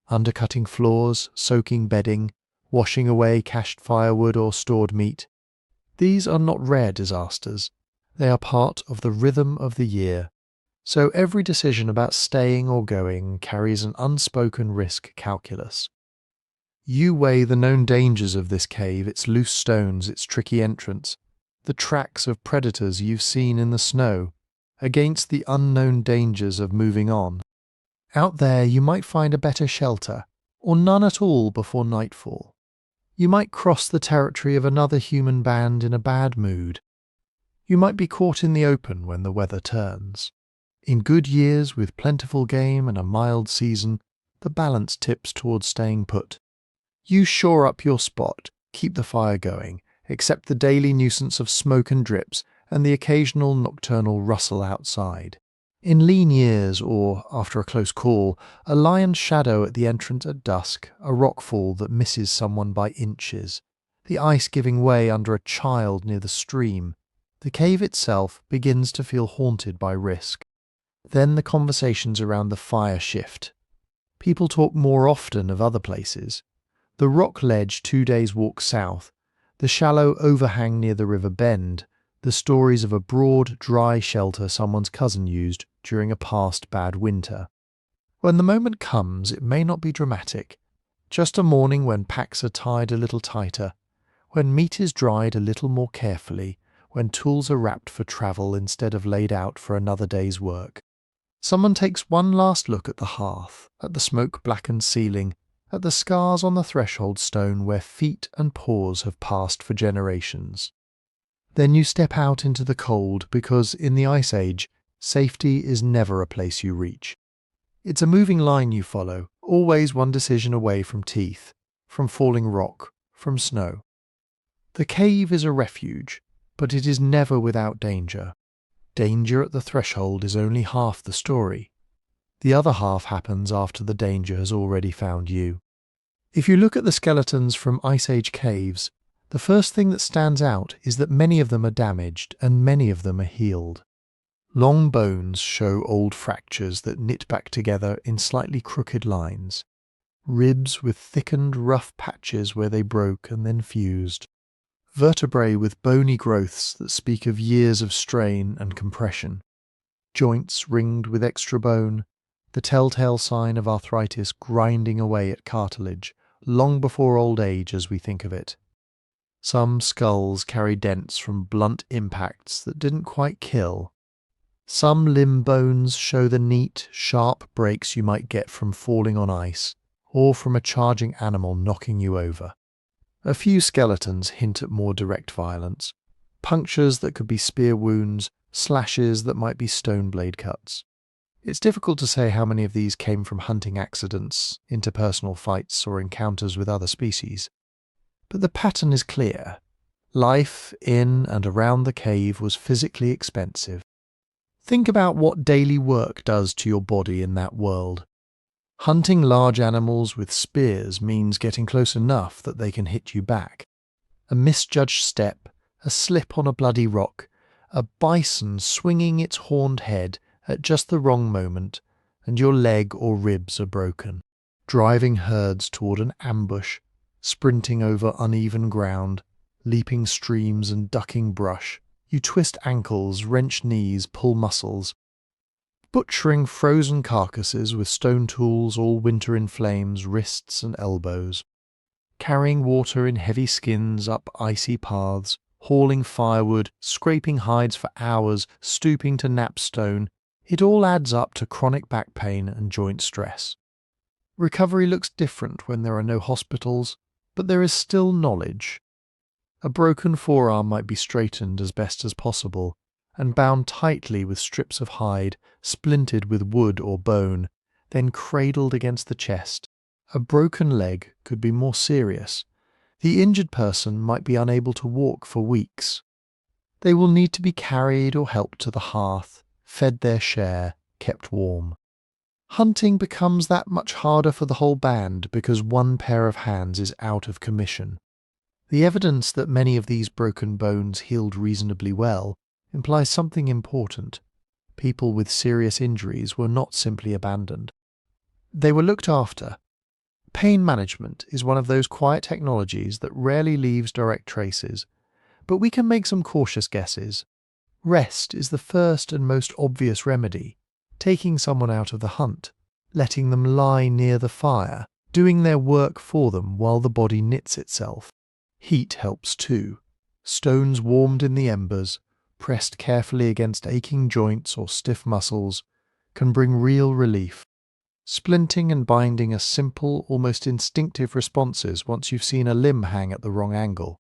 undercutting floors, soaking bedding, washing away cached firewood or stored meat. These are not rare disasters. They are part of the rhythm of the year. So every decision about staying or going carries an unspoken risk calculus. You weigh the known dangers of this cave, its loose stones, its tricky entrance, the tracks of predators you've seen in the snow, against the unknown dangers of moving on. Out there you might find a better shelter, or none at all before nightfall. You might cross the territory of another human band in a bad mood. You might be caught in the open when the weather turns. In good years with plentiful game and a mild season, the balance tips towards staying put. You shore up your spot, keep the fire going, accept the daily nuisance of smoke and drips, and the occasional nocturnal rustle outside. In lean years, or, after a close call, a lion's shadow at the entrance at dusk, a rockfall that misses someone by inches, the ice giving way under a child near the stream, the cave itself begins to feel haunted by risk. Then the conversations around the fire shift. People talk more often of other places. The rock ledge 2 days' walk south, the shallow overhang near the river bend, the stories of a broad, dry shelter someone's cousin used during a past bad winter. When the moment comes, it may not be dramatic. Just a morning when packs are tied a little tighter, when meat is dried a little more carefully, when tools are wrapped for travel instead of laid out for another day's work. Someone takes one last look at the hearth, at the smoke-blackened ceiling, at the scars on the threshold stone where feet and paws have passed for generations. Then you step out into the cold because, in the Ice Age, safety is never a place you reach. It's a moving line you follow, always one decision away from teeth, from falling rock, from snow. The cave is a refuge, but it is never without danger. Danger at the threshold is only half the story. The other half happens after the danger has already found you. If you look at the skeletons from Ice Age caves, the first thing that stands out is that many of them are damaged and many of them are healed. Long bones show old fractures that knit back together in slightly crooked lines. Ribs with thickened, rough patches where they broke and then fused. Vertebrae with bony growths that speak of years of strain and compression. Joints ringed with extra bone. the telltale sign of arthritis grinding away at cartilage long before old age as we think of it. Some skulls carry dents from blunt impacts that didn't quite kill. Some limb bones show the neat, sharp breaks you might get from falling on ice or from a charging animal knocking you over. A few skeletons hint at more direct violence, punctures that could be spear wounds, slashes that might be stone blade cuts. It's difficult to say how many of these came from hunting accidents, interpersonal fights, or encounters with other species. But the pattern is clear. Life in and around the cave was physically expensive. Think about what daily work does to your body in that world. Hunting large animals with spears means getting close enough that they can hit you back. A misjudged step, a slip on a bloody rock, a bison swinging its horned head at just the wrong moment, and your leg or ribs are broken. Driving herds toward an ambush, sprinting over uneven ground, leaping streams and ducking brush, you twist ankles, wrench knees, pull muscles. Butchering frozen carcasses with stone tools all winter in flames, wrists and elbows. Carrying water in heavy skins up icy paths, hauling firewood, scraping hides for hours, stooping to nap stone, it all adds up to chronic back pain and joint stress. Recovery looks different when there are no hospitals, but there is still knowledge. A broken forearm might be straightened as best as possible, and bound tightly with strips of hide, splintered with wood or bone, then cradled against the chest. A broken leg could be more serious. The injured person might be unable to walk for weeks. They will need to be carried or helped to the hearth, fed their share, kept warm. Hunting becomes that much harder for the whole band because one pair of hands is out of commission. The evidence that many of these broken bones healed reasonably well implies something important. People with serious injuries were not simply abandoned. They were looked after. Pain management is one of those quiet technologies that rarely leaves direct traces, but we can make some cautious guesses. Rest is the first and most obvious remedy, taking someone out of the hunt, letting them lie near the fire, doing their work for them while the body knits itself. Heat helps too. Stones warmed in the embers, pressed carefully against aching joints or stiff muscles, can bring real relief. Splinting and binding are simple, almost instinctive responses once you've seen a limb hang at the wrong angle.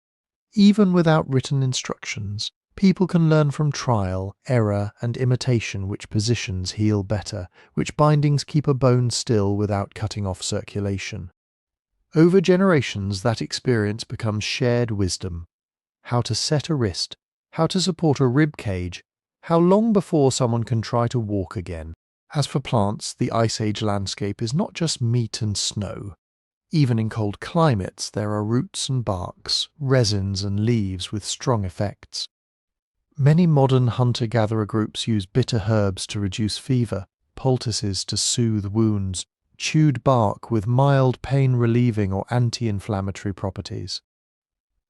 Even without written instructions, people can learn from trial, error, and imitation which positions heal better, which bindings keep a bone still without cutting off circulation. Over generations, that experience becomes shared wisdom. How to set a wrist, how to support a rib cage, how long before someone can try to walk again. As for plants, the Ice Age landscape is not just meat and snow. Even in cold climates, there are roots and barks, resins and leaves with strong effects. Many modern hunter-gatherer groups use bitter herbs to reduce fever, poultices to soothe wounds, chewed bark with mild pain-relieving or anti-inflammatory properties.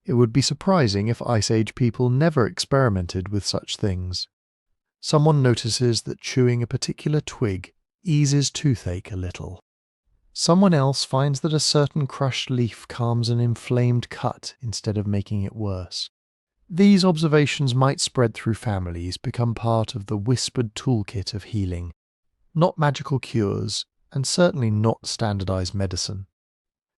It would be surprising if Ice Age people never experimented with such things. Someone notices that chewing a particular twig eases toothache a little. Someone else finds that a certain crushed leaf calms an inflamed cut instead of making it worse. These observations might spread through families, become part of the whispered toolkit of healing. Not magical cures, and certainly not standardized medicine.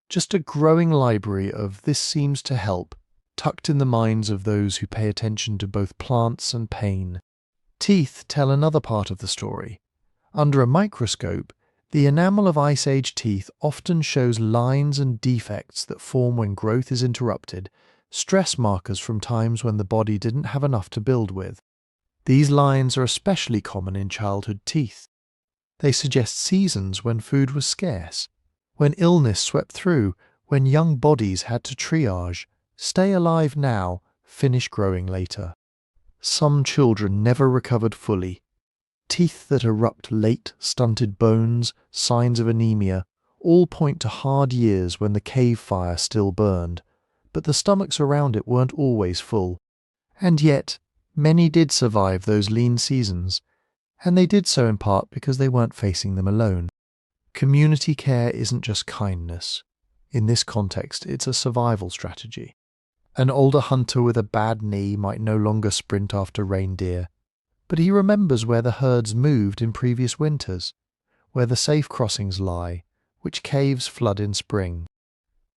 Just a growing library of "this seems to help," tucked in the minds of those who pay attention to both plants and pain. Teeth tell another part of the story. Under a microscope, the enamel of Ice Age teeth often shows lines and defects that form when growth is interrupted, stress markers from times when the body didn't have enough to build with. These lines are especially common in childhood teeth. They suggest seasons when food was scarce, when illness swept through, when young bodies had to triage, stay alive now, finish growing later. Some children never recovered fully. Teeth that erupt late, stunted bones, signs of anemia, all point to hard years when the cave fire still burned, but the stomachs around it weren't always full. And yet, many did survive those lean seasons. And they did so in part because they weren't facing them alone. Community care isn't just kindness. In this context, it's a survival strategy. An older hunter with a bad knee might no longer sprint after reindeer, but he remembers where the herds moved in previous winters, where the safe crossings lie, which caves flood in spring.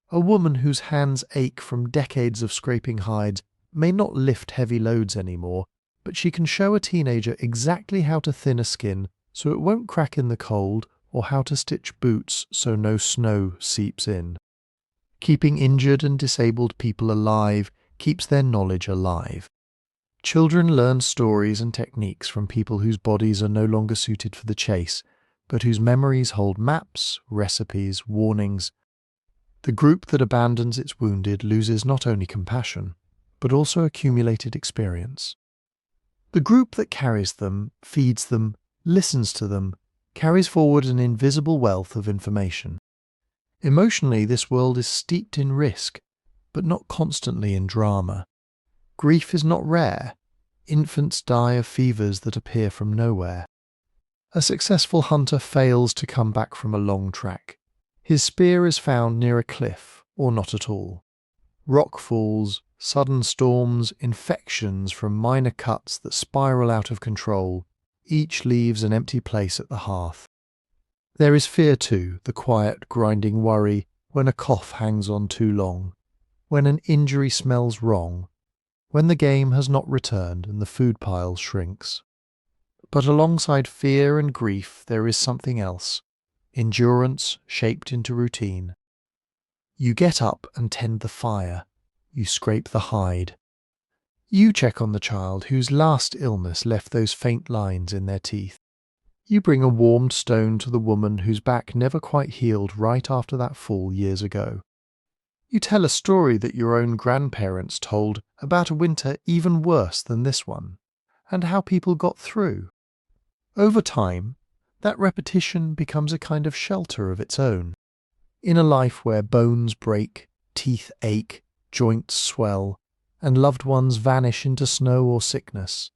A woman whose hands ache from decades of scraping hides may not lift heavy loads anymore, but she can show a teenager exactly how to thin a skin so it won't crack in the cold, or how to stitch boots so no snow seeps in. Keeping injured and disabled people alive keeps their knowledge alive. Children learn stories and techniques from people whose bodies are no longer suited for the chase, but whose memories hold maps, recipes, warnings. The group that abandons its wounded loses not only compassion, but also accumulated experience. The group that carries them, feeds them, listens to them, carries forward an invisible wealth of information. Emotionally, this world is steeped in risk, but not constantly in drama. Grief is not rare. Infants die of fevers that appear from nowhere. A successful hunter fails to come back from a long track. His spear is found near a cliff, or not at all. Rock falls, sudden storms, infections from minor cuts that spiral out of control, each leaves an empty place at the hearth. There is fear too, the quiet, grinding worry when a cough hangs on too long, when an injury smells wrong, when the game has not returned and the food pile shrinks. But alongside fear and grief there is something else, endurance shaped into routine. You get up and tend the fire, you scrape the hide. You check on the child whose last illness left those faint lines in their teeth. You bring a warmed stone to the woman whose back never quite healed right after that fall years ago. You tell a story that your own grandparents told about a winter even worse than this one, and how people got through. Over time, that repetition becomes a kind of shelter of its own. In a life where bones break, teeth ache, joints swell, and loved ones vanish into snow or sickness,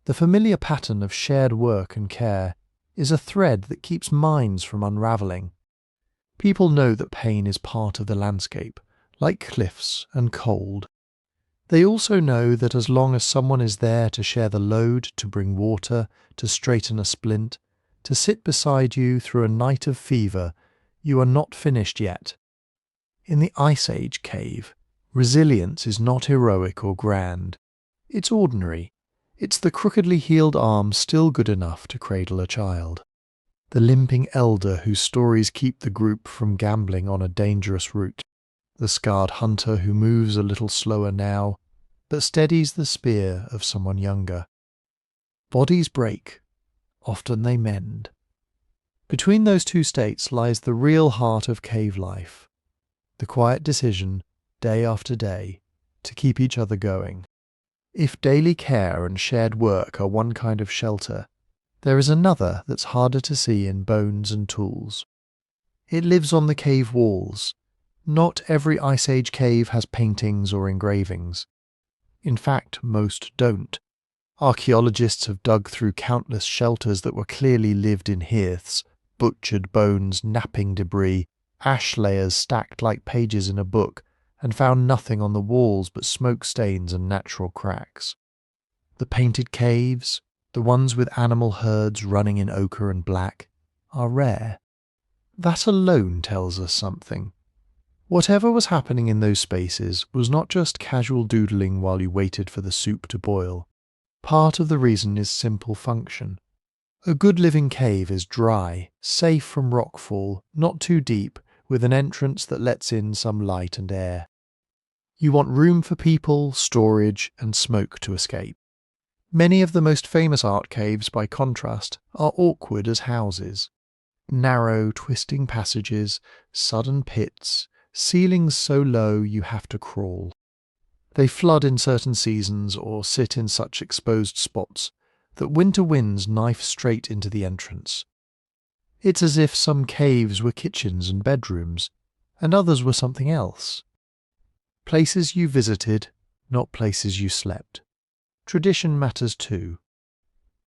the familiar pattern of shared work and care is a thread that keeps minds from unravelling. People know that pain is part of the landscape, like cliffs and cold. They also know that as long as someone is there to share the load, to bring water, to straighten a splint, to sit beside you through a night of fever, you are not finished yet. In the Ice Age cave, resilience is not heroic or grand. It's ordinary. It's the crookedly healed arm still good enough to cradle a child. The limping elder whose stories keep the group from gambling on a dangerous route. The scarred hunter who moves a little slower now, but steadies the spear of someone younger. Bodies break. Often they mend. Between those two states lies the real heart of cave life. The quiet decision, day after day, to keep each other going. If daily care and shared work are one kind of shelter, there is another that's harder to see in bones and tools. It lives on the cave walls. Not every Ice Age cave has paintings or engravings. In fact, most don't. Archaeologists have dug through countless shelters that were clearly lived in hearths, butchered bones, napping debris, ash layers stacked like pages in a book, and found nothing on the walls but smoke stains and natural cracks. The painted caves, the ones with animal herds running in ochre and black, are rare. That alone tells us something. Whatever was happening in those spaces was not just casual doodling while you waited for the soup to boil. Part of the reason is simple function. A good living cave is dry, safe from rockfall, not too deep, with an entrance that lets in some light and air. You want room for people, storage, and smoke to escape. Many of the most famous art caves, by contrast, are awkward as houses. Narrow, twisting passages, sudden pits, ceilings so low you have to crawl. They flood in certain seasons or sit in such exposed spots that winter winds knife straight into the entrance. It's as if some caves were kitchens and bedrooms, and others were something else. Places you visited, not places you slept. Tradition matters too.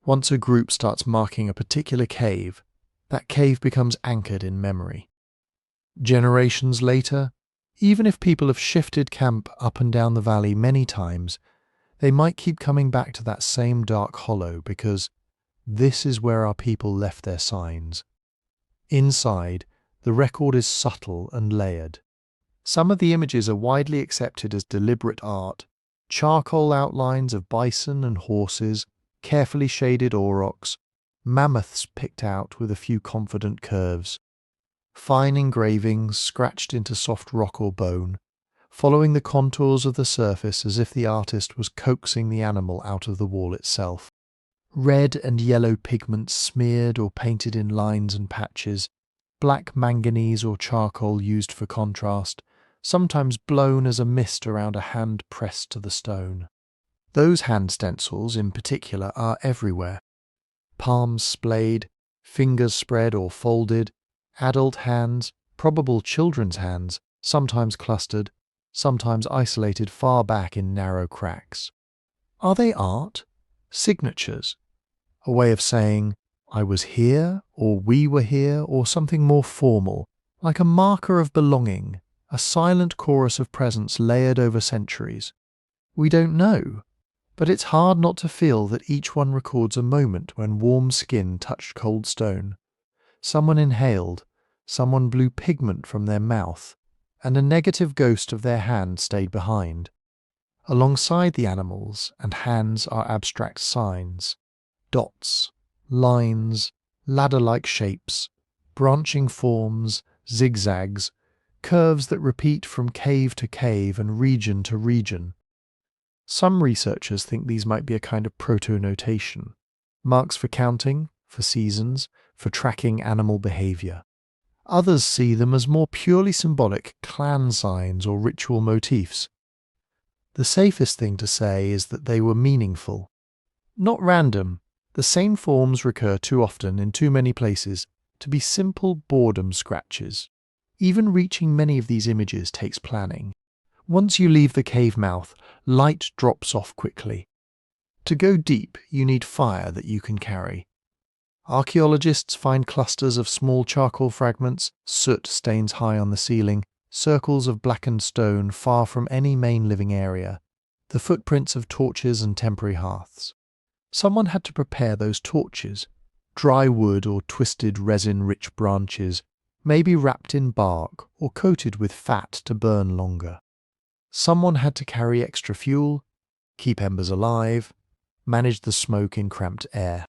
Once a group starts marking a particular cave, that cave becomes anchored in memory. Generations later, even if people have shifted camp up and down the valley many times, they might keep coming back to that same dark hollow because this is where our people left their signs. Inside, the record is subtle and layered. Some of the images are widely accepted as deliberate art: charcoal outlines of bison and horses, carefully shaded aurochs, mammoths picked out with a few confident curves, fine engravings scratched into soft rock or bone, following the contours of the surface as if the artist was coaxing the animal out of the wall itself. Red and yellow pigments smeared or painted in lines and patches, black manganese or charcoal used for contrast, sometimes blown as a mist around a hand pressed to the stone. Those hand stencils in particular are everywhere. Palms splayed, fingers spread or folded, adult hands, probable children's hands, sometimes clustered, sometimes isolated far back in narrow cracks. Are they art? Signatures? A way of saying, I was here, or we were here, or something more formal, like a marker of belonging, a silent chorus of presence layered over centuries? We don't know, but it's hard not to feel that each one records a moment when warm skin touched cold stone. Someone inhaled, someone blew pigment from their mouth, and a negative ghost of their hand stayed behind. Alongside the animals and hands are abstract signs, dots, lines, ladder-like shapes, branching forms, zigzags, curves that repeat from cave to cave and region to region. Some researchers think these might be a kind of proto-notation, marks for counting, for seasons, for tracking animal behavior. Others see them as more purely symbolic clan signs or ritual motifs. The safest thing to say is that they were meaningful. Not random, the same forms recur too often in too many places to be simple boredom scratches. Even reaching many of these images takes planning. Once you leave the cave mouth, light drops off quickly. To go deep, you need fire that you can carry. Archaeologists find clusters of small charcoal fragments, soot stains high on the ceiling, circles of blackened stone far from any main living area, the footprints of torches and temporary hearths. Someone had to prepare those torches, dry wood or twisted resin-rich branches, maybe wrapped in bark or coated with fat to burn longer. Someone had to carry extra fuel, keep embers alive, manage the smoke in cramped air.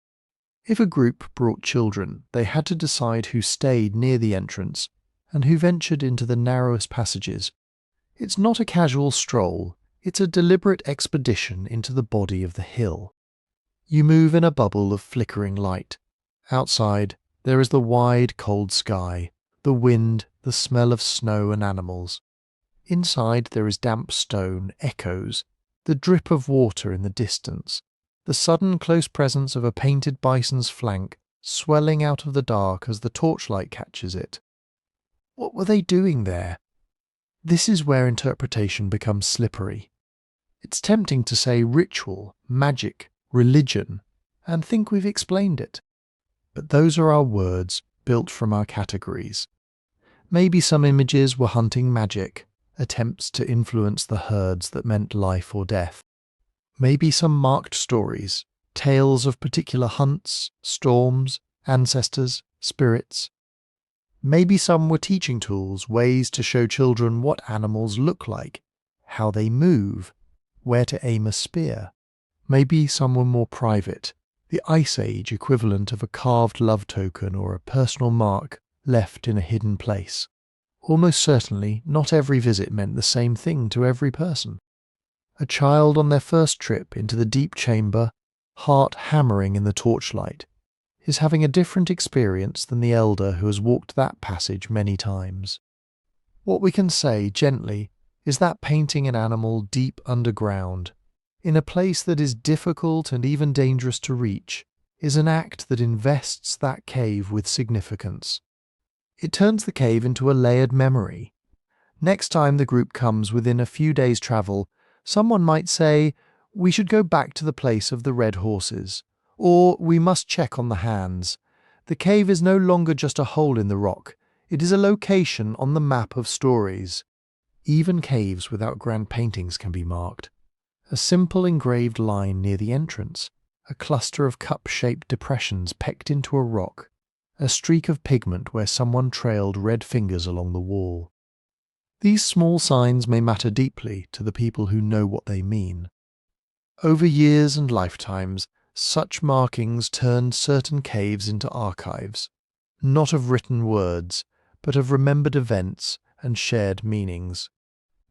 If a group brought children, they had to decide who stayed near the entrance and who ventured into the narrowest passages. It's not a casual stroll, it's a deliberate expedition into the body of the hill. You move in a bubble of flickering light. Outside, there is the wide, cold sky, the wind, the smell of snow and animals. Inside, there is damp stone, echoes, the drip of water in the distance, the sudden close presence of a painted bison's flank swelling out of the dark as the torchlight catches it. What were they doing there? This is where interpretation becomes slippery. It's tempting to say ritual, magic, religion, and think we've explained it. But those are our words, built from our categories. Maybe some images were hunting magic, attempts to influence the herds that meant life or death. Maybe some marked stories, tales of particular hunts, storms, ancestors, spirits. Maybe some were teaching tools, ways to show children what animals look like, how they move, where to aim a spear. Maybe some were more private, the Ice Age equivalent of a carved love token or a personal mark left in a hidden place. Almost certainly, not every visit meant the same thing to every person. A child on their first trip into the deep chamber, heart hammering in the torchlight, is having a different experience than the elder who has walked that passage many times. What we can say, gently, is that painting an animal deep underground, in a place that is difficult and even dangerous to reach, is an act that invests that cave with significance. It turns the cave into a layered memory. Next time the group comes within a few days' travel, someone might say, we should go back to the place of the red horses, Or we must check on the hands. The cave is no longer just a hole in the rock. It is a location on the map of stories. Even caves without grand paintings can be marked. A simple engraved line near the entrance, a cluster of cup-shaped depressions pecked into a rock, a streak of pigment where someone trailed red fingers along the wall. These small signs may matter deeply to the people who know what they mean. Over years and lifetimes, such markings turned certain caves into archives, not of written words, but of remembered events and shared meanings.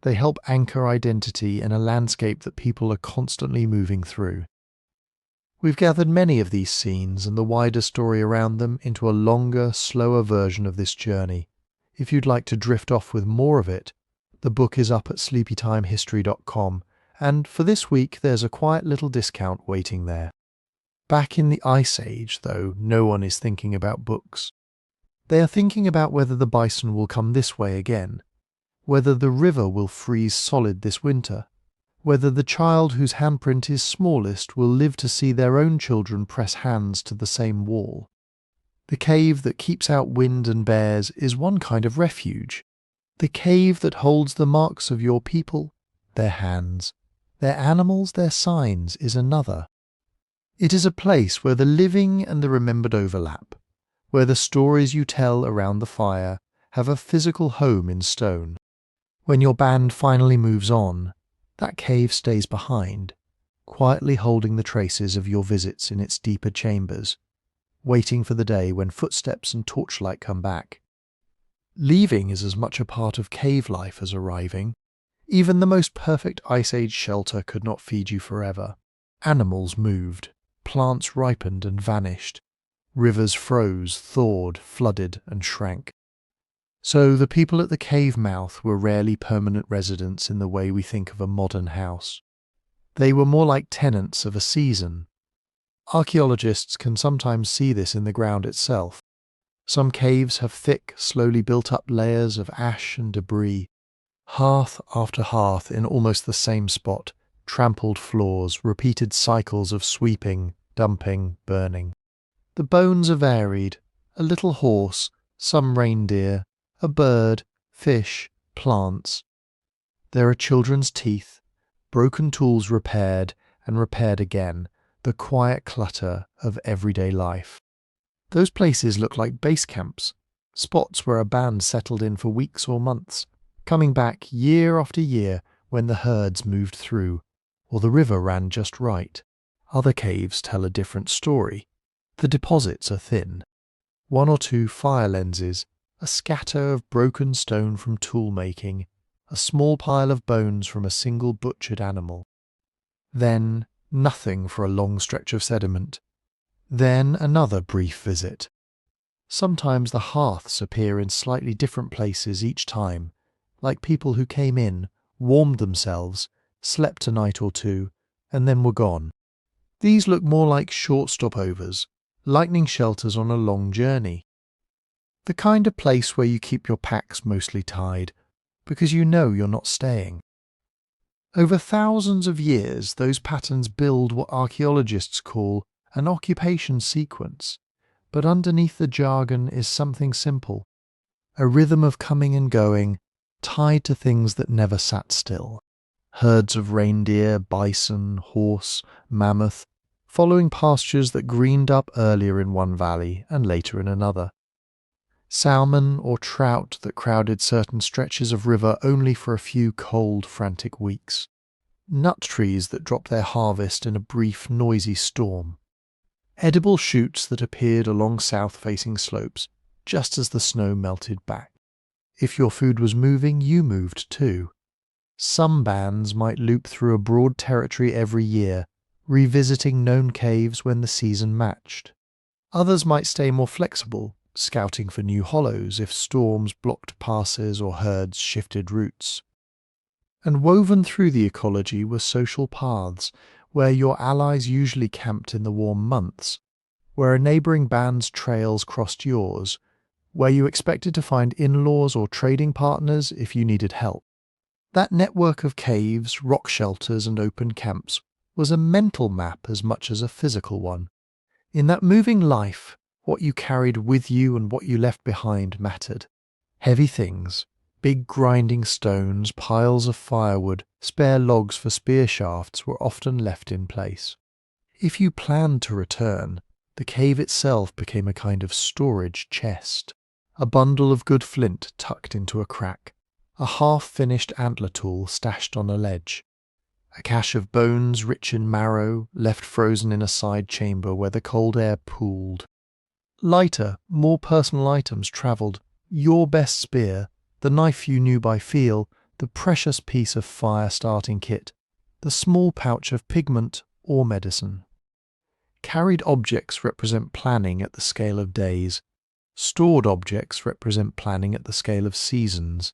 They help anchor identity in a landscape that people are constantly moving through. We've gathered many of these scenes and the wider story around them into a longer, slower version of this journey. If you'd like to drift off with more of it, the book is up at sleepytimehistory.com, and for this week there's a quiet little discount waiting there. Back in the Ice Age, though, no one is thinking about books. They are thinking about whether the bison will come this way again, whether the river will freeze solid this winter, whether the child whose handprint is smallest will live to see their own children press hands to the same wall. The cave that keeps out wind and bears is one kind of refuge. The cave that holds the marks of your people, their hands, their animals, their signs, is another. It is a place where the living and the remembered overlap, where the stories you tell around the fire have a physical home in stone. When your band finally moves on, that cave stays behind, quietly holding the traces of your visits in its deeper chambers, waiting for the day when footsteps and torchlight come back. Leaving is as much a part of cave life as arriving. Even the most perfect Ice Age shelter could not feed you forever. Animals moved, plants ripened and vanished, rivers froze, thawed, flooded and shrank. So the people at the cave mouth were rarely permanent residents in the way we think of a modern house. They were more like tenants of a season. Archaeologists can sometimes see this in the ground itself. Some caves have thick, slowly built-up layers of ash and debris, hearth after hearth in almost the same spot, trampled floors, repeated cycles of sweeping, dumping, burning. The bones are varied: a little horse, some reindeer, a bird, fish, plants. There are children's teeth, broken tools repaired and repaired again, the quiet clutter of everyday life. Those places look like base camps, spots where a band settled in for weeks or months, coming back year after year when the herds moved through, or the river ran just right. Other caves tell a different story. The deposits are thin. One or two fire lenses, a scatter of broken stone from tool making, a small pile of bones from a single butchered animal. Then nothing for a long stretch of sediment. Then another brief visit. Sometimes the hearths appear in slightly different places each time, like people who came in, warmed themselves, slept a night or two, and then were gone. These look more like short stopovers, lightning shelters on a long journey. The kind of place where you keep your packs mostly tied, because you know you're not staying. Over thousands of years, those patterns build what archaeologists call an occupation sequence, but underneath the jargon is something simple, a rhythm of coming and going, tied to things that never sat still. Herds of reindeer, bison, horse, mammoth, following pastures that greened up earlier in one valley and later in another. Salmon or trout that crowded certain stretches of river only for a few cold, frantic weeks. Nut trees that dropped their harvest in a brief, noisy storm. Edible shoots that appeared along south-facing slopes just as the snow melted back. If your food was moving, you moved too. Some bands might loop through a broad territory every year, revisiting known caves when the season matched. Others might stay more flexible, scouting for new hollows if storms blocked passes or herds shifted routes. And woven through the ecology were social paths, where your allies usually camped in the warm months, where a neighbouring band's trails crossed yours, where you expected to find in-laws or trading partners if you needed help. That network of caves, rock shelters and open camps was a mental map as much as a physical one. In that moving life, what you carried with you and what you left behind mattered. Heavy things, big grinding stones, piles of firewood, spare logs for spear shafts were often left in place. If you planned to return, the cave itself became a kind of storage chest. A bundle of good flint tucked into a crack, a half-finished antler tool stashed on a ledge, a cache of bones rich in marrow left frozen in a side chamber where the cold air pooled. Lighter, more personal items travelled: your best spear, the knife you knew by feel, the precious piece of fire-starting kit, the small pouch of pigment or medicine. Carried objects represent planning at the scale of days. Stored objects represent planning at the scale of seasons.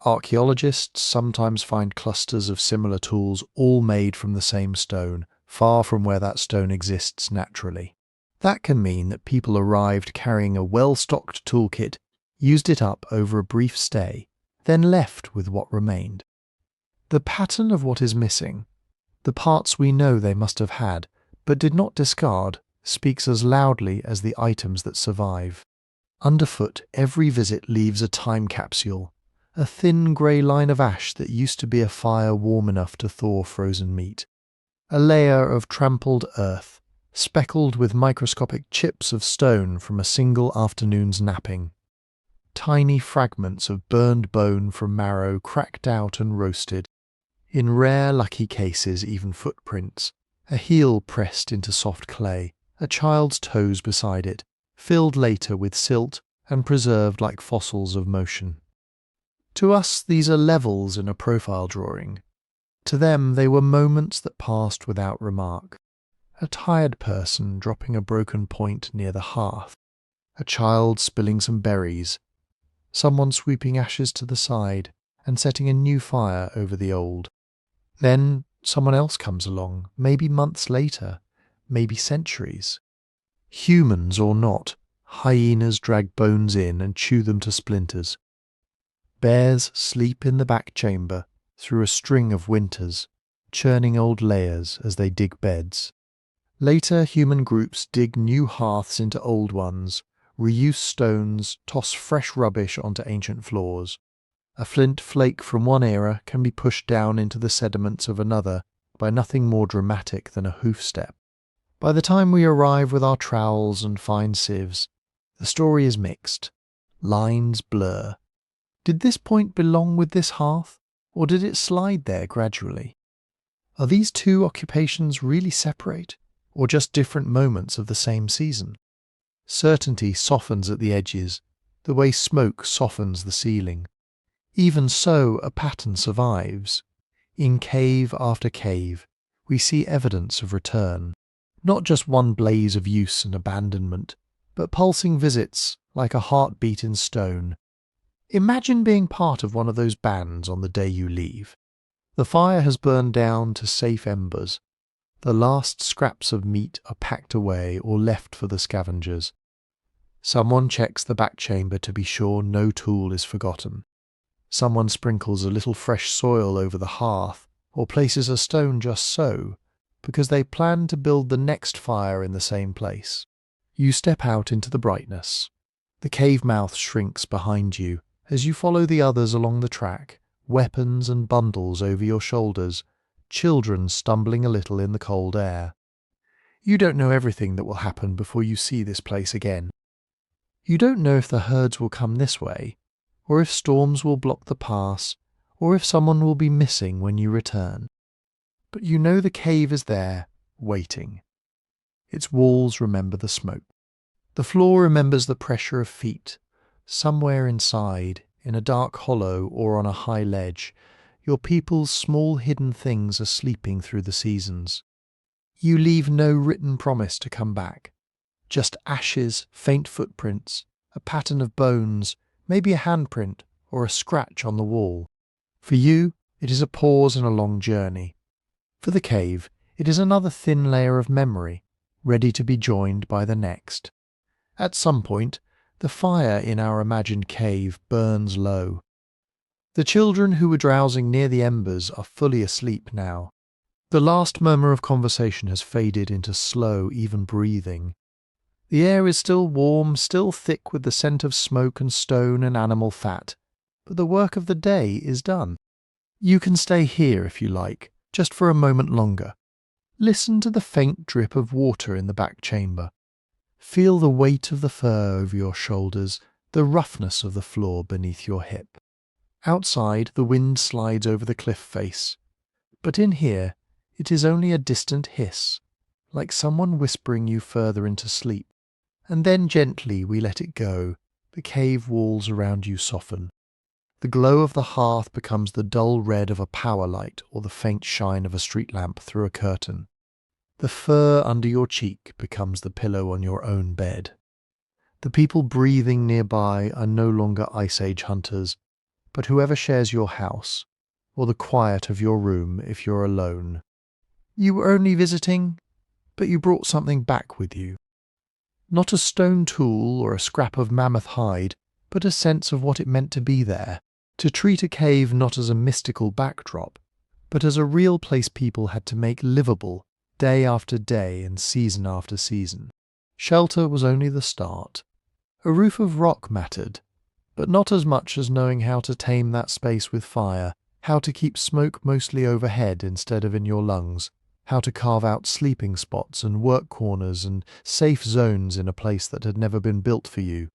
Archaeologists sometimes find clusters of similar tools all made from the same stone, far from where that stone exists naturally. That can mean that people arrived carrying a well-stocked toolkit, used it up over a brief stay, then left with what remained. The pattern of what is missing, the parts we know they must have had, but did not discard, speaks as loudly as the items that survive. Underfoot, every visit leaves a time capsule, a thin grey line of ash that used to be a fire warm enough to thaw frozen meat. A layer of trampled earth, speckled with microscopic chips of stone from a single afternoon's napping. Tiny fragments of burned bone from marrow cracked out and roasted. In rare lucky cases even footprints, a heel pressed into soft clay, a child's toes beside it, filled later with silt and preserved like fossils of motion. To us these are levels in a profile drawing. To them they were moments that passed without remark. A tired person dropping a broken point near the hearth, a child spilling some berries, someone sweeping ashes to the side and setting a new fire over the old. Then someone else comes along, maybe months later, maybe centuries. Humans or not, hyenas drag bones in and chew them to splinters. Bears sleep in the back chamber through a string of winters, churning old layers as they dig beds. Later, human groups dig new hearths into old ones, reuse stones, toss fresh rubbish onto ancient floors. A flint flake from one era can be pushed down into the sediments of another by nothing more dramatic than a hoof step. By the time we arrive with our trowels and fine sieves, the story is mixed. Lines blur. Did this point belong with this hearth, or did it slide there gradually? Are these two occupations really separate, or just different moments of the same season? Certainty softens at the edges, the way smoke softens the ceiling. Even so, a pattern survives. In cave after cave, we see evidence of return. Not just one blaze of use and abandonment, but pulsing visits like a heartbeat in stone. Imagine being part of one of those bands on the day you leave. The fire has burned down to safe embers. The last scraps of meat are packed away or left for the scavengers. Someone checks the back chamber to be sure no tool is forgotten. Someone sprinkles a little fresh soil over the hearth or places a stone just so, because they plan to build the next fire in the same place. You step out into the brightness. The cave mouth shrinks behind you as you follow the others along the track, weapons and bundles over your shoulders, children stumbling a little in the cold air. You don't know everything that will happen before you see this place again. You don't know if the herds will come this way, or if storms will block the pass, or if someone will be missing when you return. But you know the cave is there, waiting. Its walls remember the smoke. The floor remembers the pressure of feet. Somewhere inside, in a dark hollow or on a high ledge, your people's small hidden things are sleeping through the seasons. You leave no written promise to come back. Just ashes, faint footprints, a pattern of bones, maybe a handprint or a scratch on the wall. For you, it is a pause in a long journey. For the cave, it is another thin layer of memory, ready to be joined by the next. At some point, the fire in our imagined cave burns low. The children who were drowsing near the embers are fully asleep now. The last murmur of conversation has faded into slow, even breathing. The air is still warm, still thick with the scent of smoke and stone and animal fat, but the work of the day is done. You can stay here if you like, just for a moment longer. Listen to the faint drip of water in the back chamber. Feel the weight of the fur over your shoulders, the roughness of the floor beneath your hip. Outside, the wind slides over the cliff face, but in here, it is only a distant hiss, like someone whispering you further into sleep. And then gently we let it go. The cave walls around you soften. The glow of the hearth becomes the dull red of a power light or the faint shine of a street lamp through a curtain. The fur under your cheek becomes the pillow on your own bed. The people breathing nearby are no longer Ice Age hunters, but whoever shares your house, or the quiet of your room if you're alone. You were only visiting, but you brought something back with you. Not a stone tool or a scrap of mammoth hide, but a sense of what it meant to be there, to treat a cave not as a mystical backdrop, but as a real place people had to make livable, day after day and season after season. Shelter was only the start. A roof of rock mattered, but not as much as knowing how to tame that space with fire, how to keep smoke mostly overhead instead of in your lungs, how to carve out sleeping spots and work corners and safe zones in a place that had never been built for you.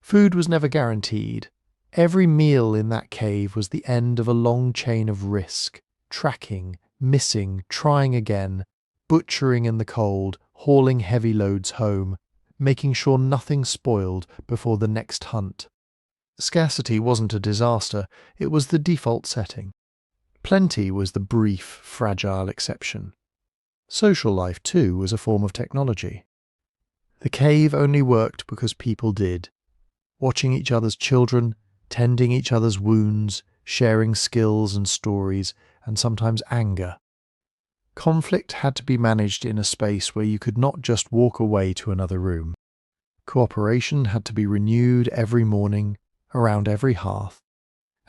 Food was never guaranteed. Every meal in that cave was the end of a long chain of risk, tracking, missing, trying again, butchering in the cold, hauling heavy loads home, making sure nothing spoiled before the next hunt. Scarcity wasn't a disaster, it was the default setting. Plenty was the brief, fragile exception. Social life, too, was a form of technology. The cave only worked because people did, watching each other's children, tending each other's wounds, sharing skills and stories, and sometimes anger. Conflict had to be managed in a space where you could not just walk away to another room. Cooperation had to be renewed every morning, around every hearth.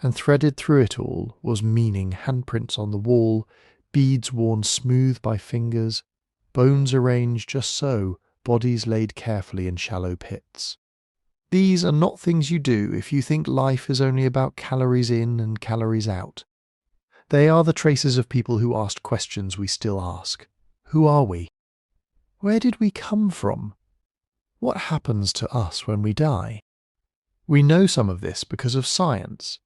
And threaded through it all was meaning, handprints on the wall, beads worn smooth by fingers, bones arranged just so, bodies laid carefully in shallow pits. These are not things you do if you think life is only about calories in and calories out. They are the traces of people who asked questions we still ask. Who are we? Where did we come from? What happens to us when we die? We know some of this because of science.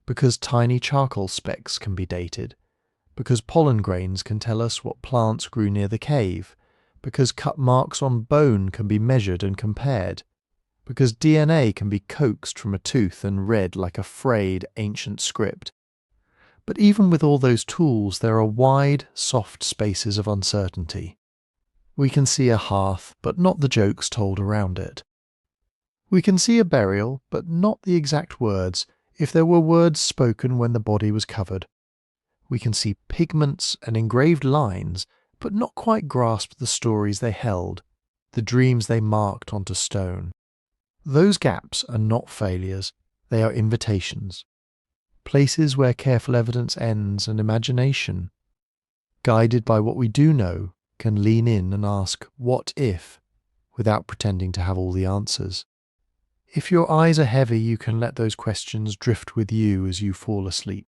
Because tiny charcoal specks can be dated, because pollen grains can tell us what plants grew near the cave, because cut marks on bone can be measured and compared, because DNA can be coaxed from a tooth and read like a frayed ancient script. But even with all those tools, there are wide, soft spaces of uncertainty. We can see a hearth, but not the jokes told around it. We can see a burial, but not the exact words, if there were words spoken when the body was covered. We can see pigments and engraved lines, but not quite grasp the stories they held, the dreams they marked onto stone. Those gaps are not failures, they are invitations. Places where careful evidence ends and imagination, guided by what we do know, can lean in and ask, what if, without pretending to have all the answers. If your eyes are heavy, you can let those questions drift with you as you fall asleep.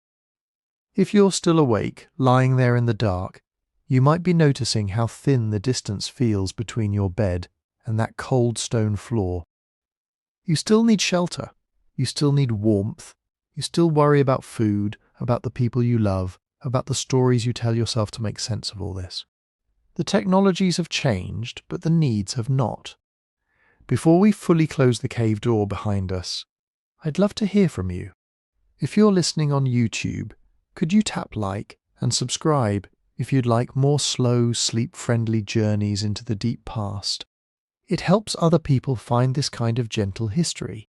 If you're still awake, lying there in the dark, you might be noticing how thin the distance feels between your bed and that cold stone floor. You still need shelter. You still need warmth. You still worry about food, about the people you love, about the stories you tell yourself to make sense of all this. The technologies have changed, but the needs have not. Before we fully close the cave door behind us, I'd love to hear from you. If you're listening on YouTube, could you tap like and subscribe if you'd like more slow, sleep-friendly journeys into the deep past? It helps other people find this kind of gentle history.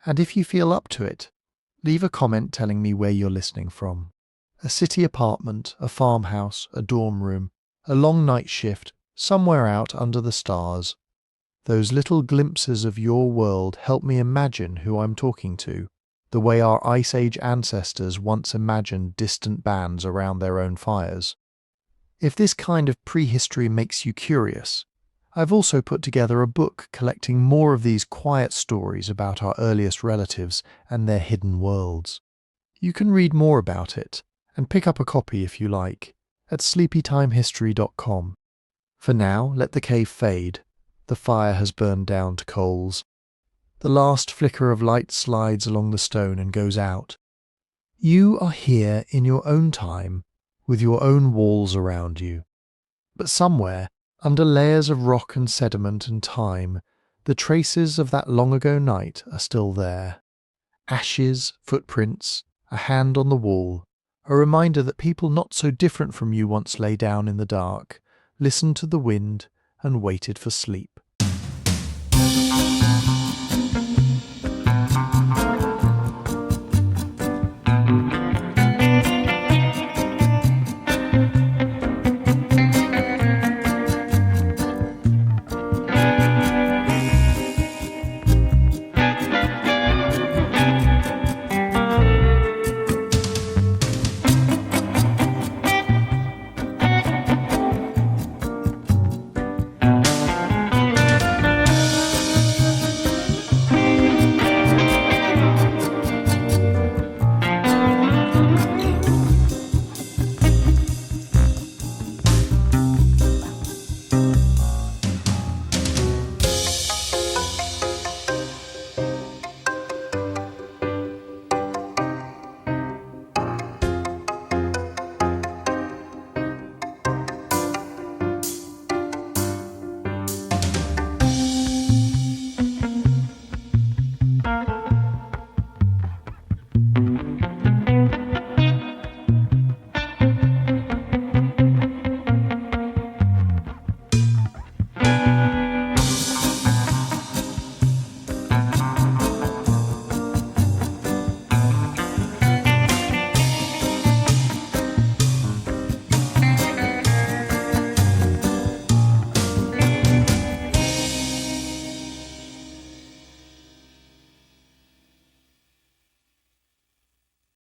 And if you feel up to it, leave a comment telling me where you're listening from. A city apartment, a farmhouse, a dorm room, a long night shift, somewhere out under the stars. Those little glimpses of your world help me imagine who I'm talking to, the way our Ice Age ancestors once imagined distant bands around their own fires. If this kind of prehistory makes you curious, I've also put together a book collecting more of these quiet stories about our earliest relatives and their hidden worlds. You can read more about it, and pick up a copy if you like, at sleepytimehistory.com. For now, let the cave fade. The fire has burned down to coals. The last flicker of light slides along the stone and goes out. You are here in your own time, with your own walls around you. But somewhere, under layers of rock and sediment and time, the traces of that long ago night are still there. Ashes, footprints, a hand on the wall, a reminder that people not so different from you once lay down in the dark, listened to the wind, and waited for sleep.